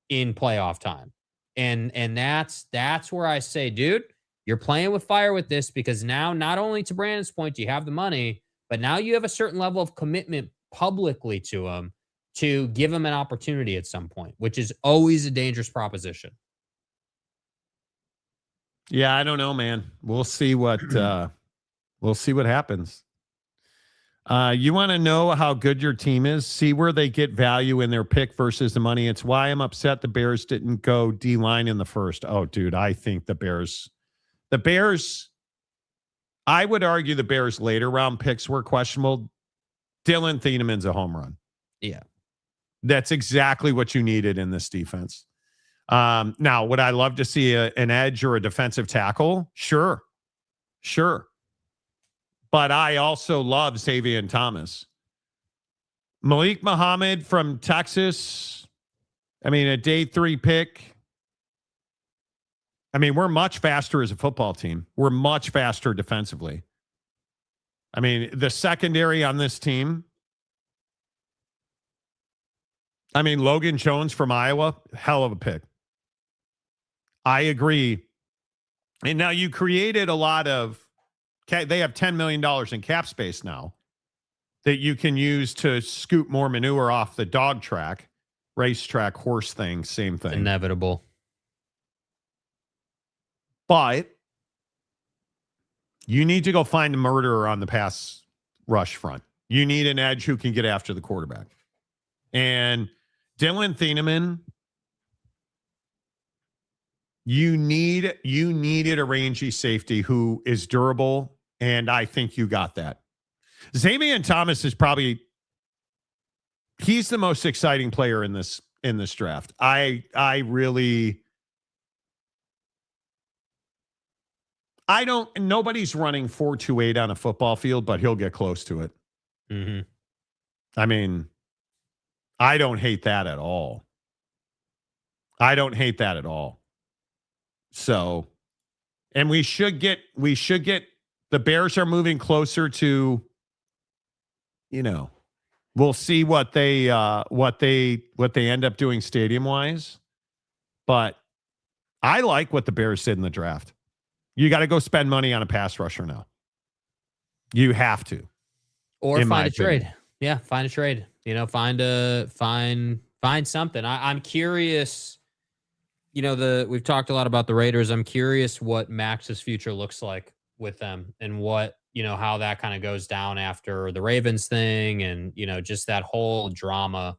in playoff time. And that's where I say, dude, you're playing with fire with this, because now, not only to Brandon's point, you have the money, but now you have a certain level of commitment publicly to him to give him an opportunity at some point, which is always a dangerous proposition. Yeah, I don't know, man. We'll see what happens. You want to know how good your team is? See where they get value in their pick versus the money. It's why I'm upset the Bears didn't go D-line in the first. Oh, dude, I think the Bears, I would argue the Bears' later round picks were questionable. Dylan Thieneman's a home run. Yeah. That's exactly what you needed in this defense. Now, would I love to see an edge or a defensive tackle? Sure. But I also love Xavier Thomas. Malik Muhammad from Texas. I mean, a day 3 pick. I mean, we're much faster as a football team. We're much faster defensively. I mean, the secondary on this team. I mean, Logan Jones from Iowa, hell of a pick. I agree. And now you created a lot of, they have $10 million in cap space now that you can use to scoop more manure off the dog track, racetrack, horse thing, same thing. Inevitable. But you need to go find a murderer on the pass rush front. You need an edge who can get after the quarterback. And Dylan Thieneman, you needed a rangy safety who is durable, and I think you got that. Xavier Thomas is he's the most exciting player in this draft. Nobody's running 4.28 on a football field, but he'll get close to it. Mm-hmm. I mean, I don't hate that at all. So, and we should get the Bears are moving closer to, we'll see what they end up doing stadium wise. But I like what the Bears did in the draft. You got to go spend money on a pass rusher now. You have to. Or find a trade. Yeah, find a trade. Find something. I'm curious. We've talked a lot about the Raiders. I'm curious what Max's future looks like with them and what, how that kind of goes down after the Ravens thing and, just that whole drama.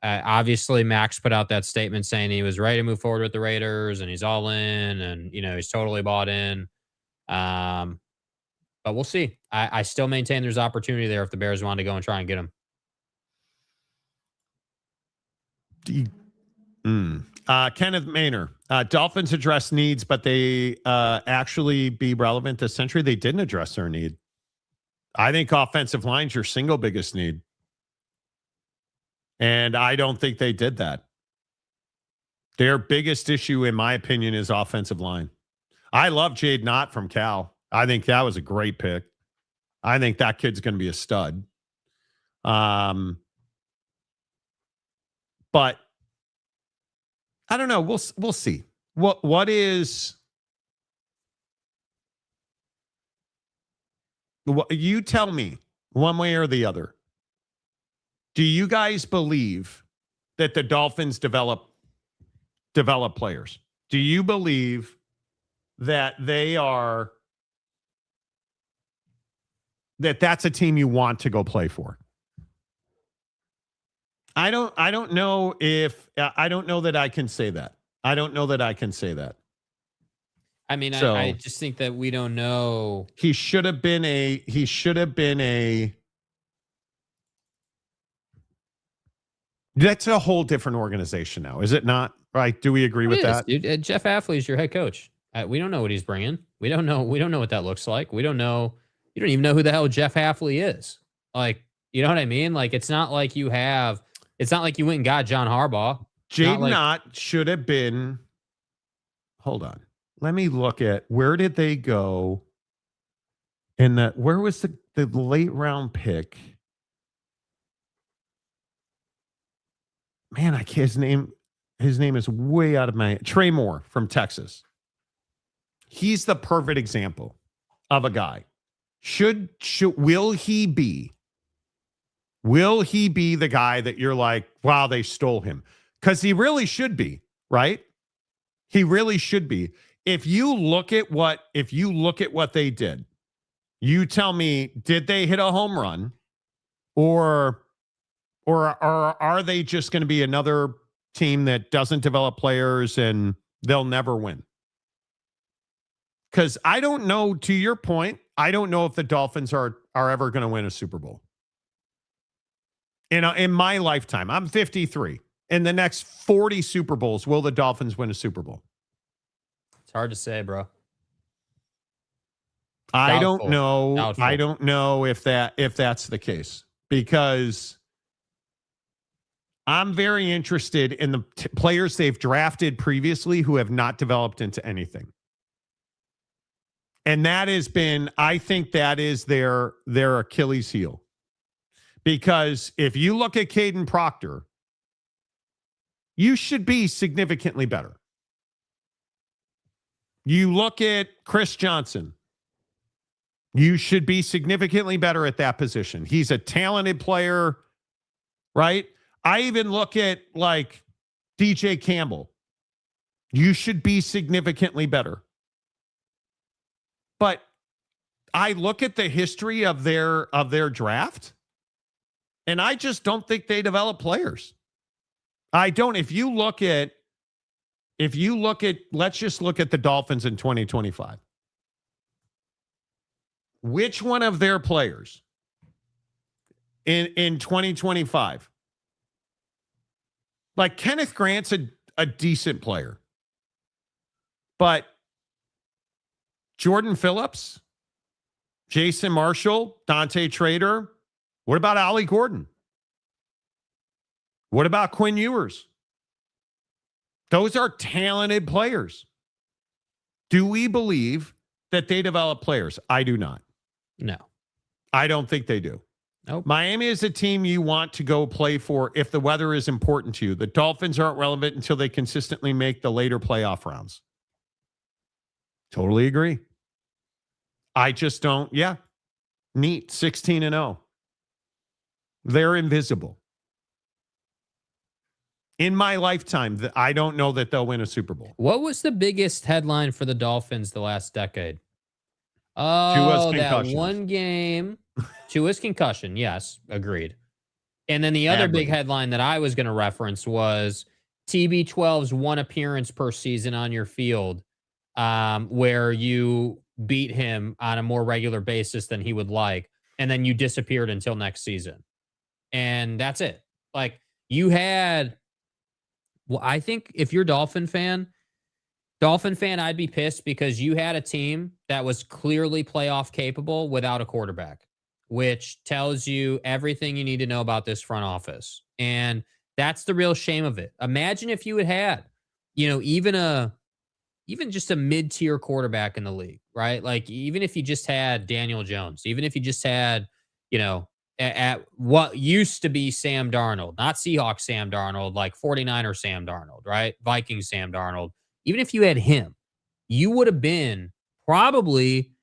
Obviously Max put out that statement saying he was ready to move forward with the Raiders and he's all in and, he's totally bought in. But we'll see. I still maintain there's opportunity there if the Bears want to go and try and get him. Kenneth Maynor. Dolphins address needs, but they actually be relevant this century. They didn't address their need. I think offensive line's your single biggest need. And I don't think they did that. Their biggest issue, in my opinion, is offensive line. I love Jade Knott from Cal. I think that was a great pick. I think that kid's going to be a stud. But I don't know. We'll see. What is you tell me one way or the other. Do you guys believe that the Dolphins develop players? Do you believe that that's a team you want to go play for? I don't know that I can say that. I don't know that I can say that. I mean, so, I just think that we don't know. He should have been a that's a whole different organization now, is it not? Right? Do we agree with that? Dude. Jeff Hafley is your head coach. We don't know what he's bringing. We don't know what that looks like. We don't know. You don't even know who the hell Jeff Hafley is. Like, you know what I mean? Like, it's not like you went and got John Harbaugh. Jade Knott should have been. Hold on. Let me look at where did they go where was the late round pick? Man, I can't, his name is way out of my Trey Moore from Texas. He's the perfect example of a guy. Will he be the guy that you're like, wow, they stole him? Because he really should be, right? He really should be. If you look at what they did, you tell me, did they hit a home run, or are they just going to be another team that doesn't develop players and they'll never win? Because I don't know, to your point, I don't know if the Dolphins are ever going to win a Super Bowl. In my lifetime, I'm 53. In the next 40 Super Bowls, will the Dolphins win a Super Bowl? It's hard to say, bro. I don't know. Doubtful. I don't know if that's the case, because I'm very interested in the players they've drafted previously who have not developed into anything. And that has been, I think that is their Achilles heel. Because if you look at Caden Proctor, you should be significantly better. You look at Chris Johnson, you should be significantly better at that position. He's a talented player, right? I even look at like DJ Campbell. You should be significantly better. But I look at the history of their draft, and I just don't think they develop players. I don't. If you look at, let's just look at the Dolphins in 2025. Which one of their players in 2025? Like Kenneth Grant's a decent player. But Jordan Phillips, Jason Marshall, Dante Trader, what about Ollie Gordon? What about Quinn Ewers? Those are talented players. Do we believe that they develop players? I do not. No. I don't think they do. Nope. Miami is a team you want to go play for if the weather is important to you. The Dolphins aren't relevant until they consistently make the later playoff rounds. Totally agree. I just don't. Yeah. Neat. 16-0. They're invisible. In my lifetime, I don't know that they'll win a Super Bowl. What was the biggest headline for the Dolphins the last decade? Tua's Oh, that concussions. one game. Tua's concussion. Yes, agreed. And then the other big headline that I was going to reference was TB12's one appearance per season on your field, where you beat him on a more regular basis than he would like, and then you disappeared until next season. And that's it. Like, you had... Well, I think if you're Dolphin fan, I'd be pissed because you had a team that was clearly playoff capable without a quarterback, which tells you everything you need to know about this front office. And that's the real shame of it. Imagine if you had, even just a mid-tier quarterback in the league, right? Like, even if you just had Daniel Jones, even if you just had, at what used to be Sam Darnold, not Seahawks Sam Darnold, like 49er Sam Darnold, right? Vikings Sam Darnold. Even if you had him, you would have been probably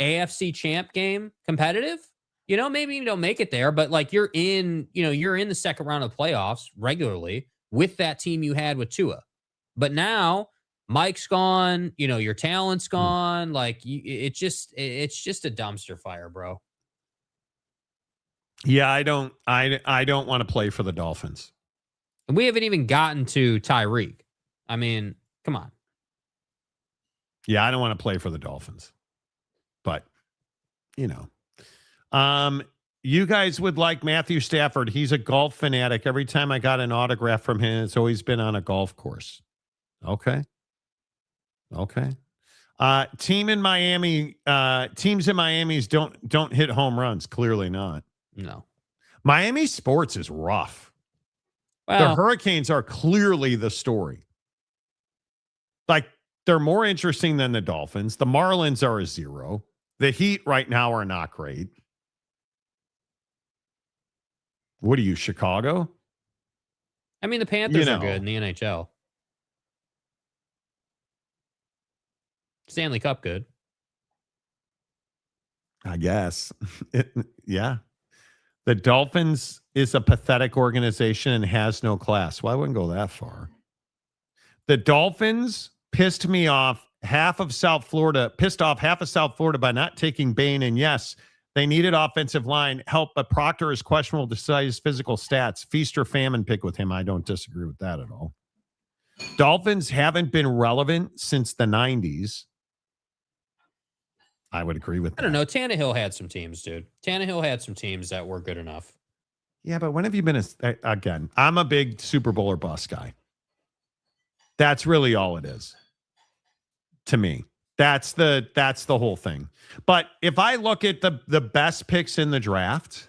AFC champ game competitive. Maybe you don't make it there, but like you're in the second round of the playoffs regularly with that team you had with Tua. But now Mike's gone, your talent's gone. Like it's just a dumpster fire, bro. Yeah, I don't want to play for the Dolphins. And we haven't even gotten to Tyreek. I mean, come on. Yeah, I don't want to play for the Dolphins. But, you guys would like Matthew Stafford. He's a golf fanatic. Every time I got an autograph from him, it's always been on a golf course. Okay. Teams in Miami's don't hit home runs. Clearly not. No. Miami sports is rough. Well, the Hurricanes are clearly the story. Like, they're more interesting than the Dolphins. The Marlins are a 0. The Heat right now are not great. What are you, Chicago? I mean, the Panthers are good in the NHL. Stanley Cup good. I guess. Yeah. The Dolphins is a pathetic organization and has no class. Well, I wouldn't go that far. The Dolphins pissed off half of South Florida by not taking Bain. And yes, they needed offensive line help, but Proctor is questionable to cite his physical stats. Feast or famine pick with him. I don't disagree with that at all. Dolphins haven't been relevant since the 90s. I would agree with that. I don't know. Tannehill had some teams, dude. Tannehill had some teams that were good enough. Yeah, but when have you been again? I'm a big Super Bowl or bust guy. That's really all it is. To me. That's the whole thing. But if I look at the best picks in the draft,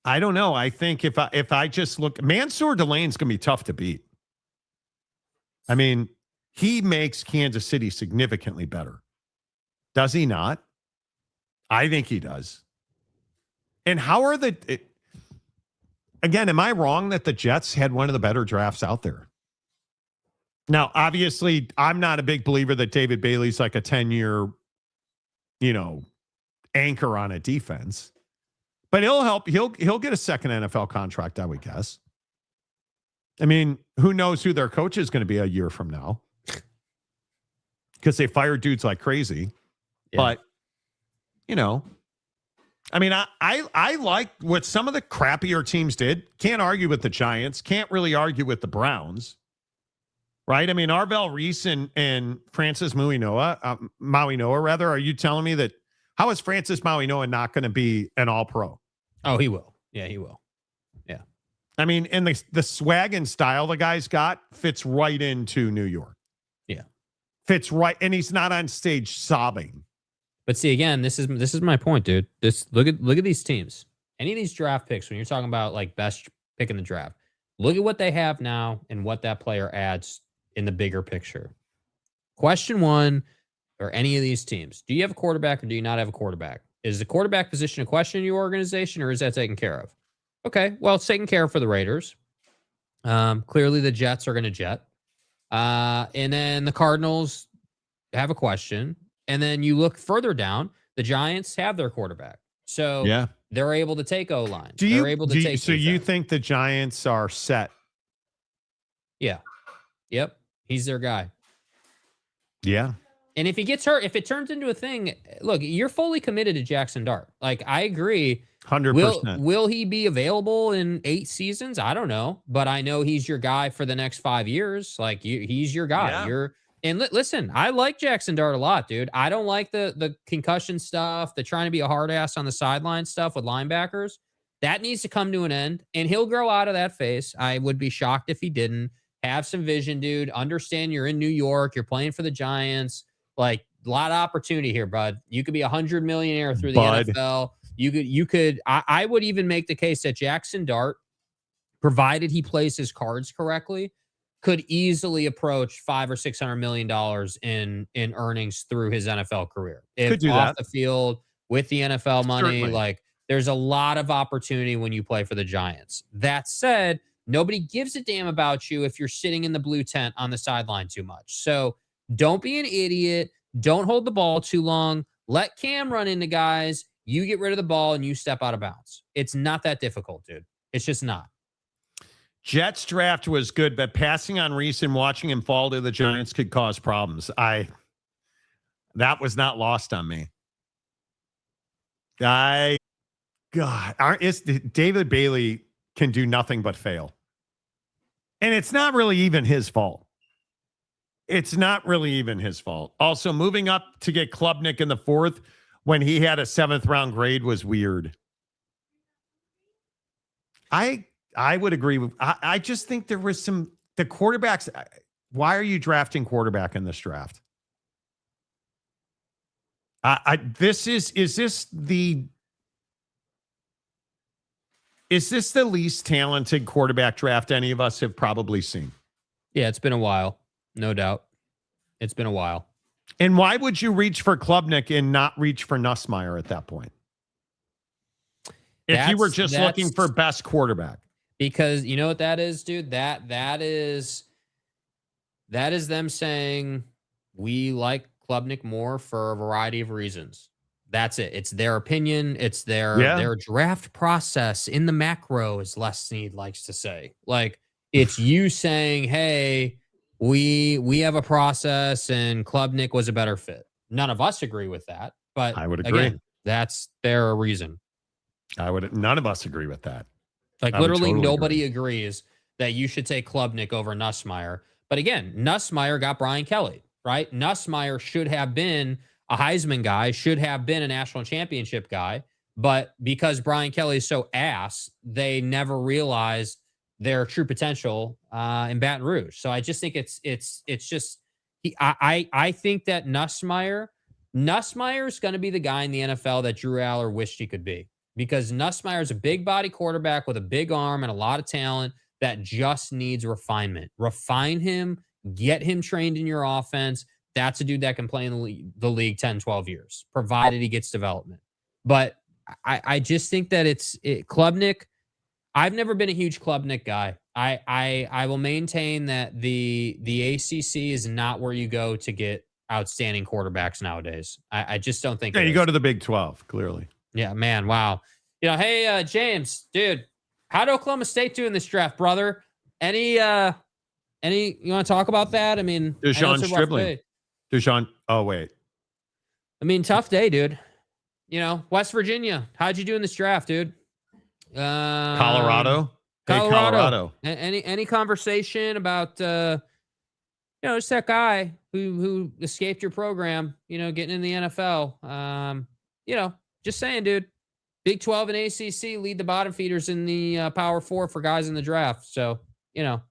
I don't know. I think if I just look, Mansour Delane's going to be tough to beat. I mean, he makes Kansas City significantly better. Does he not? I think he does. And how are again, am I wrong that the Jets had one of the better drafts out there? Now, obviously, I'm not a big believer that David Bailey's like a 10-year, anchor on a defense. But he'll help. He'll get a second NFL contract, I would guess. I mean, who knows who their coach is going to be a year from now? Because they fire dudes like crazy. Yeah. But, I mean, I like what some of the crappier teams did. Can't argue with the Giants. Can't really argue with the Browns. Right? I mean, Arvell Reese and Francis Maui-Noah, are you telling me that how is Francis Maui-Noah not going to be an all-pro? Oh, he will. Yeah, he will. Yeah. I mean, and the swag and style the guy's got fits right into New York. Yeah. Fits right, and he's not on stage sobbing. But see, again, this is my point, dude. Look at these teams. Any of these draft picks, when you're talking about like best pick in the draft, look at what they have now and what that player adds in the bigger picture. Question one, or any of these teams, do you have a quarterback or do you not have a quarterback? Is the quarterback position a question in your organization, or is that taken care of? Okay, well, it's taken care of for the Raiders. Clearly, the Jets are going to jet. And then the Cardinals have a question. And then you look further down, the Giants have their quarterback. So yeah, they're able to take O-line. Do you, They're able to take so you defense. think the Giants are set? Yeah. Yep. He's their guy. Yeah. And if he gets hurt, if it turns into a thing, look, you're fully committed to Jackson Dart. Like, I agree. 100%. Will he be available in 8 seasons? I don't know, but I know he's your guy for the next 5 years. Like, he's your guy. Yeah. Listen, I like Jackson Dart a lot, dude. I don't like the concussion stuff, the trying to be a hard ass on the sideline stuff with linebackers. That needs to come to an end, and he'll grow out of that phase. I would be shocked if he didn't. Have some vision, dude. Understand you're in New York. You're playing for the Giants. Like, a lot of opportunity here, bud. You could be $100 millionaire through the NFL. You could. I would even make the case that Jackson Dart, provided he plays his cards correctly, could easily approach $500 or $600 million in earnings through his NFL career. Could do off that. the field with the NFL money, Certainly. like, there's a lot of opportunity when you play for the Giants. That said, nobody gives a damn about you if you're sitting in the blue tent on the sideline too much. So don't be an idiot. Don't hold the ball too long. Let Cam run into guys. You get rid of the ball and you step out of bounds. It's not that difficult, dude. It's just not. Jets draft was good, but passing on Reese and watching him fall to the Giants could cause problems. That was not lost on me. David Bailey can do nothing but fail. And it's not really even his fault. It's not really even his fault. Also, moving up to get Klubnik in the 4th when he had a 7th round grade was weird. I would agree with, I just think there was the quarterbacks. Why are you drafting quarterback in this draft? Is this the least talented quarterback draft any of us have probably seen? Yeah, it's been a while. No doubt. It's been a while. And why would you reach for Klubnik and not reach for Nussmeier at that point? If you were just looking for best quarterback. Because you know what that is, dude? That is them saying we like Klubnik more for a variety of reasons. That's it. It's their opinion. It's their draft process in the macro, as Les Snead likes to say. Like, it's you saying, hey, we have a process and Klubnik was a better fit. None of us agree with that, but I would agree. Again, that's their reason. None of us agree with that. Like, literally nobody agrees that you should take Klubnik over Nussmeier. But again, Nussmeier got Brian Kelly, right? Nussmeier should have been a Heisman guy, should have been a national championship guy. But because Brian Kelly is so ass, they never realized their true potential in Baton Rouge. So I just think it's just I think that Nussmeier is going to be the guy in the NFL that Drew Aller wished he could be, because Nussmeier is a big body quarterback with a big arm and a lot of talent that just needs refinement. Refine him, get him trained in your offense. That's a dude that can play in the league 10, 12 years, provided he gets development. But I just think that Klubnik. I've never been a huge Klubnik guy. I will maintain that the ACC is not where you go to get outstanding quarterbacks nowadays. I just don't think. Yeah, you go to the Big 12, clearly. Yeah, man. Wow. Hey, James, dude, how did Oklahoma State do in this draft, brother? Any, you want to talk about that? I mean, Deshaun Stribling. Deshaun. Oh, wait. I mean, tough day, dude. West Virginia. How'd you do in this draft, dude? Colorado. Hey, Colorado. Any conversation about, just that guy who escaped your program, getting in the NFL. Just saying, dude. Big 12 and ACC lead the bottom feeders in the Power 4 for guys in the draft. So, no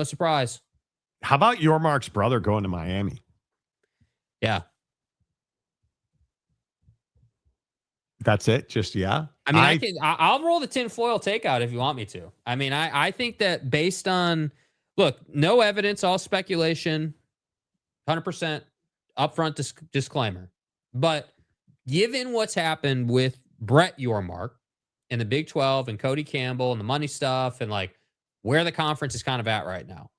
surprise. How about Yormark's brother going to Miami? Yeah. That's it? Just, yeah? I mean, I'll roll the tinfoil takeout if you want me to. I mean, I think that based on, look, no evidence, all speculation, 100% upfront disclaimer. But given what's happened with Brett Yormark and the Big 12 and Cody Campbell and the money stuff and like where the conference is kind of at right now,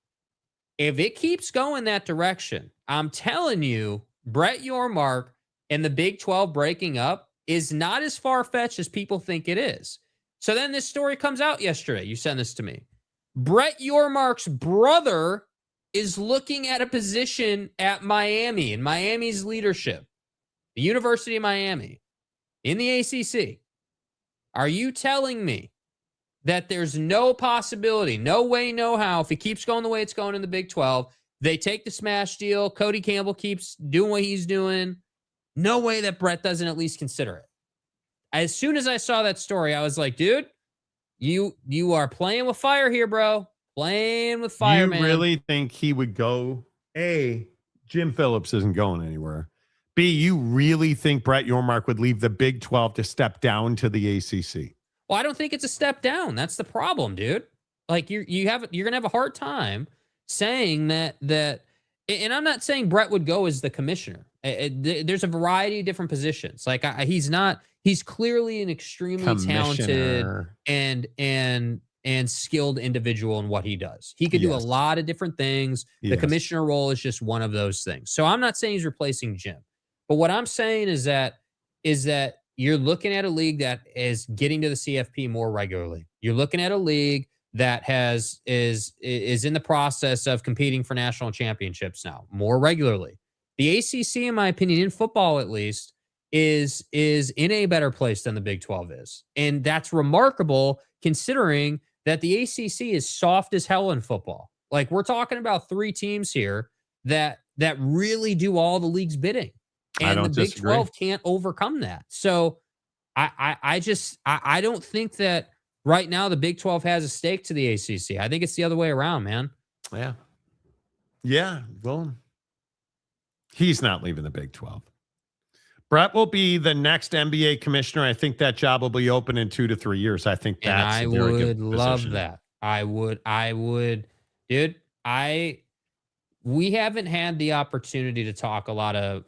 if it keeps going that direction, I'm telling you, Brett Yormark and the Big 12 breaking up, is not as far-fetched as people think it is. So then this story comes out yesterday. You sent this to me. Brett Yormark's brother is looking at a position at Miami, in Miami's leadership, the University of Miami, in the ACC. Are you telling me that there's no possibility, no way, no how, if it keeps going the way it's going in the Big 12, they take the smash deal, Cody Campbell keeps doing what he's doing, no way that Brett doesn't at least consider it? As soon as I saw that story, I was like, dude, you are playing with fire here, bro. Playing with fire, man. You really think he would go? A, Jim Phillips isn't going anywhere. B, you really think Brett Yormark would leave the Big 12 to step down to the ACC? Well, I don't think it's a step down. That's the problem, dude. Like you're gonna have a hard time saying that. And I'm not saying Brett would go as the commissioner. There's a variety of different positions. Like he's clearly an extremely talented and skilled individual in what he does. He could do a lot of different things. The commissioner role is just one of those things. So I'm not saying he's replacing Jim, but what I'm saying is that you're looking at a league that is getting to the CFP more regularly. You're looking at a league that is in the process of competing for national championships now more regularly. The ACC, in my opinion, in football at least, is in a better place than the Big 12 is. And that's remarkable considering that the ACC is soft as hell in football. Like, we're talking about 3 teams here that really do all the league's bidding. And the Big 12 can't overcome that. So I don't think that right now the Big 12 has a stake to the ACC. I think it's the other way around, man. Yeah. Yeah. Well, he's not leaving the Big 12. Brett will be the next NBA commissioner. I think that job will be open in 2 to 3 years. I think that's I would love that. I would, dude. We haven't had the opportunity to talk a lot of,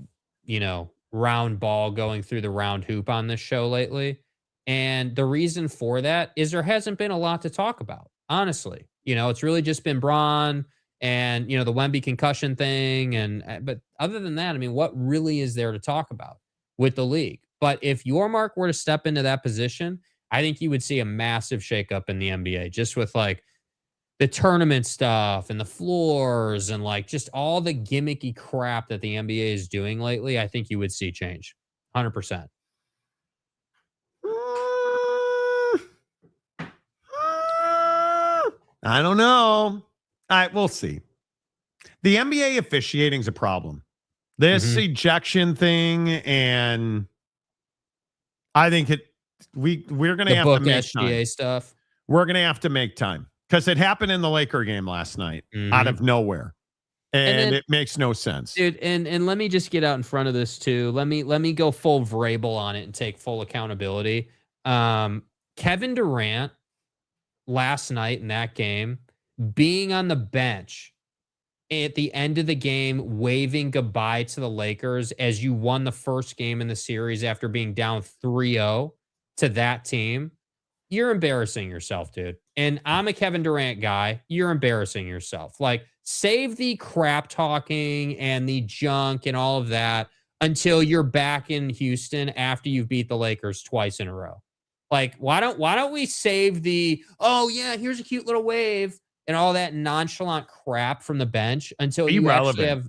round ball going through the round hoop on this show lately. And the reason for that is there hasn't been a lot to talk about, honestly. It's really just been Braun and, the Wemby concussion thing. But other than that, I mean, what really is there to talk about with the league? But if Yormark were to step into that position, I think you would see a massive shakeup in the NBA, just with like the tournament stuff and the floors and like just all the gimmicky crap that the NBA is doing lately. I think you would see change 100%. I don't know. We'll see. The NBA officiating is a problem. This ejection thing, and I think we're going to have to make time. Stuff. We're going to have to make time because it happened in the Laker game last night out of nowhere, and then, it makes no sense, dude. And let me just get out in front of this too. Let me go full Vrabel on it and take full accountability. Kevin Durant last night in that game, being on the bench at the end of the game, waving goodbye to the Lakers as you won the first game in the series after being down 3-0 to that team, you're embarrassing yourself, dude. And I'm a Kevin Durant guy. You're embarrassing yourself. Like, save the crap talking and the junk and all of that until you're back in Houston after you've beat the Lakers twice in a row. Like, why don't we save the, oh yeah, here's a cute little wave and all that nonchalant crap from the bench until you actually have.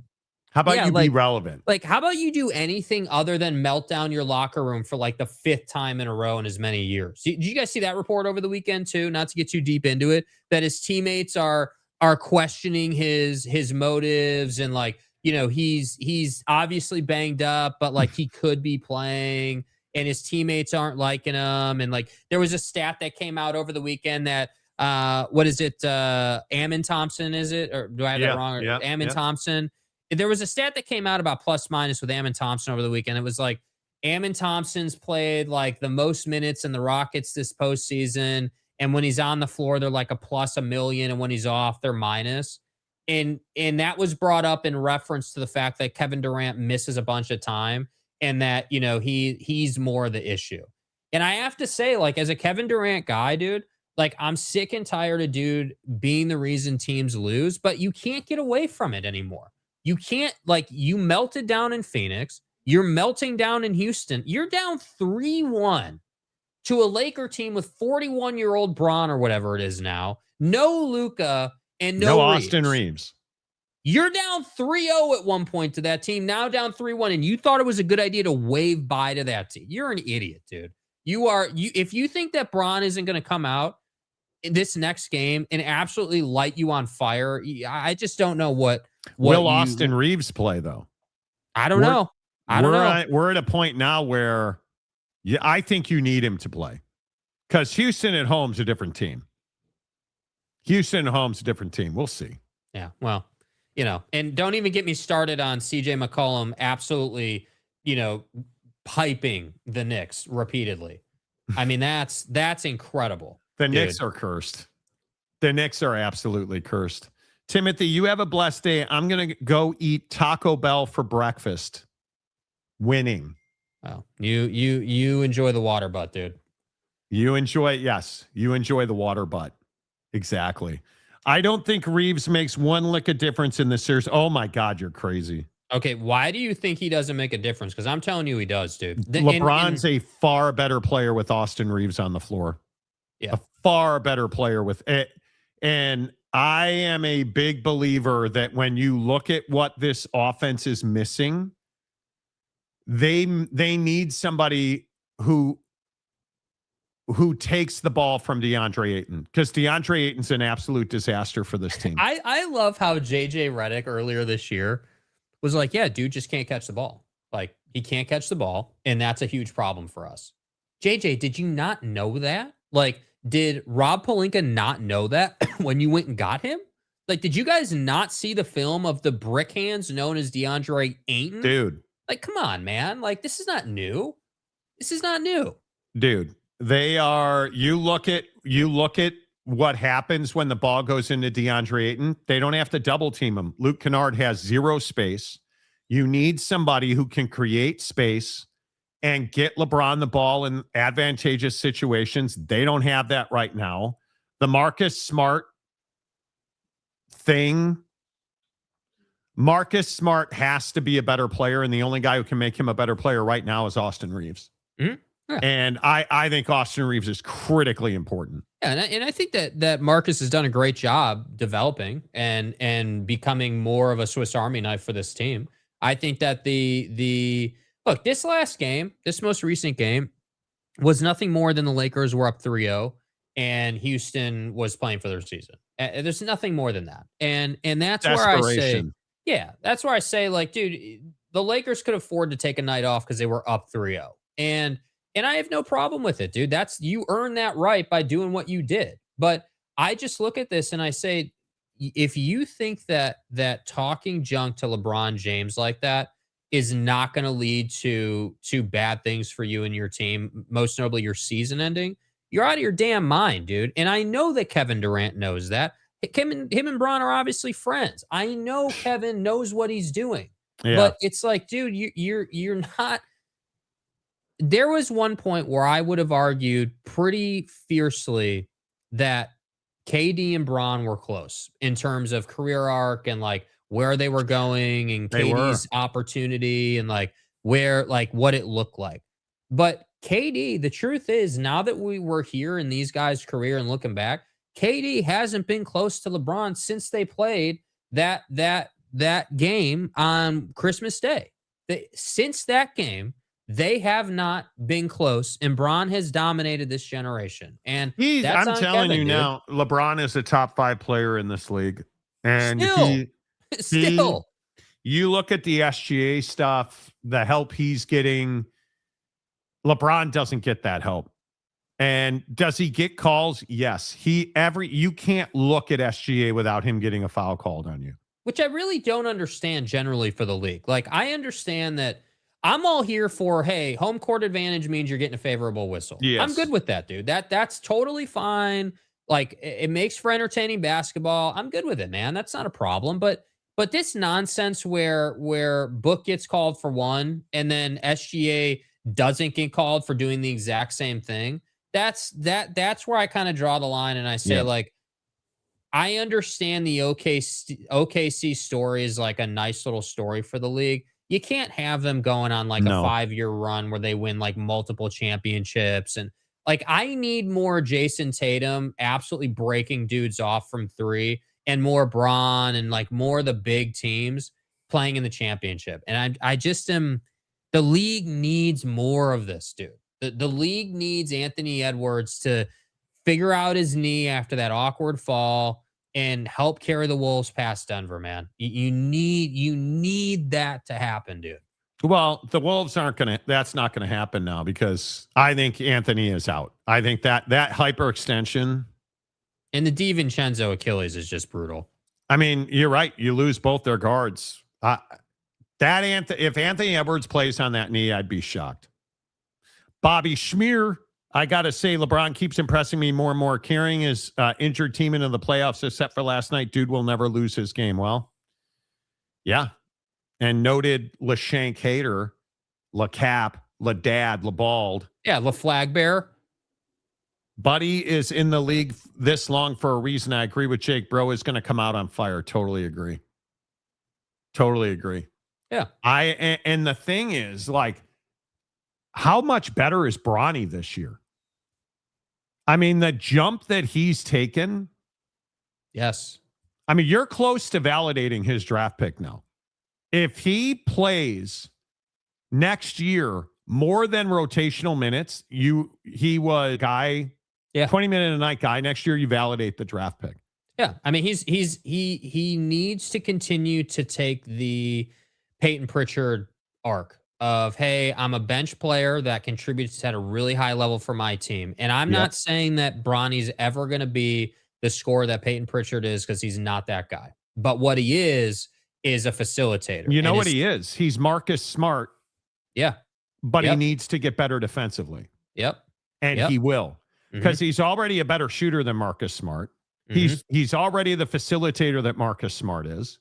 How about be relevant? Like, how about you do anything other than melt down your locker room for like the 5th time in a row in as many years? Did you guys see that report over the weekend too? Not to get too deep into it, that his teammates are questioning his motives and like, he's obviously banged up, but like he could be playing. And his teammates aren't liking him. And like, there was a stat that came out over the weekend that, what is it? Ammon Thompson, is it? Or do I have that wrong? Yeah, Ammon Thompson. There was a stat that came out about plus minus with Ammon Thompson over the weekend. It was like Ammon Thompson's played like the most minutes in the Rockets this postseason. And when he's on the floor, they're like a plus $1 million. And when he's off, they're minus. And that was brought up in reference to the fact that Kevin Durant misses a bunch of time. And that, he's more the issue. And I have to say, like, as a Kevin Durant guy, dude, like, I'm sick and tired of dude being the reason teams lose, but you can't get away from it anymore. You can't, like, you melted down in Phoenix. You're melting down in Houston. You're down 3-1 to a Laker team with 41-year-old Bron or whatever it is now. No Luka and no Austin Reeves. You're down 3-0 at one point to that team, now down 3-1, and you thought it was a good idea to wave bye to that team. You're an idiot, dude. If you think that Bron isn't going to come out in this next game and absolutely light you on fire, I just don't know what Will Austin Reeves play, though? I don't know. I don't know. We're at a point now where I think you need him to play, because Houston at home's a different team. Houston at home's a different team. We'll see. Yeah, well, and don't even get me started on CJ McCollum absolutely, piping the Knicks repeatedly. I mean, that's incredible. The Knicks are cursed. The Knicks are absolutely cursed. Timothy, you have a blessed day. I'm going to go eat Taco Bell for breakfast. Winning. Well, you enjoy the water butt, dude. You enjoy the water butt. Exactly. I don't think Reeves makes one lick of difference in this series. Oh my God, you're crazy. Okay, why do you think he doesn't make a difference? Because I'm telling you he does, dude. LeBron's a far better player with Austin Reeves on the floor. Yeah. A far better player with it. And I am a big believer that when you look at what this offense is missing, they need somebody who takes the ball from DeAndre Ayton, because DeAndre Ayton's an absolute disaster for this team. I love how JJ Redick earlier this year was like, yeah, dude just can't catch the ball. Like, he can't catch the ball, and that's a huge problem for us. JJ, did you not know that? Like, did Rob Pelinka not know that when you went and got him? Like, did you guys not see the film of the brick hands known as DeAndre Ayton? Dude. Like, come on, man. Like, this is not new. This is not new. Dude, they are, you look at what happens when the ball goes into DeAndre Ayton. They don't have to double team him. Luke Kennard has zero space. You need somebody who can create space and get LeBron the ball in advantageous situations. They don't have that right now. The Marcus Smart thing, Marcus Smart has to be a better player, and the only guy who can make him a better player right now is Austin Reeves. Mm-hmm. Yeah. And I think Austin Reeves is critically important. Yeah, and I think that Marcus has done a great job developing and becoming more of a Swiss Army knife for this team. I think that look, this most recent game was nothing more than the Lakers were up 3-0 and Houston was playing for their season. There's nothing more than that. And that's where I say, yeah, that's where I say, like, dude, the Lakers could afford to take a night off because they were up 3-0. And I have no problem with it, dude. You earned that right by doing what you did. But I just look at this and I say, if you think that talking junk to LeBron James like that is not going to lead to bad things for you and your team, most notably your season ending, you're out of your damn mind, dude. And I know that Kevin Durant knows that. Him and Bron are obviously friends. I know Kevin knows what he's doing. Yeah. But it's like, dude, you're not. There was one point where I would have argued pretty fiercely that KD and Bron were close in terms of career arc and like where they were going and KD's opportunity and like where, like what it looked like. But KD, the truth is, now that we were here in these guys' career and looking back, KD hasn't been close to LeBron since they played that game on Christmas Day. Since that game, they have not been close, and Bron has dominated this generation. And I'm telling you now, LeBron is a top 5 player in this league. And still, you look at the SGA stuff, the help he's getting. LeBron doesn't get that help. And does he get calls? Yes. You can't look at SGA without him getting a foul called on you. Which I really don't understand generally for the league. Like, I understand that I'm all here for, hey, home court advantage means you're getting a favorable whistle. Yes. I'm good with that, dude. That's totally fine. Like, it makes for entertaining basketball. I'm good with it, man. That's not a problem. But this nonsense where Book gets called for one and then SGA doesn't get called for doing the exact same thing, that's where I kind of draw the line and I say, like, I understand the OKC story is like a nice little story for the league. you can't have them going on like No. a 5-year run where they win like multiple championships. And like, I need more Jason Tatum absolutely breaking dudes off from 3 and more Braun and like more of the big teams playing in the championship. And I just am, the league needs more of this, dude. The league needs Anthony Edwards to figure out his knee after that awkward fall and help carry the Wolves past Denver, man. You need that to happen, dude. Well, the Wolves aren't going to, that's not going to happen now because I think Anthony is out. I think that hyperextension. And the DiVincenzo Achilles is just brutal. I mean, you're right. You lose both their guards. If Anthony Edwards plays on that knee, I'd be shocked. Bobby Schmier, I got to say, LeBron keeps impressing me more and more, carrying his injured team into the playoffs, except for last night. Dude will never lose his game. Well, yeah. And noted LeShank hater, LeCap, LeDad, LeBald. Yeah, LeFlagbear. Buddy is in the league this long for a reason. I agree with Jake. Bro is going to come out on fire. Totally agree. Totally agree. Yeah. And the thing is, like, how much better is Bronny this year? I mean, the jump that he's taken. Yes. I mean, you're close to validating his draft pick now. If he plays next year more than rotational minutes, he was guy, 20-minute a night guy. Next year, you validate the draft pick. Yeah, I mean, he needs to continue to take the Peyton Pritchard arc of, hey, I'm a bench player that contributes at a really high level for my team, and I'm not saying that Bronny's ever going to be the scorer that Peyton Pritchard is because he's not that guy. But what he is a facilitator. You know what he is? He's Marcus Smart. Yeah. But he needs to get better defensively. Yep. And he will. Because he's already a better shooter than Marcus Smart. He's already the facilitator that Marcus Smart is.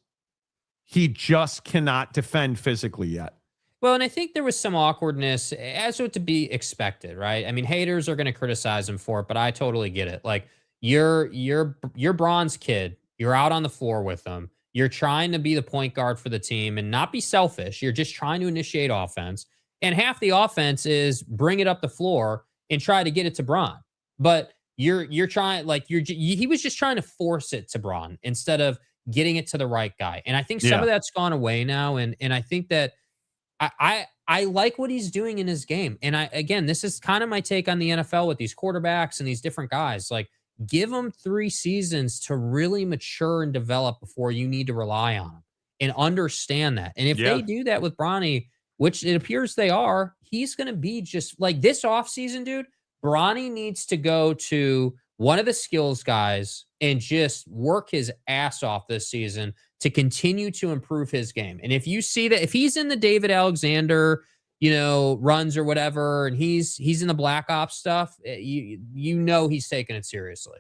He just cannot defend physically yet. Well, and I think there was some awkwardness, as to be expected, right? I mean, haters are going to criticize him for it, but I totally get it. Like, you're Braun's kid. You're out on the floor with them. You're trying to be the point guard for the team and not be selfish. You're just trying to initiate offense. And half the offense is bring it up the floor and try to get it to Braun. But you're trying, like, he was just trying to force it to Braun instead of getting it to the right guy. And I think some of that's gone away now. And I think that I like what he's doing in his game. And again, this is kind of my take on the NFL with these quarterbacks and these different guys. Like, give them 3 seasons to really mature and develop before you need to rely on them and understand that. And if they do that with Bronny, which it appears they are, he's going to be just like this offseason, dude. Bronny needs to go to one of the skills guys and just work his ass off this season to continue to improve his game. And if you see that, if he's in the David Alexander, runs or whatever, and he's in the Black Ops stuff, he's taking it seriously.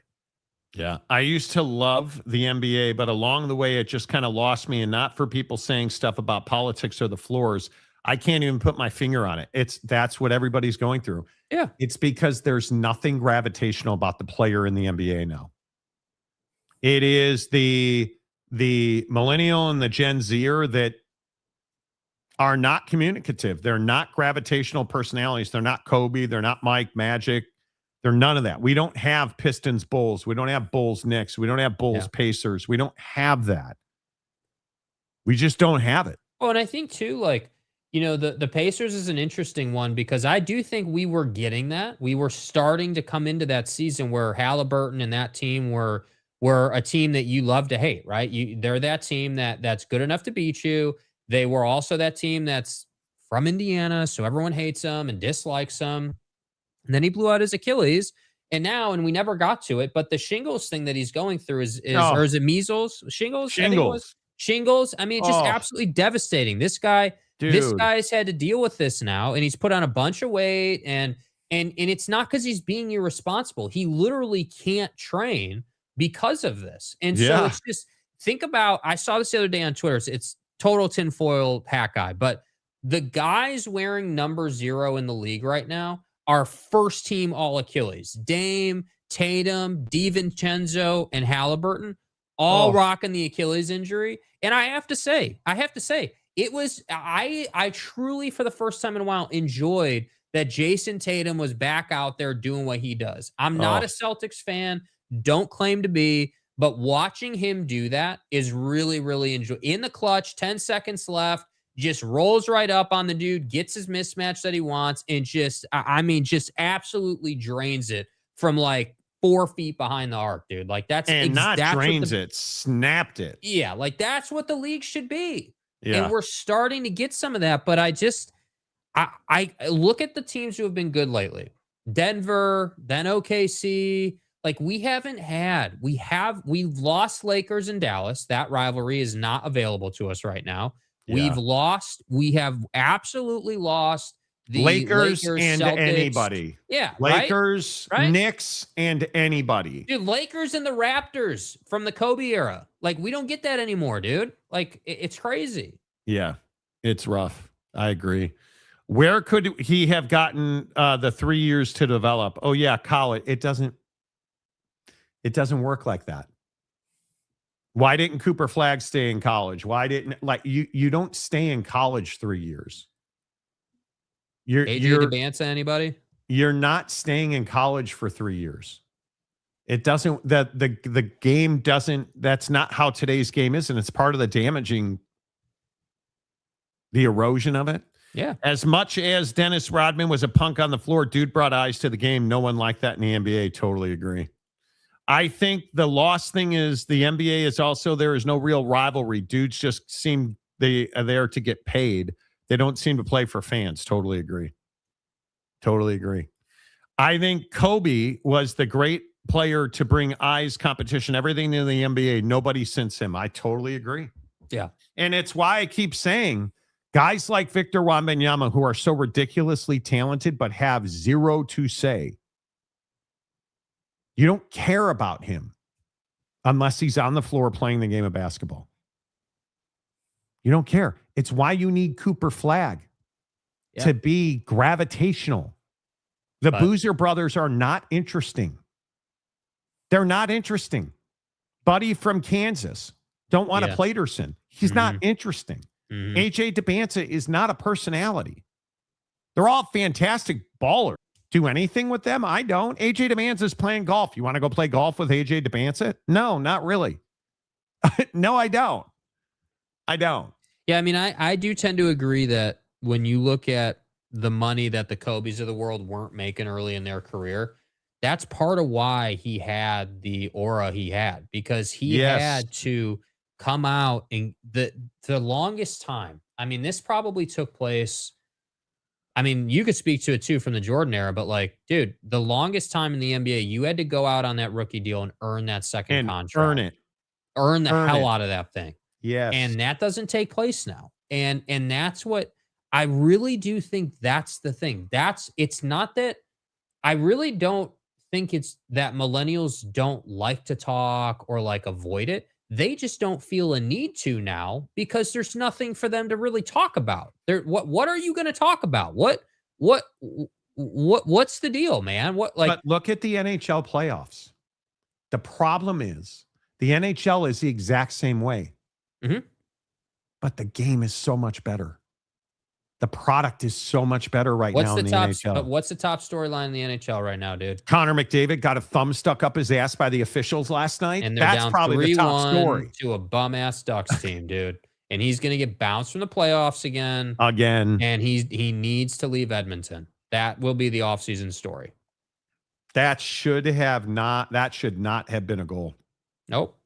Yeah. I used to love the NBA, but along the way, it just kind of lost me. And not for people saying stuff about politics or the floors. I can't even put my finger on it. That's what everybody's going through. Yeah. It's because there's nothing gravitational about the player in the NBA now. It is the millennial and the Gen Zer that are not communicative. They're not gravitational personalities. They're not Kobe. They're not Mike, Magic. They're none of that. We don't have Pistons, Bulls. We don't have Bulls, Knicks. We don't have Bulls, Pacers. We don't have that. We just don't have it. Well, and I think too, like, the Pacers is an interesting one because I do think we were getting that. We were starting to come into that season where Halliburton and that team were a team that you love to hate, right? They're that team that's good enough to beat you. They were also that team that's from Indiana, so everyone hates them and dislikes them. And then he blew out his Achilles, and we never got to it. But the shingles thing that he's going through or is it measles? Shingles. Shingles. I mean, it's just absolutely devastating. This guy's had to deal with this now, and he's put on a bunch of weight, and it's not because he's being irresponsible. He literally can't train because of this. And so it's just, think about, I saw this the other day on Twitter. It's total tinfoil hat guy, but the guys wearing number 0 in the league right now are first team all Achilles. Dame, Tatum, DiVincenzo, and Halliburton all rocking the Achilles injury. And I have to say, it was, I truly, for the first time in a while, enjoyed that Jason Tatum was back out there doing what he does. I'm not a Celtics fan, don't claim to be, but watching him do that is really, really enjoy. In the clutch, 10 seconds left, just rolls right up on the dude, gets his mismatch that he wants, and just, just absolutely drains it from like 4 feet behind the arc, dude. Like that's snapped it. Yeah, like that's what the league should be. Yeah. And we're starting to get some of that, but I look at the teams who have been good lately. Denver, then OKC. Like we've lost Lakers and Dallas. That rivalry is not available to us right now. Yeah. We have absolutely lost the Lakers and Celtics. Anybody. Yeah. Lakers, right? Knicks, and anybody. Dude, Lakers and the Raptors from the Kobe era. Like, we don't get that anymore, dude. Like, it's crazy. Yeah, it's rough. I agree. Where could he have gotten the 3 years to develop? Oh, yeah, college. It doesn't work like that. Why didn't Cooper Flagg stay in college? Why didn't you don't stay in college 3 years? AJ DeBanza, anybody? You're not staying in college for 3 years. It doesn't the game doesn't, that's not how today's game is, and it's part of the damaging the erosion of it. Yeah. As much as Dennis Rodman was a punk on the floor, dude brought eyes to the game. No one liked that in the NBA. Totally agree. I think the lost thing is the NBA is also, there is no real rivalry. Dudes just seem they are there to get paid. They don't seem to play for fans. Totally agree. Totally agree. I think Kobe was the great player to bring eyes, competition, everything to the NBA. Nobody since him. I totally agree. Yeah. And it's why I keep saying guys like Victor Wembanyama, who are so ridiculously talented but have zero to say. You don't care about him unless he's on the floor playing the game of basketball. You don't care. It's why you need Cooper Flagg to be gravitational. The Boozer brothers are not interesting. They're not interesting. Buddy from Kansas. Don't want to Platerson. He's not interesting. AJ DeBanza is not a personality. They're all fantastic ballers. Do anything with them? I don't. AJ DeBanza is playing golf. You want to go play golf with AJ DeBanza? No, not really. No, I don't. I don't. Yeah, I mean, I do tend to agree that when you look at the money that the Kobes of the world weren't making early in their career, that's part of why he had the aura he had, because he had to come out and the longest time. I mean, this probably took place. I mean, you could speak to it too from the Jordan era, but like, dude, the longest time in the NBA, you had to go out on that rookie deal and earn that second contract. Earn the hell out of that thing. Yes. And that doesn't take place now. And that's what I really do think that's the thing. It's not that I really don't think it's that millennials don't like to talk or like avoid it. They just don't feel a need to now because there's nothing for them to really talk about. What are you going to talk about? What's the deal, man? But look at the NHL playoffs. The problem is the NHL is the exact same way. But the game is so much better. The product is so much better now in the NHL. What's the top storyline in the NHL right now, dude? Connor McDavid got a thumb stuck up his ass by the officials last night. And they're that's down probably the top story. to a bum-ass Ducks team, dude. And he's going to get bounced from the playoffs again. And he needs to leave Edmonton. That will be the offseason story. That should not have been a goal. Nope.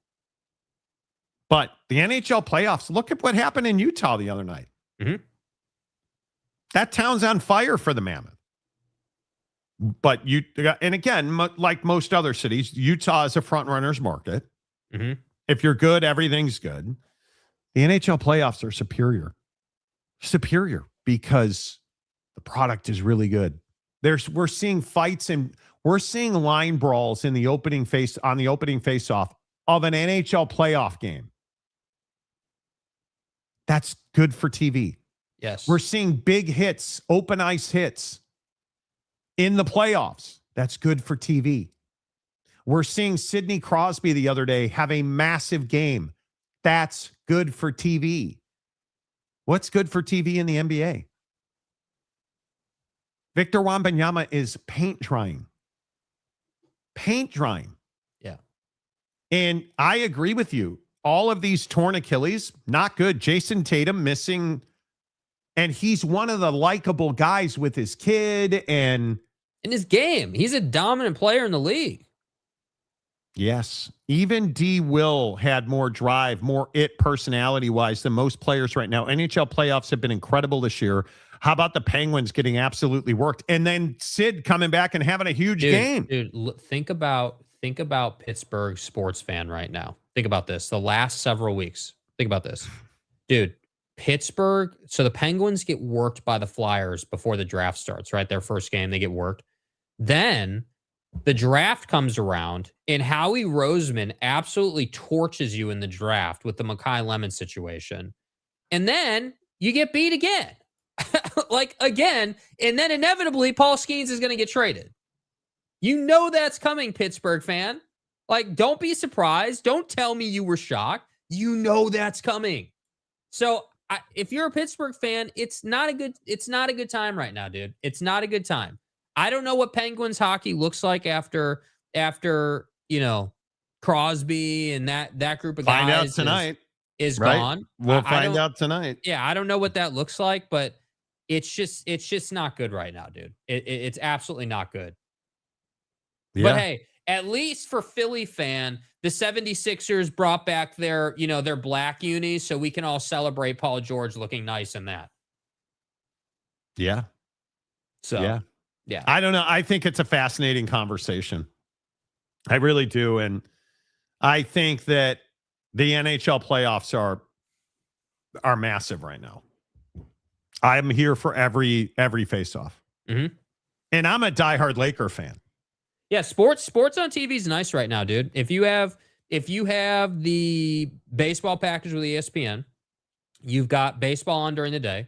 But the NHL playoffs, look at what happened in Utah the other night. That town's on fire for the Mammoth. But and again, like most other cities, Utah is a front runner's market. If you're good, everything's good. The NHL playoffs are superior because the product is really good. We're seeing fights and we're seeing line brawls on the opening face-off of an NHL playoff game. That's good for TV. Yes. We're seeing big hits, open ice hits in the playoffs. That's good for TV. We're seeing Sidney Crosby the other day have a massive game. That's good for TV. What's good for TV in the NBA? Victor Wembanyama is paint drying. Paint drying. Yeah. And I agree with you. All of these torn Achilles, not good. Jason Tatum missing. And he's one of the likable guys with his kid and in his game. He's a dominant player in the league. yes. Even D. Will had more drive, more it personality-wise than most players right now. NHL playoffs have been incredible this year. How about the Penguins getting absolutely worked? And then Sid coming back and having a huge game. Dude, think about Pittsburgh sports fan right now. Think about this. The last several weeks. Think about this. Dude, Pittsburgh. So the Penguins get worked by the Flyers before the draft starts, right? Their first game, they get worked. Then the draft comes around and Howie Roseman absolutely torches you in the draft with the Mekhi Lemon situation. And then you get beat again. Like again, and then inevitably Paul Skeens is going to get traded. You know that's coming, Pittsburgh fan. Like, don't be surprised. Don't tell me you were shocked. You know that's coming. So if you're a Pittsburgh fan, it's not a good time right now, dude. It's not a good time. I don't know what Penguins hockey looks like after Crosby and that group of guys. Find out tonight. Is right? gone. We'll find out tonight. Yeah, I don't know what that looks like, but it's just not good right now, dude. It's absolutely not good. Yeah. But hey, at least for Philly fan, the 76ers brought back their black unis so we can all celebrate Paul George looking nice in that. Yeah. So, yeah. I don't know. I think it's a fascinating conversation. I really do. And I think that the NHL playoffs are massive right now. I'm here for every face-off. Mm-hmm. And I'm a diehard Laker fan. Yeah, sports on TV is nice right now, dude. If you have the baseball package with ESPN, you've got baseball on during the day.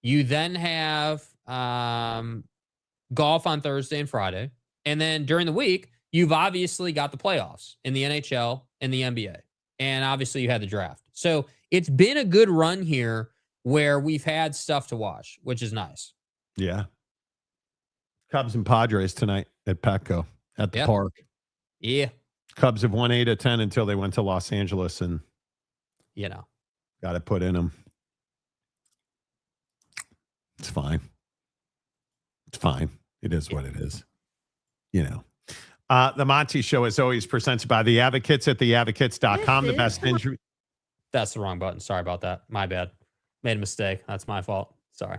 You then have golf on Thursday and Friday. And then during the week, you've obviously got the playoffs in the NHL and the NBA. And obviously you had the draft. So it's been a good run here where we've had stuff to watch, which is nice. Yeah. Cubs and Padres tonight at Petco at the park. Yeah. Cubs have won 8 of 10 until they went to Los Angeles and, got it put in them. It's fine. It's fine. It is what it is. The Monty Show is always presented by The Advocates at theadvocates.com. The best injury. That's the wrong button. Sorry about that. My bad. Made a mistake. That's my fault. Sorry.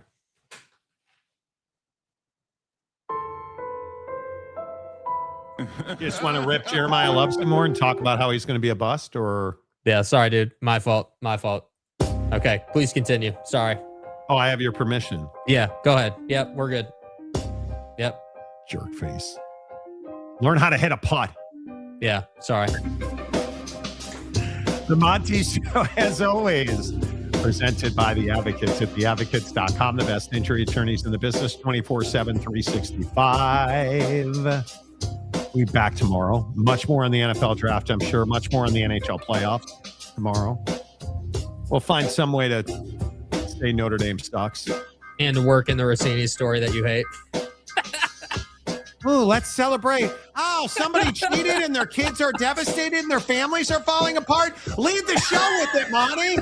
You just want to rip Jeremiah Love some more and talk about how he's going to be a bust, or? Yeah, sorry, dude. My fault. Okay, please continue. Sorry. Oh, I have your permission. Yeah, go ahead. Yep, we're good. Yep. Jerk face. Learn how to hit a putt. Yeah, sorry. The Monty Show, as always, presented by The Advocates at theadvocates.com. The best injury attorneys in the business, 24/7, 365. We'll be back tomorrow. Much more on the NFL draft, I'm sure. Much more on the NHL playoffs tomorrow. We'll find some way to say Notre Dame sucks. And to work in the Russini story that you hate. Oh, let's celebrate. Oh, somebody cheated and their kids are devastated and their families are falling apart. Lead the show with it, Monty.